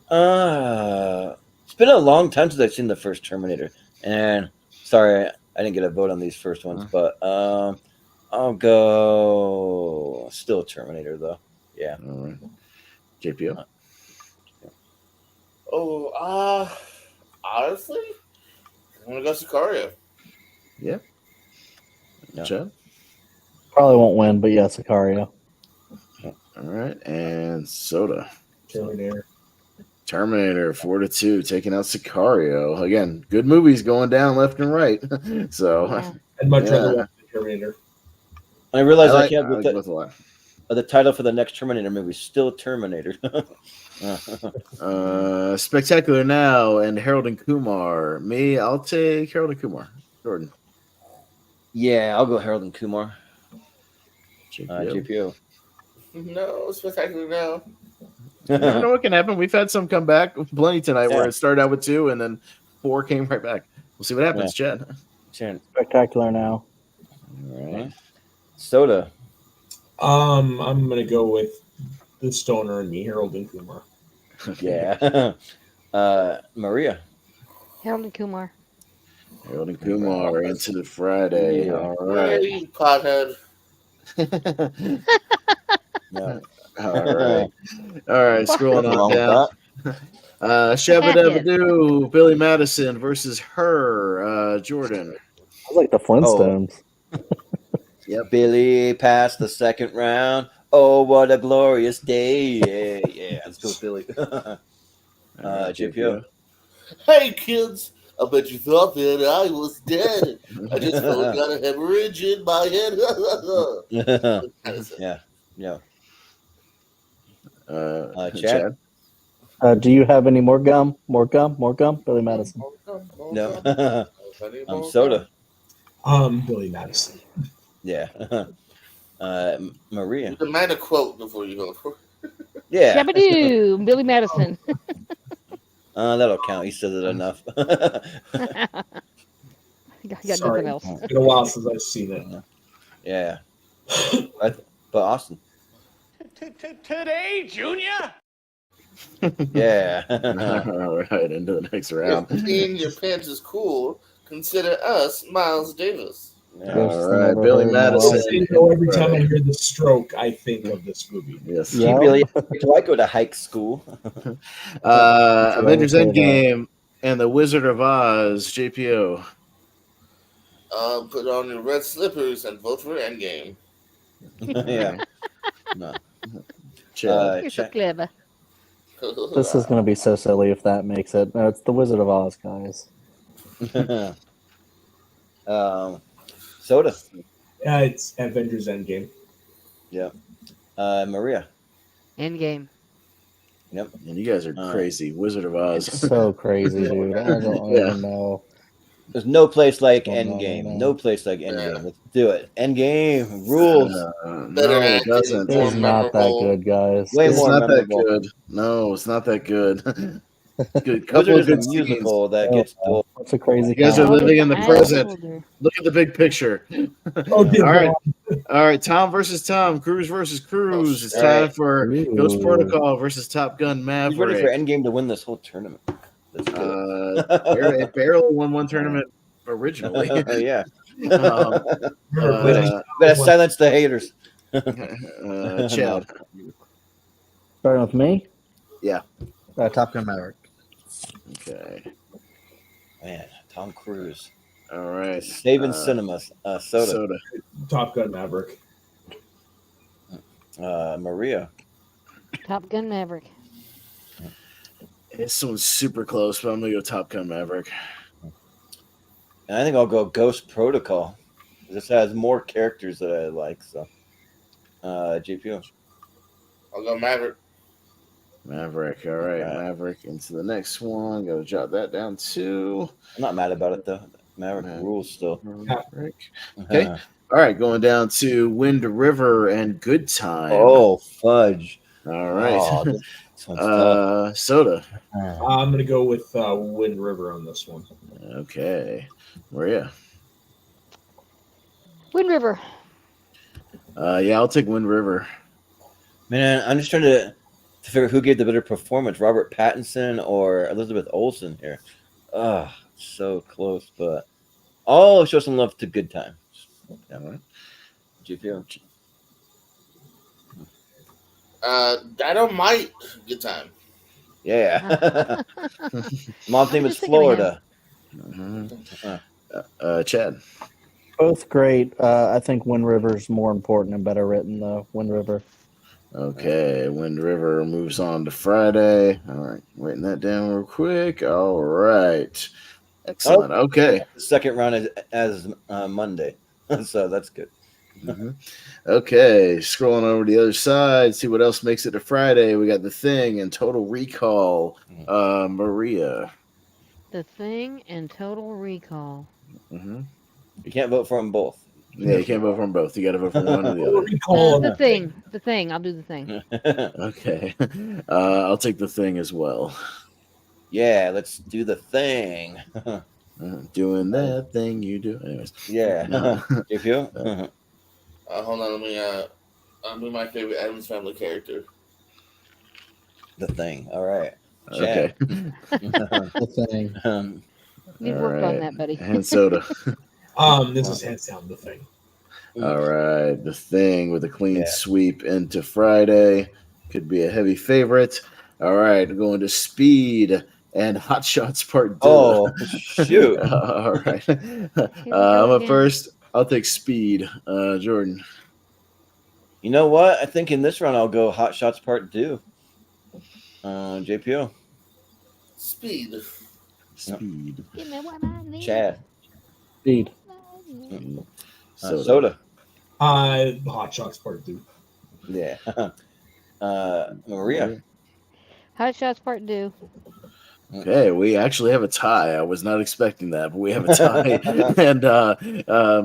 It's been a long time since I've seen the first Terminator, and sorry I didn't get a vote on these first ones, but I'll go still Terminator though. Yeah. All right. JPO. Honestly, I'm gonna go Sicario. Yeah. Yeah. Chad? Probably won't win, but yeah, Sicario. All right, and Soda. Terminator. 4-2, taking out Sicario. Again, good movies going down left and right. So, Yeah. I'd much rather Yeah. watch the Terminator. I realized I I like, can't. I like both a lot. The title for the next Terminator movie is still Terminator. Spectacular Now and Harold and Kumar. Me, I'll take Harold and Kumar. Jordan. Yeah, I'll go Harold and Kumar. JPO. JPO. No, Spectacular Now. You never know what can happen. We've had some come back plenty tonight where Yeah. it started out with 2 and then 4 came right back. We'll see what happens, Chad. Spectacular Now. All right. Soda. I'm gonna go with the Stoner and me, Harold and Kumar. Yeah. Maria. Harold and Kumar. Harold and Kumar into the Friday. Yeah. All Hey, right. you pothead. Yeah. All right. All right. Scrolling Nothing on wrong with down. that. Shabba Dabba Doo, Billy Madison versus her. Jordan. I like the Flintstones. Yep. Billy passed the second round. Oh, what a glorious day. Yeah. Let's go with Billy. JPO. Hey, kids. I bet you thought that I was dead. I just got a hemorrhage in my head. Yeah. Chad. Do you have any more gum? More gum? Billy Madison. No. Soda. Billy Madison. Yeah. Maria. You demand a quote before you go for it. Yeah. Shabba-doo, Billy Madison. That'll count. He says it enough. I got Sorry. nothing else. It's been a while since I've seen it. Yeah. But Austin. Today, Junior? Yeah. All right. Into the next round. If peeing your pants is cool, consider us Miles Davis. All right. Billy Madison. Every time I hear the stroke, I think of this movie. Yes. Gee, Billy, do I go to hike school? Avengers Endgame and The Wizard of Oz. JPO. Put on your red slippers and vote for Endgame. Yeah. No. You're so clever. This is going to be so silly if that makes it. No, it's The Wizard of Oz, guys. Soda. It's Avengers Endgame. Yeah. Maria. Endgame. Yep. And you guys are crazy. Wizard of Oz. It's so crazy, dude. I don't even know. There's no place like Oh, Endgame. no. No place like Endgame. Let's do it. Endgame rules. No, it doesn't. It's not that good, guys. Way It's more not that memorable. good. No, it's not that good. Good. Couple Wizard is of a good musical that gets dull. What's a crazy You guys are count? living in the I'm present. older. Look at the big picture. Oh, dear All right. God. All right. Tom versus Tom. Cruise versus Cruise. It's All time right. for Ghost Protocol versus Top Gun He's ready for Maverick. Endgame to win this whole tournament. Let's do it. It barely won one tournament originally. Yeah. Uh, Gotta silence the haters. Chad. Starting with me? Yeah. Top Gun Maverick. Okay. Man, Tom Cruise. All right. Saving cinemas. Soda. Top Gun Maverick. Maria. Top Gun Maverick. This one's super close, but I'm gonna go Top Gun Maverick. And I think I'll go Ghost Protocol. This has more characters that I like. So, JPO. I'll go Maverick. Maverick. All right. Maverick into the next one. Gotta jot that down too. I'm not mad about it though. Maverick rules still. Maverick. Okay. All right. Going down to Wind River and Good Time. Oh, fudge. All right. Oh, this one's tough. Soda. I'm going to go with Wind River on this one. Okay. Maria. Wind River. Yeah, I'll take Wind River. Man, I'm just trying to figure who gave the better performance, Robert Pattinson or Elizabeth Olsen here. So close, but I'll show some love to Good Times. All right. GPO. Dynamite. Good time. Yeah. Mom's name I is was thinking of him. Florida. Chad. Both great. I think Wind River's more important and better written, though. Wind River. Okay, Wind River moves on to Friday. All right, writing that down real quick. All right, excellent. Okay, The second round as Monday, so that's good. Mhm. Okay, scrolling over to the other side, see what else makes it to Friday. We got The Thing and Total Recall. Maria. The Thing and Total Recall. hmm You can't vote for them both. Yeah, you can't vote for them both. You got to vote for one or the other. Recall The Thing. The Thing. I'll do The Thing. Okay, I'll take The Thing as well. Yeah, let's do The Thing. Doing that thing you do. Anyways, Yeah. No. If you? Hold on, let me my favorite Adams Family character. The Thing. All right. Okay. The Thing. Need All work on right. that, buddy. And soda. This is hands down The Thing. All right, The Thing with a clean Yeah. sweep into Friday could be a heavy favorite. All right, going to Speed and Hot Shots Part 2. Oh, shoot. All right, we I'm go up again. first. I'll take Speed. Jordan. You know what? I think in this round I'll go Hot Shots Part 2. JPO. Speed. Speed. Give me what I need. Chad. Speed. Soda. Hot Shots Part 2. Yeah. Maria. Hot Shots Part 2. Okay, we actually have a tie. I was not expecting that, but we have a tie. And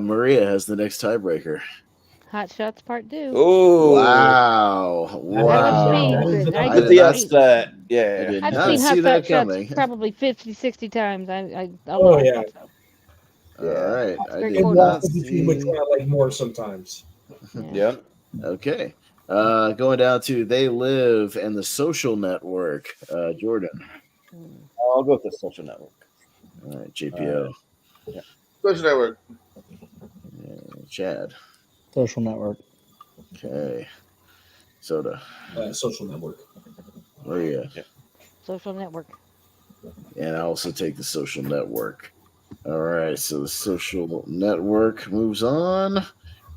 Maria has the next tiebreaker. Hot Shots Part 2. Oh. Wow. I Wow. love Speed, but I With did the not- upset. I Yeah. did I've not seen see Hot that Shots coming. probably 50, 60 times. I Oh, love yeah. it. All right. I Great did quote. not Between which see. one I like more sometimes. Yeah. Yep. Okay. Going down to They Live and The Social Network. Jordan. I'll go with the Social Network. All right. JPO. Social Network. Chad. Social Network. Okay. Soda. Social Network. Maria. Social Network. And I also take The Social Network. All right. So The Social Network moves on.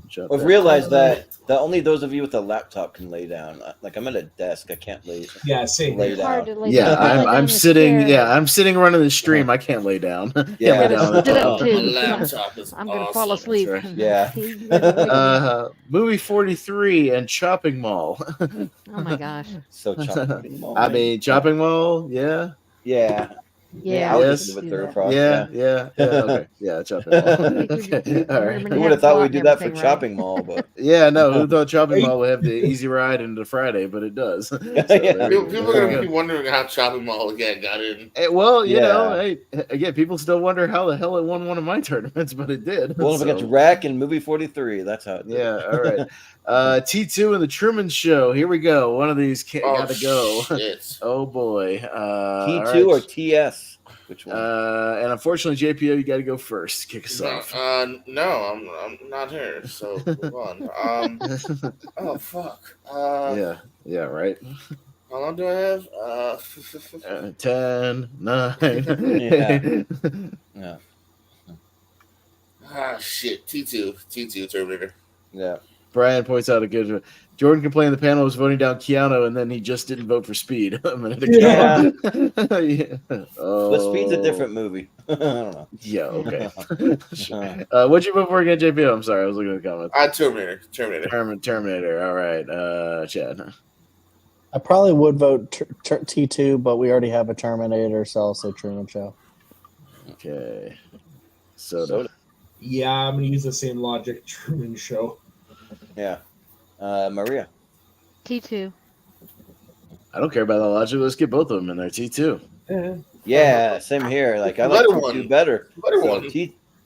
Jump I've back realized down. that only those of you with a laptop can lay down. Like I'm at a desk, I can't lay. Yeah, same. Lay It's hard down. to lay Yeah, down. I lay down I'm in the sitting. chair. Yeah, I'm sitting running the stream. I can't lay down. Can't Yeah. lay Gotta down on the sit up top. too. My laptop is I'm gonna awesome. fall asleep. That's right. Yeah. You guys are waking me up. Movie 43 and Chopping Mall. Oh my gosh. So chopping mall. I mean, Chopping Mall. Yeah. Yeah. Yeah. I would Yes. listen to do it third that. front. Yeah. Okay. Yeah, Chopping Mall. Okay. All right. Who would have thought we'd do that for Chopping Mall? But Yeah, no. Who thought Chopping Mall would have the easy ride into Friday? But it does. So, Yeah. there we People go. are going to be wondering how Chopping Mall again got in. Hey, well, you Yeah. know, hey, again, people still wonder how the hell it won one of my tournaments, but it did. well, if So, it gets Rack and Movie 43, that's how it did. yeah, all right. T2 and the Truman Show. Here we go. One of these got to go. Shit. Oh boy. T2 or TS? Which one? And unfortunately, JPO, you got to go first. Kick us off. No, I'm not here. So move on. Oh fuck. Yeah, right. How long do I have? 10, 9. Yeah. Shit. T2 Terminator. Yeah. Brian points out a good. Jordan complained the panel was voting down Keanu, and then he just didn't vote for Speed a minute ago. Yeah. Yeah. Oh. But Speed's a different movie. I don't know. Yeah, okay. Sure. What'd you vote for again, JP? I'm sorry, I was looking at the comments. Terminator. Terminator. All right, Chad. I probably would vote T2, but we already have a Terminator, so I'll say Truman Show. Okay. Soda. Yeah, I'm going to use the same logic. Truman Show. Yeah. Maria. T2. I don't care about the logic. Let's get both of them in there. T2. Yeah, same here. Like I like T2 better. Better So one.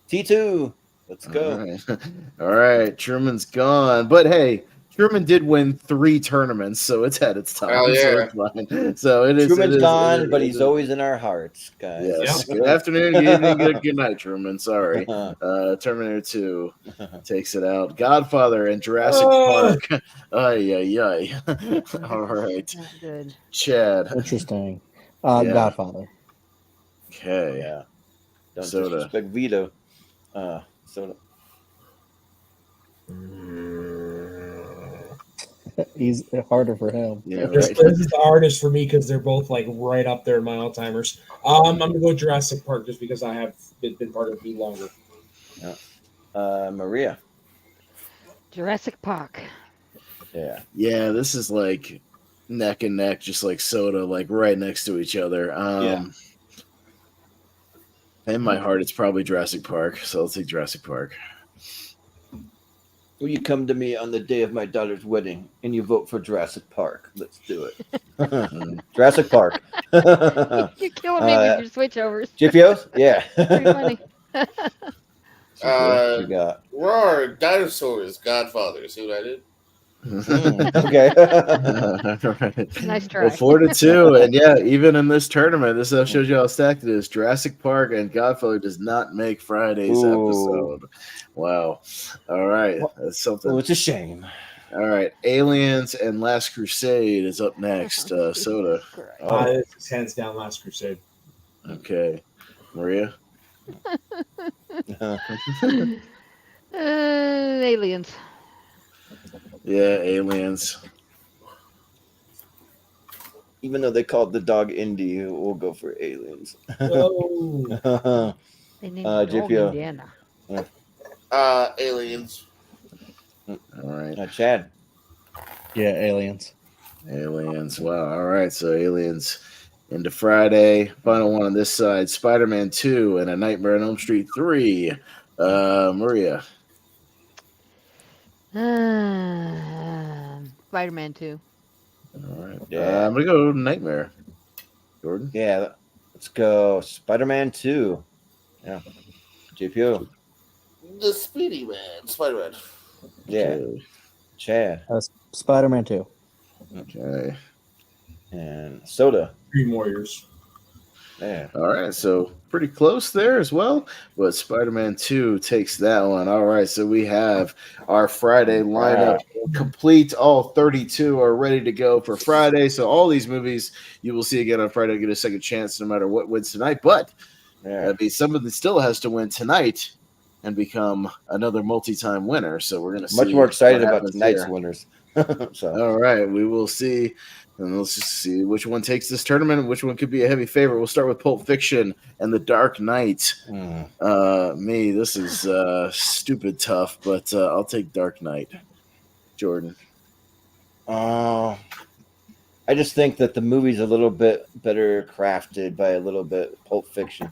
T2. Let's go. All right. All right. Truman's gone. But hey, Truman did win 3 tournaments, so it's had its time. Oh, yeah. So it's fine. So it is. Truman's it is, gone, it is, but it he's is. always in our hearts, guys. Yes. Yeah. Good afternoon, good evening, good night, Truman. Sorry. Terminator 2 takes it out. Godfather and Jurassic Park. Ay. All right. Not good. Chad. Interesting. Yeah. Godfather. Okay. Yeah. Don't Soda. disrespect Vito. Soda. He's harder for him. Yeah, This right. is the hardest for me because they're both like right up there in my all timers. I'm gonna go Jurassic Park just because I have been part of it longer. Maria. Jurassic Park. Yeah. Yeah, this is like neck and neck, just like Soda, like right next to each other. Yeah. In my heart, it's probably Jurassic Park, so I'll take Jurassic Park. Will you come to me on the day of my daughter's wedding and you vote for Jurassic Park? Let's do it. Jurassic Park. You're killing me with your switchovers. GPOs? Yeah. Pretty funny. What you got? Roar, dinosaurs, Godfather. See what I did? Okay. Nice try. Well, 4-2, and yeah, even in this tournament, this shows you how stacked it is. Jurassic Park and Godfather does not make Friday's episode. Wow. All right, that's something. Oh, it's a shame. All right, Aliens and Last Crusade is up next. Soda. This is hands down Last Crusade. Okay, Maria. Aliens. Yeah, Aliens. Even though they called the dog Indy, we'll go for Aliens. Whoa. They named the dog GPO. Indiana. Aliens. All right. Chad. Yeah, Aliens. Aliens. Wow. All right. So Aliens into Friday. Final one on this side. Spider-Man 2 and A Nightmare on Elm Street 3. Maria. Spider-Man 2. All right. Yeah. I'm gonna go Nightmare. Jordan. Yeah. Let's go Spider-Man 2. Yeah. GPO. The Speedy Man. Spider-Man. Yeah. Okay. Chad. Spider-Man 2. Okay. And Soda. Dream Warriors. Yeah. All right. So pretty close there as well. But Spider-Man 2 takes that one. All right. So we have our Friday lineup complete. All 32 are ready to go for Friday. So all these movies you will see again on Friday get a second chance no matter what wins tonight. But somebody still has to win tonight and become another multi-time winner. So we're going to see. Much more excited what about happens tonight's here. winners. So. All right, we will see. And let's just see which one takes this tournament and which one could be a heavy favorite. We'll start with Pulp Fiction and The Dark Knight. This is stupid tough, but I'll take Dark Knight. Jordan. I just think that the movie's a little bit better crafted by a little bit Pulp Fiction.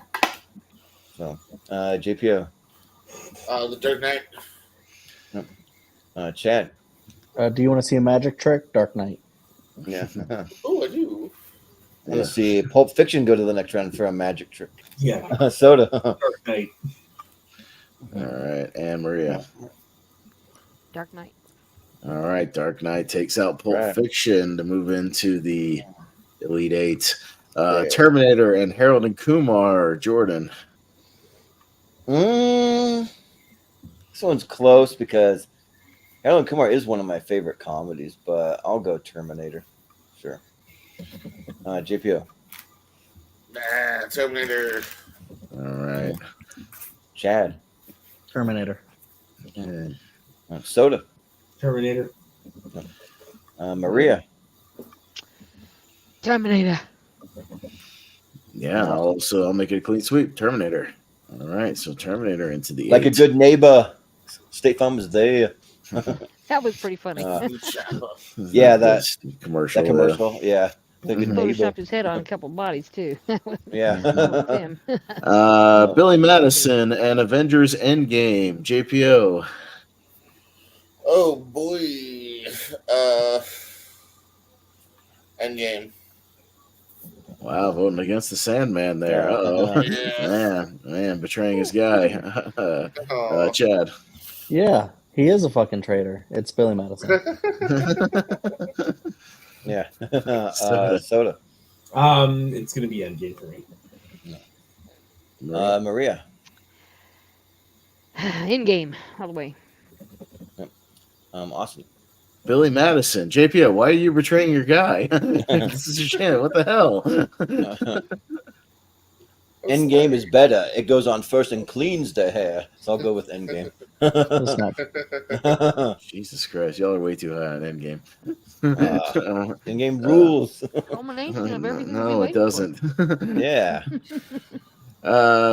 So, JPO. The Dark Knight. Chad. Do you want to see a magic trick? Dark Knight. Yeah. Oh, I do. Let's see Pulp Fiction go to the next round for a magic trick. Yeah. Soda. Dark Knight. All right, and Maria. Dark Knight. All right, Dark Knight takes out Pulp Fiction to move into the Elite Eight. Terminator and Harold and Kumar. Jordan. This one's close because Harold and Kumar is one of my favorite comedies, but I'll go Terminator. Sure. JPO. Terminator. All right. Chad. Terminator. Soda. Terminator. Maria. Terminator. Yeah, I'll make it a clean sweep. Terminator. All right, so Terminator into the Like 8. a good neighbor. State Farm is there. That was pretty funny. Yeah, that commercial. That commercial, yeah. The good neighbor. Photoshopped his head on a couple bodies too. Yeah. Him. Billy Madison and Avengers Endgame. JPO. Oh boy. Endgame. Wow, voting against the Sandman there. Uh-oh. Man, betraying his guy. Chad. Yeah, he is a fucking traitor. It's Billy Madison. Yeah. Soda. It's gonna be Endgame for me. Maria. In game, all the way. Awesome. Billy Madison. JPO, why are you betraying your guy? This is your chance. What the hell? Endgame is better. It goes on first and cleans the hair. So I'll go with Endgame. It's not. Jesus Christ, y'all are way too high on Endgame. In-game rules. Culmination of everything we No, it waited for. doesn't. Yeah.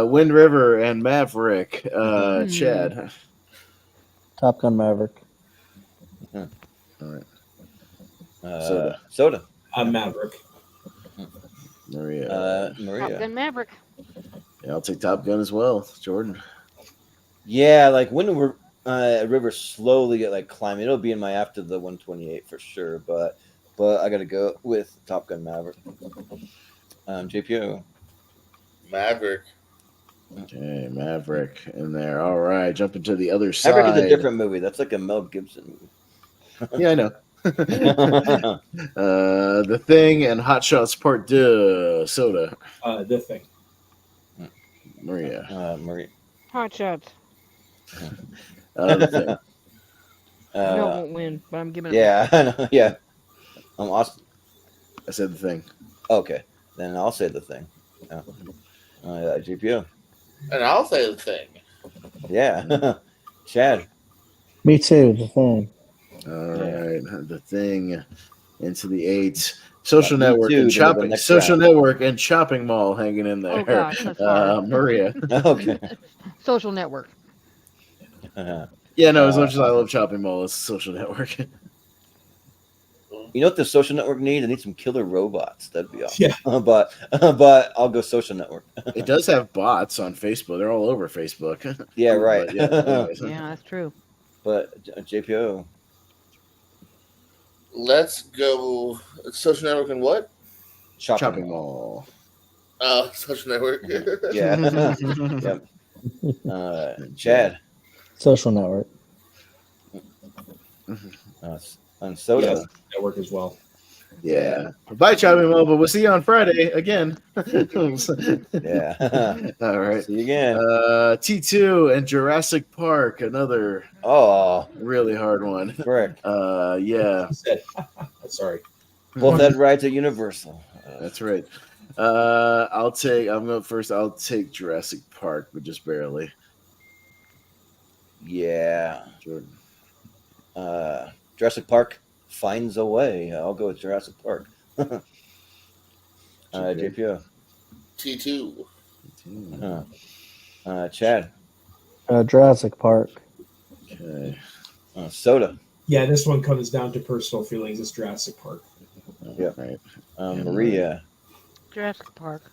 Wind River and Maverick. Hmm. Chad. Top Gun Maverick. All right. Soda. Maverick. Maria. Maria. Top Gun Maverick. Yeah, I'll take Top Gun as well. Jordan. Yeah, like when we're river slowly get like climbing, it'll be in my after the 128 for sure. But I gotta go with Top Gun Maverick. JPO. Maverick. Okay, Maverick in there. All right, jumping to the other side. Maverick is a different movie. That's like a Mel Gibson movie. Yeah, I know. The Thing and Hot Shots Part 2. Soda. The Thing. Maria. Maria. Hot Shots. The Thing. I know it won't win, but I'm giving it. Yeah, I know. Yeah. I'm Austin. I said The Thing. Okay, then I'll say The Thing. GPO. And I'll say The Thing. Yeah. Chad. Me too. The Thing. All right, The Thing into the 8. Social Me Network too, and to the Shopping. next Social round. Network and Shopping Mall hanging in there. Oh gosh, that's hard. Maria. Okay. Social Network. Yeah, no, as much as I love Shopping Mall, it's Social Network. You know what the Social Network needs? They need some killer robots. That'd be awesome. Yeah. But I'll go Social Network. It does have bots on Facebook. They're all over Facebook. Yeah, right. But, yeah, anyways. Yeah, that's true. But JPO. Let's go. Social Network and what? Shopping Mall. Social Network. Yeah. Yep. Chad. Social Network. On Soda. Yes, Network as well. Yeah. Bye, Shopping Mall, but we'll see you on Friday again. Yeah. All right. See you again. T2 and Jurassic Park, another really hard one. Correct. Yeah. Sorry. Both had rights at Universal. That's right. I'm going first. I'll take Jurassic Park, but just barely. Yeah. Jordan. Jurassic Park finds a way. I'll go with Jurassic Park. JPO. T2. Chad. Jurassic Park. Okay. Soda. Yeah, this one comes down to personal feelings. It's Jurassic Park. Yep. Right. Maria. Jurassic Park.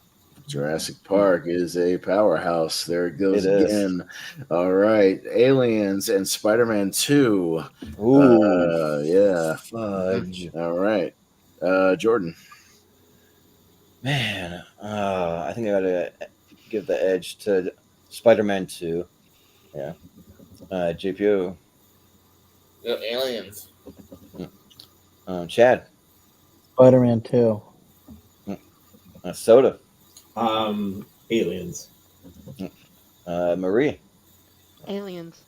Jurassic Park is a powerhouse. There it goes It is. again. All right. Aliens and Spider-Man 2. Ooh. Yeah. Fudge. All right. Jordan. Man, I think I gotta give the edge to Spider-Man 2. Yeah. JPO. Aliens. Chad. Spider-Man 2. Soda. Aliens. Marie. Aliens.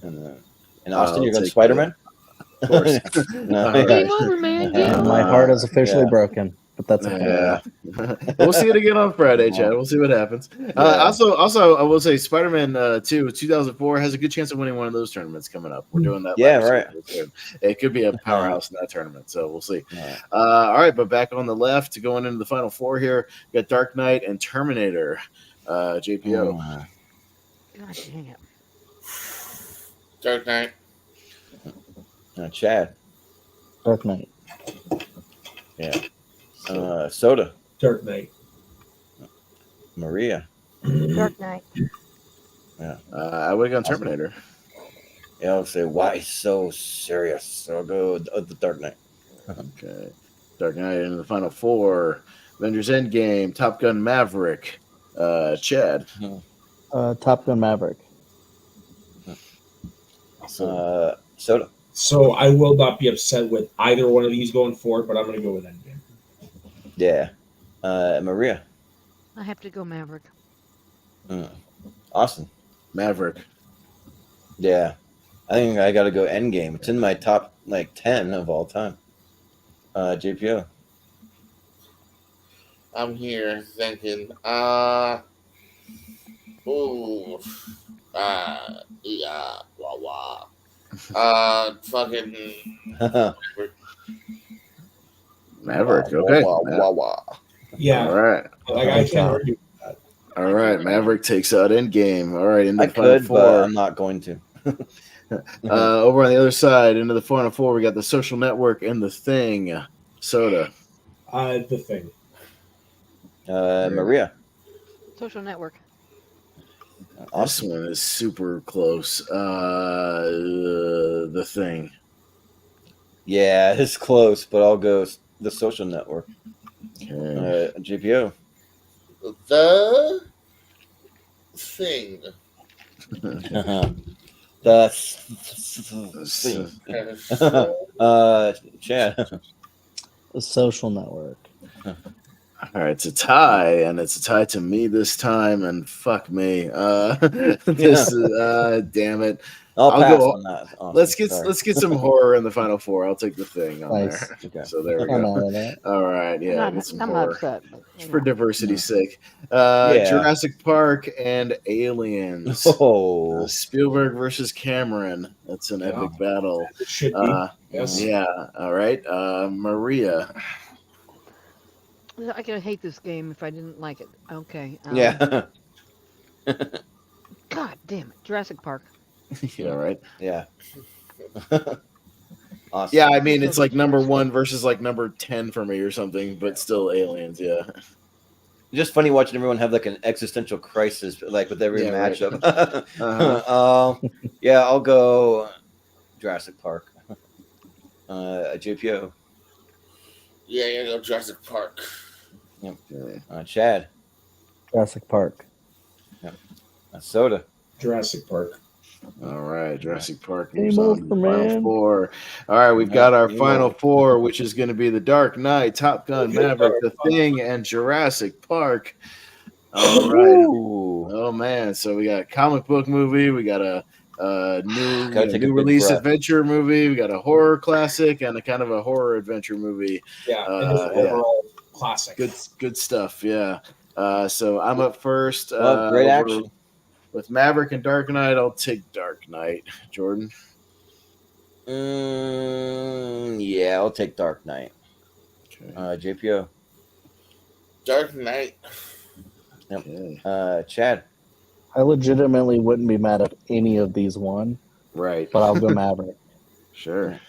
And Austin, I'll you're going take Spider-Man? Of course. No, All right. Game over, man. Game over. My heart is officially Yeah. broken, but that's okay. Yeah. We'll see it again on Friday, Chad. We'll see what happens. Also, I will say Spider-Man 2, 2004 has a good chance of winning one of those tournaments coming up. We're doing that. Yeah, live right. stream. It could be a powerhouse in that tournament, so we'll see. Yeah. All right, but back on the left, going into the final four here, we got Dark Knight and Terminator. JPO. God dang it. Dark Knight. Chad. Dark Knight. Yeah. Soda. Dark Knight. Maria. Dark Knight. Yeah. I would have gone Terminator. Yeah, I'll say, why so serious? So I'll go with the Dark Knight. Okay. Dark Knight into the final four. Avengers Endgame, Top Gun Maverick. Chad. Top Gun Maverick. Soda. So I will not be upset with either one of these going forward, but I'm going to go with Endgame. Yeah. Maria. I have to go Maverick. Austin. Maverick. Yeah. I think I got to go Endgame. It's in my top 10 of all time. JPO. I'm here thinking. Yeah, wah wah. Fucking Maverick. Okay. wah wah. Yeah, All right. I can't argue with that. All right. Maverick takes out Endgame. All right. Into I the final could, but four. I'm not going to. Over on the other side, into the final four, we got the Social Network and the Thing. Soda. The Thing. Maria. Social Network. This Awesome. one is super close. The Thing. Yeah, it's close, but I'll go the Social Network. Okay. GPO. The Thing. The thing. Chad. The Social Network. All right, it's a tie, and it's a tie to me this time, and fuck me. This is damn it. I'll pass go. on that. Awesome. Let's get some horror in the final four. I'll take the Thing on Nice. there. Okay. So there we I'm go. out of that. All right, yeah, get some I'm not horror. upset. But, Just for diversity's sake. Yeah. Jurassic Park and Aliens. Oh. Spielberg versus Cameron. That's an epic battle. It should be. Yes. Yeah. All right. Maria. I could hate this game if I didn't like it. Okay. Yeah. God damn it, Jurassic Park. Yeah. Right. Yeah. Awesome. Yeah. I mean, it's like number 1 versus like number 10 for me or something, but still Aliens. Yeah. Just funny watching everyone have like an existential crisis, like with every matchup. Right. Yeah, I'll go Jurassic Park. JPO. Yeah, you go Jurassic Park. Yep. Chad. Jurassic Park. Yep. Soda. Jurassic Park. All right, Jurassic Park Game moves on over, to the final man. four. All right, we've got our final four, which is going to be The Dark Knight, Top Gun, Maverick, The Thing, and Jurassic Park. All right. Oh man, so we got a comic book movie, we got a new release adventure movie, we got a horror classic, and a kind of a horror adventure movie. Yeah, overall classic. Good stuff. Yeah. So I'm up first. Great action. With Maverick and Dark Knight, I'll take Dark Knight. Jordan? Yeah, I'll take Dark Knight. Okay. JPO? Dark Knight. Yep. Okay. Chad? I legitimately wouldn't be mad if any of these won. Right. But I'll go Maverick. Sure.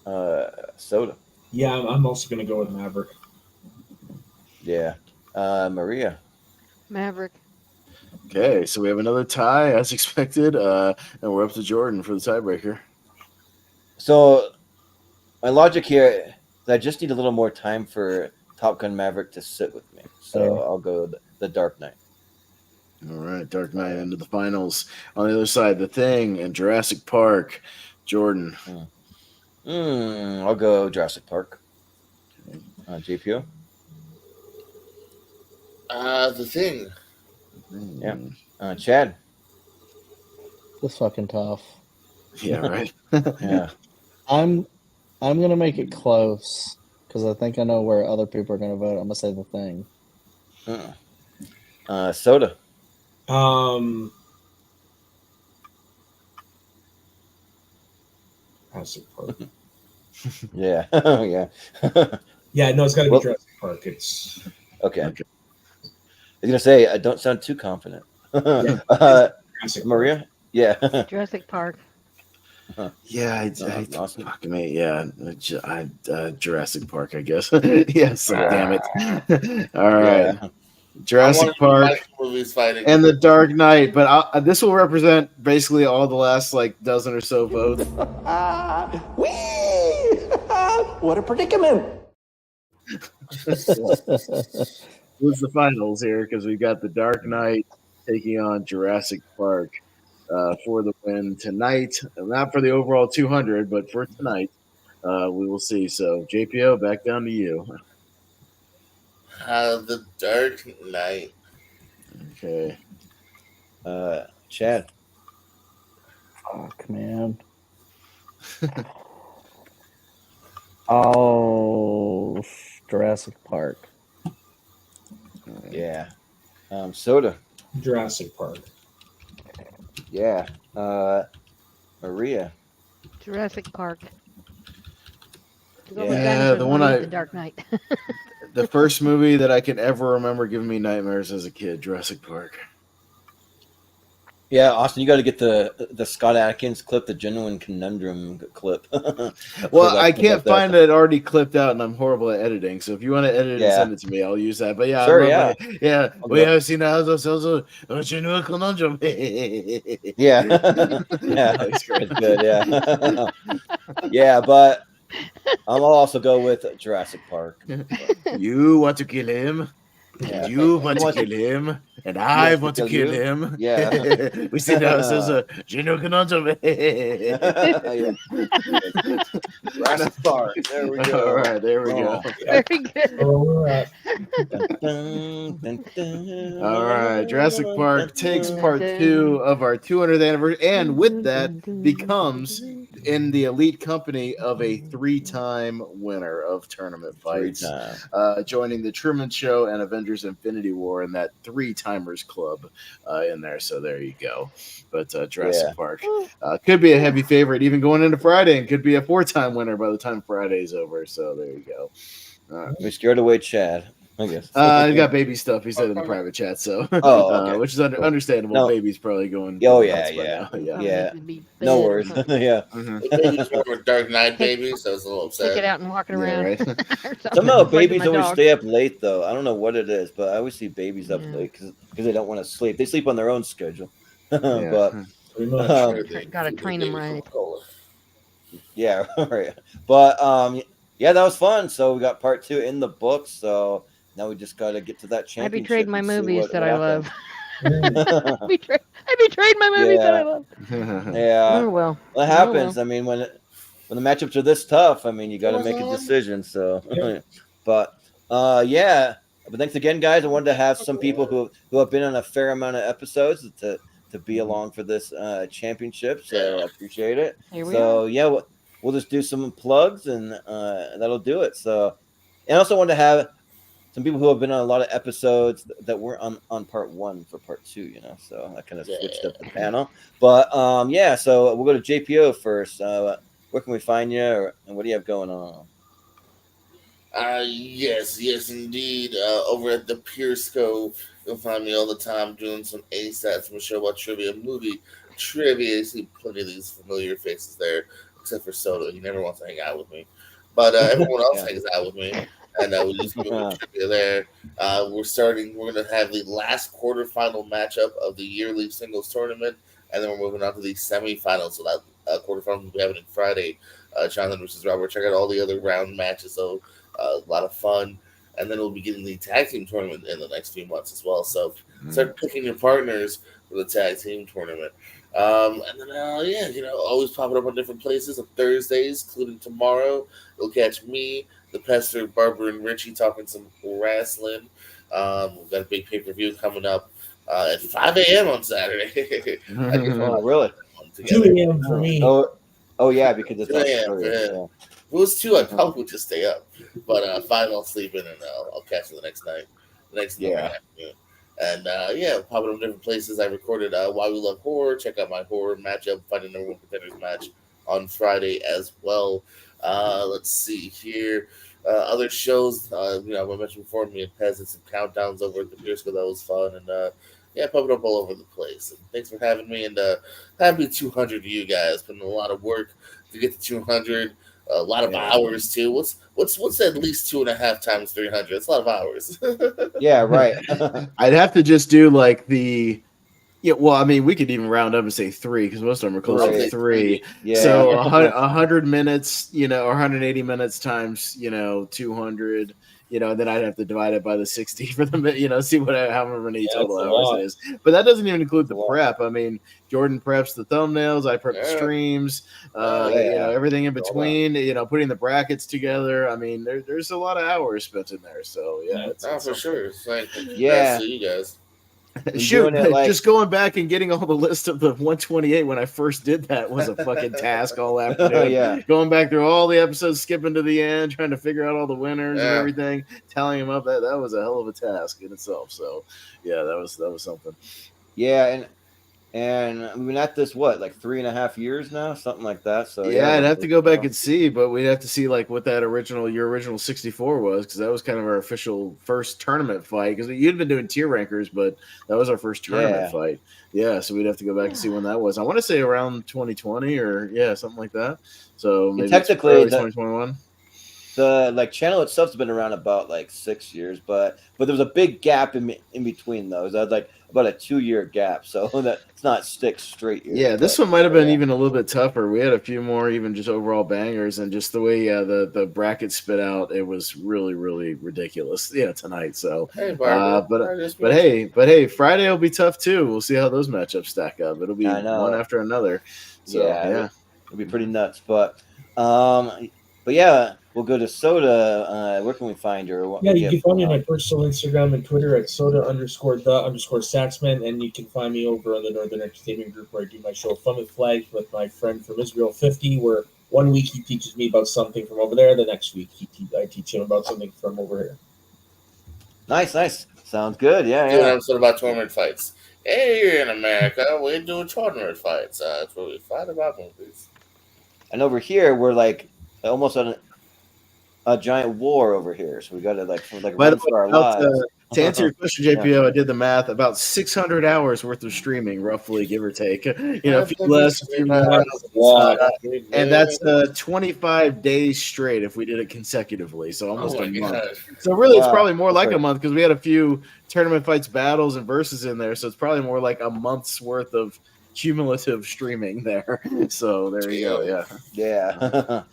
Soda? Yeah, I'm also going to go with Maverick. Yeah. Maria? Maverick. Okay, so we have another tie as expected, and we're up to Jordan for the tiebreaker. So, my logic here is I just need a little more time for Top Gun Maverick to sit with me. So, I'll go the Dark Knight. All right, Dark Knight into the finals. On the other side, The Thing and Jurassic Park. Jordan. I'll go Jurassic Park. JPO? The Thing. Yeah. Chad? This fucking tough. Yeah, right. Yeah. I'm gonna make it close because I think I know where other people are gonna vote. I'm gonna say The Thing. Soda? Jurassic Park. Yeah. Yeah. Yeah, no, it's got to be Jurassic Park. It's okay. I was gonna say I don't sound too confident. Maria? Yeah. Jurassic Park. Yeah, awesome. Fucking me. Yeah, Jurassic Park, I guess. Yes, damn it. All right. Yeah. Jurassic Park movies fighting and The Dark Knight, but this will represent basically all the last like dozen or so votes. What a predicament! Who's the finals here? Because we've got The Dark Knight taking on Jurassic Park for the win tonight. Not for the overall 200, but for tonight, we will see. So, JPO, back down to you. The Dark Knight. Okay. Chad. Fuck, man. Oh, Jurassic Park. Yeah. Soda. Jurassic Park. Yeah. Maria. Jurassic Park. Because all Yeah, the dinosaurs the want one to eat I- the Dark Knight. The first movie that I can ever remember giving me nightmares as a kid, Jurassic Park. Yeah, Austin, you got to get the Scott Adkins clip, the genuine conundrum clip. Well, I can't find it already clipped out, and I'm horrible at editing. So if you want to edit it and send it to me, I'll use that. But yeah, Sure, I love yeah. it. Yeah, we have seen ourselves a genuine conundrum. Yeah, yeah, That's great. it's good. Yeah, yeah, but I'll also go with Jurassic Park. You want to kill him? Yeah. You want to wants to- kill him, and I want to kill you? him. Yeah. We see ourselves a genuine conundrum. Yeah. Jurassic Park. There we go. All right, there we go. Very good. All right, Jurassic Park takes part 2 of our 200th anniversary, and with that becomes in the elite company of a 3-time winner of tournament fights, joining the Truman Show and Avengers Infinity War in that 3-timers club in there. So there you go. But Jurassic Park could be a heavy favorite even going into Friday, and could be a 4-time winner by the time Friday's over. So there you go. We scared away Chad, I guess. He got baby stuff. He said in the private chat, so okay. which is understandable. No. Baby's probably going. Oh nuts yeah, by yeah, now. yeah. Needs to be No fed or worries. something. Yeah. Mhm. Baby's more of a Dark Knight baby, so it's a little upset. Take it out and walk it Yeah, around. right. or something. Somehow Breaking babies my always dog. stay up late, though. I don't know what it is, but I always see babies up Yeah. late because they don't want to sleep. They sleep on their own schedule. Yeah. But Pretty much. Gotta train them right. yeah, right. But yeah, that was fun. So we got part 2 in the books. So now we just got to get to that I championship. betrayed my and see movies what that I love. happens. I betrayed my movies that I love. Yeah, Oh well. what Oh, happens? well. I mean, when the matchups are this tough, I mean, you got to make a decision. So, but yeah. But thanks again, guys. I wanted to have some people who have been on a fair amount of episodes to be along for this championship. So I appreciate it. Here we So are. yeah, we'll just do some plugs and that'll do it. So, and I also wanted to have some people who have been on a lot of episodes that weren't on part 1 for part 2, you know. So I kind of switched up the panel. But yeah, so we'll go to JPO first. Where can we find you, and what do you have going on? Yes, indeed. Over at the Peersco, you'll find me all the time doing some ASAT, some show about trivia, movie trivia. You see plenty of these familiar faces there, except for Soto. He never wants to hang out with me, but everyone else hangs out with me, and we just do trivia there. We're going to have the last quarterfinal matchup of the yearly singles tournament, and then we're moving on to the semifinals. So that quarterfinal will be happening Friday. Jonathan versus Robert. Check out all the other round matches. So a lot of fun. And then we'll be getting the tag team tournament in the next few months as well. So start picking your partners for the tag team tournament. And then, always popping up on different places on Thursdays, including tomorrow. You'll catch me, the Pester, Barber, and Richie talking some wrestling. We've got a big pay-per-view coming up at 5 a.m. on Saturday. Oh, really? 2 a.m. for me. Oh yeah, because it's 2 a.m. yeah. If it was 2, I probably would just stay up. But 5, I'll sleep in, and I'll catch you the next night. Afternoon. And popping up in different places. I recorded Why We Love Horror. Check out my horror matchup, Fighting Number 1 Contenders match on Friday as well. Let's see here. Other shows, I mentioned before, me and Pez had some countdowns over at the Peersco. That was fun. And popping up all over the place. And thanks for having me. And happy 200 to you guys. Putting a lot of work to get to 200. A lot of hours too. What's at least 2.5 times 300? It's a lot of hours. Yeah, right. I'd have to just do like the. Yeah, well, I mean, we could even round up and say 3 because most of them are close to 3. Yeah. So 100 minutes, or 180 minutes times, 200. Then I'd have to divide it by the 60 for the, see however many total hours it is. But that doesn't even include the prep. I mean, Jordan preps the thumbnails, I prep the streams, everything in between, putting the brackets together. I mean, there's a lot of hours spent in there. So, it's for sure. It's like, yeah. you guys. Shoot, just going back and getting all the list of the 128 when I first did that was a fucking task all afternoon. Yeah. Going back through all the episodes, skipping to the end, trying to figure out all the winners and everything, tallying them up. That was a hell of a task in itself. So, yeah, that was something. Yeah, and And we've been at this like 3.5 years now, something like that. So Yeah, I'd have to go back and and see, but we'd have to see like what that your original 64 was, because that was kind of our official first tournament fight. Because you'd been doing tier rankers, but that was our first tournament fight. Yeah, so we'd have to go back and see when that was. I want to say around 2020 or something like that. So maybe technically 2021. The channel itself's been around about like 6 years, but there was a big gap in between those. I had like about a 2-year gap, so that it's not 6 straight years. Yeah, this one might have been even a little bit tougher. We had a few more even just overall bangers, and just the way the bracket spit out, it was really, really ridiculous. Tonight. So Hey, Barber, but hey, Friday will be tough too. We'll see how those matchups stack up. It'll be one after another. So yeah, it'll be pretty nuts. But yeah, we'll go to Soda. Where can we find her? Yeah, you can find me on my personal Instagram and Twitter at soda_the_saxman, and you can find me over on the Northern Entertainment Group, where I do my show Fun with Flags with my friend from Israel 50, where one week he teaches me about something from over there, the next week I teach him about something from over here. Nice. Sounds good. Yeah. Do an episode about tournament fights. Hey, here in America, we do tournament fights. That's where we fight about movies. And over here, we're like almost on a giant war over here, so we got to run for our lives. To answer your question, JPO, I did the math. About 600 hours worth of streaming, roughly, give or take. A few less, a few more. And that's 25 days straight if we did it consecutively, so almost a month. So really, it's probably more like a month, because we had a few tournament fights, battles, and verses in there, so it's probably more like a month's worth of cumulative streaming there. So there you go. Yeah.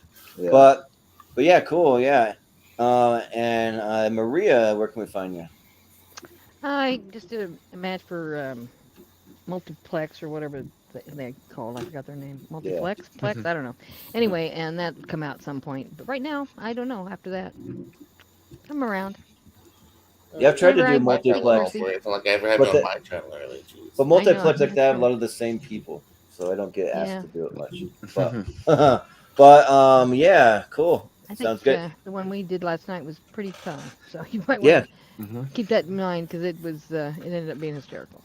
But yeah, cool. Yeah. And Maria, where can we find you? I just did a match for Multiplex or whatever they call it. I forgot their name. Multiplex? Plex? I don't know. Anyway, and that come out at some point. But right now, I don't know. After that, I'm around. Yeah, I've tried to do Multiplex. Like I ever had on my channel early. But Multiplex, like, they have a lot of the same people, so I don't get asked to do it much. But yeah, cool. Sounds good. The one we did last night was pretty fun, so you might want to keep that in mind, because it ended up being hysterical.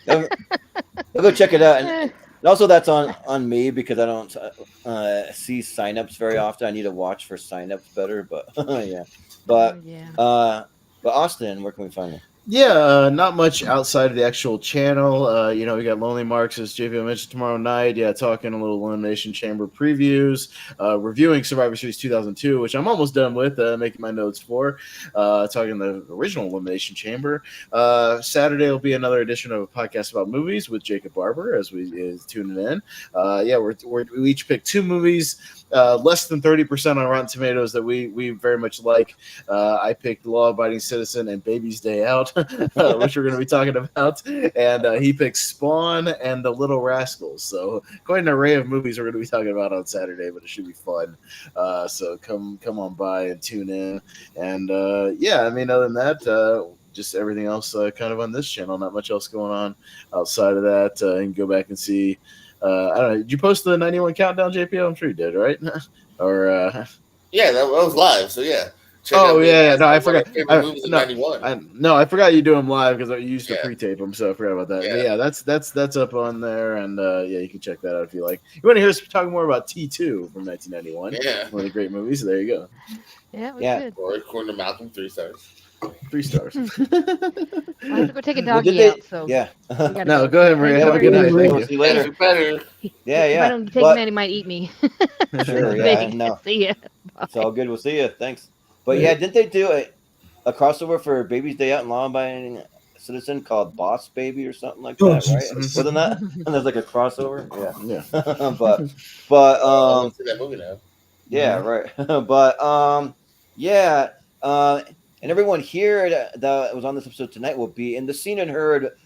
I'll go check it out, and also that's on me, because I don't see signups very often. I need to watch for signups better, but but Austin, where can we find you? Yeah, not much outside of the actual channel. We got Lonely Marks, as JV mentioned, tomorrow night. Yeah, talking a little Elimination Chamber previews, reviewing Survivor Series 2002, which I'm almost done with, making my notes for. Talking the original Elimination Chamber. Saturday will be another edition of a podcast about movies with Jacob Barber, as we is tuning in. We each pick 2 movies, less than 30% on Rotten Tomatoes, that we very much like. I picked Law Abiding Citizen and Baby's Day Out, which we're going to be talking about, and he picked Spawn and The Little Rascals. So quite an array of movies we're going to be talking about on Saturday, but it should be fun. So come on by and tune in. And other than that, just everything else kind of on this channel. Not much else going on outside of that. You can go back and see. I don't know. Did you post the 91 countdown, JPO? I'm sure you did, right? Or yeah, that was live. So yeah. No, I forgot. I forgot you do them live, because I used to pre-tape them, so I forgot about that. Yeah, that's up on there, and you can check that out if you like. You want to hear us talking more about T2 from 1991? Yeah, one of the great movies. So there you go. Yeah, it was good. Or according to Malcolm, 3 stars. 3 stars. I have to go take a doggy out. So no, go ahead, Maria. Have a good night. Thank you. See you later. Yeah. If I don't take him out, he might eat me. Sure. Yeah. No. See ya. Bye. It's all good. We'll see you. Thanks. But didn't they do a crossover for Baby's Day Out and Law Abiding Citizen called Boss Baby or something like that? Right? Wasn't that? And there's like a crossover. Yeah. but I see that movie now. Yeah. Right. But and everyone here that was on this episode tonight will be in the Seen and Heard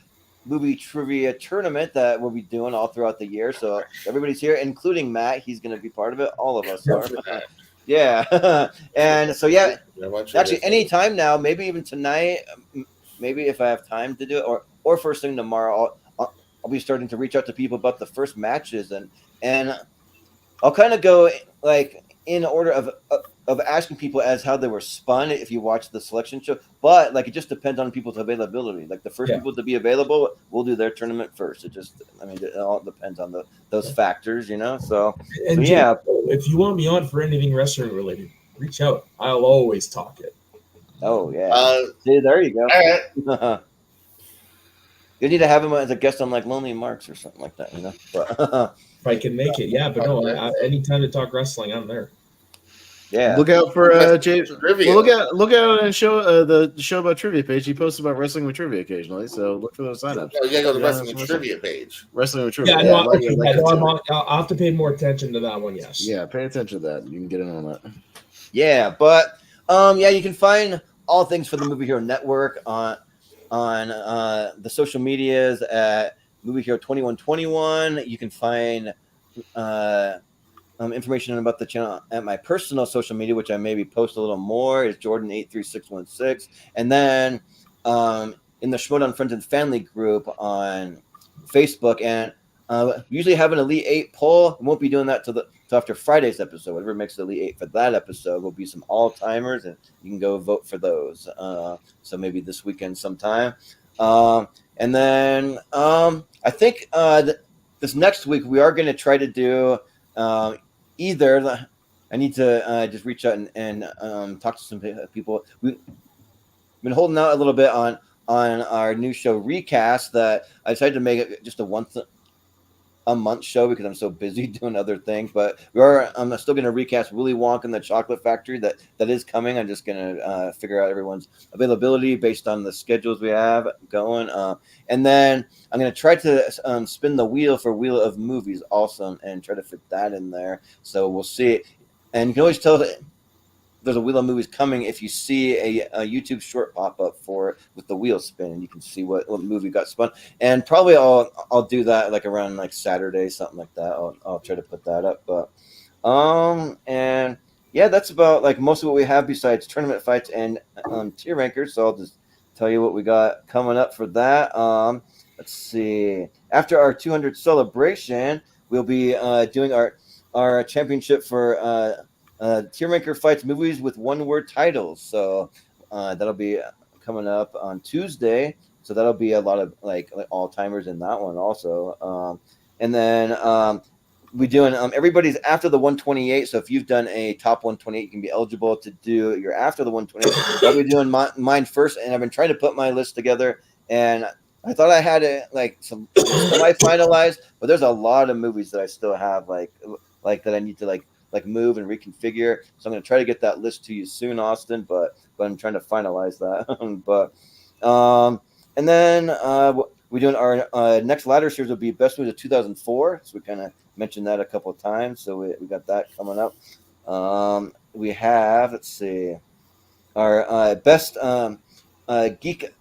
movie trivia tournament that we'll be doing all throughout the year. So everybody's here, including Matt. He's going to be part of it. All of us are. Yeah. And so, actually anytime now, maybe even tonight, maybe if I have time to do it, or first thing tomorrow, I'll be starting to reach out to people about the first matches, and I'll kind of go like in order of of asking people as how they were spun if you watch the selection show, but like it just depends on people's availability. Like the first people to be available will do their tournament first. It just, I mean, it all depends on those factors, you know. So yeah, if you want me on for anything wrestling related, reach out. I'll always talk it. Oh yeah. See, there you go. All right. You need to have him as a guest on like Lonely Marks or something like that, you know. But if I can make it, yeah. But no, anytime to talk wrestling, I'm there. Yeah. Look out for James. Trivia. Well, look out and show the show about trivia page. He posts about wrestling with trivia occasionally, so look for those signups. No, you gotta go to the wrestling with trivia page. Wrestling with trivia. Yeah, no, I'll have to pay more attention to that one. Yes. Yeah, pay attention to that. You can get in on that. Yeah, but yeah, you can find all things for the Movie Hero Network on the social medias at Movie Hero 2121. You can find information about the channel at my personal social media, which I maybe post a little more, is Jordan83616. And then in the Schmodown Friends and Family group on Facebook. And usually have an Elite 8 poll. We won't be doing that till after Friday's episode. Whatever makes the Elite 8 for that episode will be some all-timers, and you can go vote for those. So maybe this weekend sometime. And then I think this next week we are going to try to do either I need to just reach out and talk to some people. We've been holding out a little bit on our new show Recast, that I decided to make it just a month show because I'm so busy doing other things. But I'm still going to recast Willy Wonka and the Chocolate Factory. That is coming. I'm just going to figure out everyone's availability based on the schedules we have going. And then I'm going to try to spin the wheel for Wheel of Movies also and try to fit that in there. So we'll see. And you can always tell that there's a Wheel of Movies coming if you see a YouTube short pop up for it with the wheel spin, and you can see what movie got spun. And probably I'll do that like around like Saturday, something like that. I'll try to put that up. But and yeah, that's about like most of what we have besides tournament fights and tier rankers. So I'll just tell you what we got coming up for that. Let's see. After our 200 celebration, we'll be doing our championship for tier ranker fights movies with one-word titles. So that'll be coming up on Tuesday. So that'll be a lot of like all-timers in that one also. And then we're doing everybody's after the 128. So if you've done a top 128, you can be eligible to do your after the 128. I'll be doing mine first, and I've been trying to put my list together, and I thought I had it like some semi-finalized, but there's a lot of movies that I still have like that I need to like move and reconfigure. So I'm going to try to get that list to you soon, Austin, but I'm trying to finalize that. But and then we're doing our next ladder series will be best movies of 2004. So we kind of mentioned that a couple of times. So we got that coming up. We have, let's see, our best geek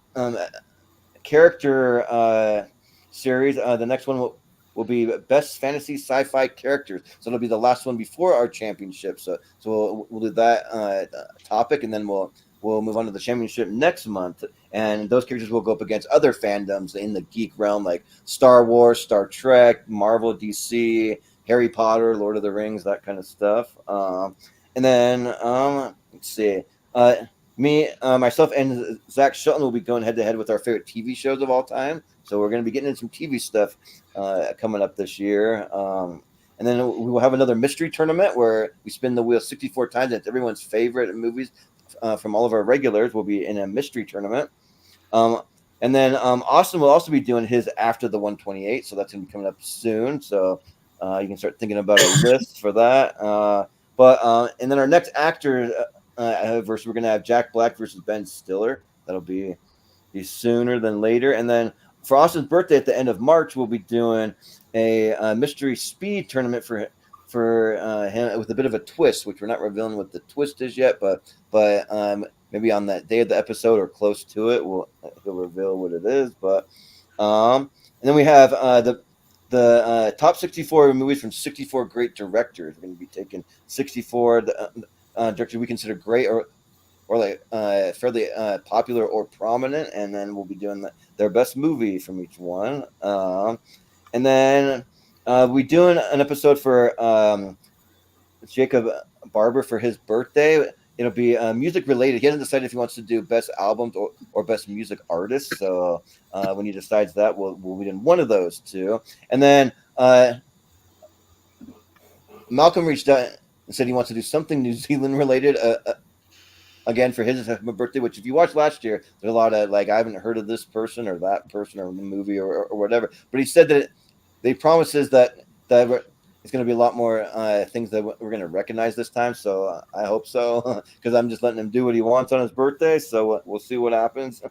character series. The next one will be best fantasy sci-fi characters. So it'll be the last one before our championship. So we'll do that topic, and then we'll move on to the championship next month. And those characters will go up against other fandoms in the geek realm, like Star Wars, Star Trek, Marvel, DC, Harry Potter, Lord of the Rings, that kind of stuff. And then let's see. Me, myself, and Zach Shelton will be going head-to-head with our favorite TV shows of all time. So we're going to be getting into some TV stuff coming up this year. And then we will have another mystery tournament where we spin the wheel 64 times. And it's everyone's favorite movies from all of our regulars will be in a mystery tournament. And then Austin will also be doing his after the 128. So that's going to be coming up soon. So you can start thinking about a list for that. And then our next actor versus we're going to have Jack Black versus Ben Stiller. That'll be sooner than later. And then for Austin's birthday at the end of March, we'll be doing a mystery speed tournament for him with a bit of a twist, which we're not revealing what the twist is yet, but maybe on that day of the episode or close to it, he'll reveal what it is. But and then we have the top 64 movies from 64 great directors. We're going to be taking 64 directors we consider great or like fairly popular or prominent, and then we'll be doing their best movie from each one. And then we're doing an episode for Jacob Barber for his birthday. It'll be music related. He hasn't decided if he wants to do best albums or best music artists. So when he decides that, we'll be in one of those two. And then Malcolm reached out and said he wants to do something New Zealand related again for his birthday. Which, if you watched last year, there's a lot of like, I haven't heard of this person or that person or the movie or whatever. But he said that they promises that it's going to be a lot more things that we're going to recognize this time. So I hope so, because I'm just letting him do what he wants on his birthday. So we'll see what happens.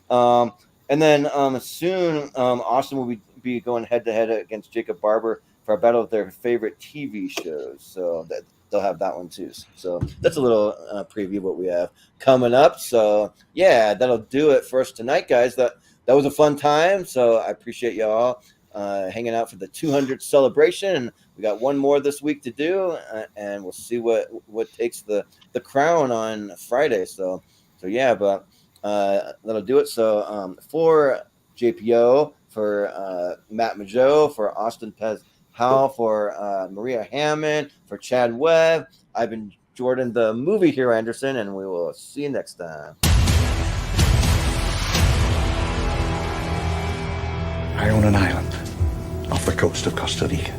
And then soon, Austin will be going head to head against Jacob Barber for a battle of their favorite TV shows. So that they'll have that one too. So that's a little preview of what we have coming up. So yeah, that'll do it for us tonight, guys. That was a fun time. So I appreciate y'all hanging out for the 200th celebration. And we got one more this week to do, and we'll see what takes the crown on Friday. So yeah, but that'll do it. So for JPO, for Matt Mageau, for Austin Pez Howell, for Maria Hammon, for Chad Webb, I've been Jordan, the movie hero Anderson, and we will see you next time. I own an island off the coast of Costa Rica.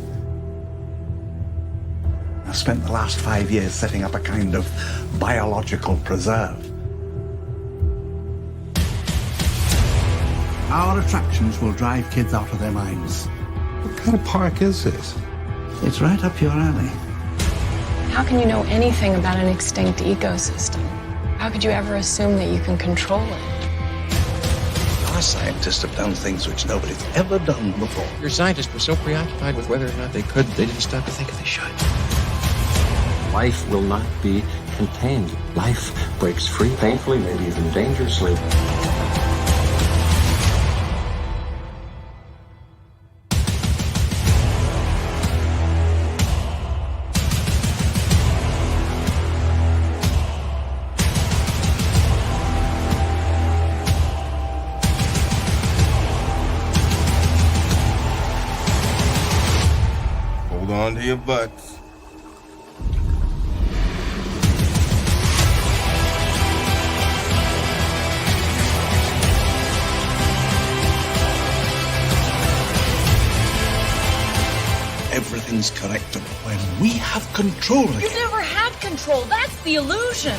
I spent the last 5 years setting up a kind of biological preserve. Our attractions will drive kids out of their minds. What kind of park is this? It's right up your alley. How can you know anything about an extinct ecosystem? How could you ever assume that you can control it? Our scientists have done things which nobody's ever done before. Your scientists were so preoccupied with whether or not they could, they didn't stop to think if they should. Life will not be contained. Life breaks free, painfully, maybe even dangerously. Hold on to your butts. Everything's correctable when we have control again. You never had control. That's the illusion.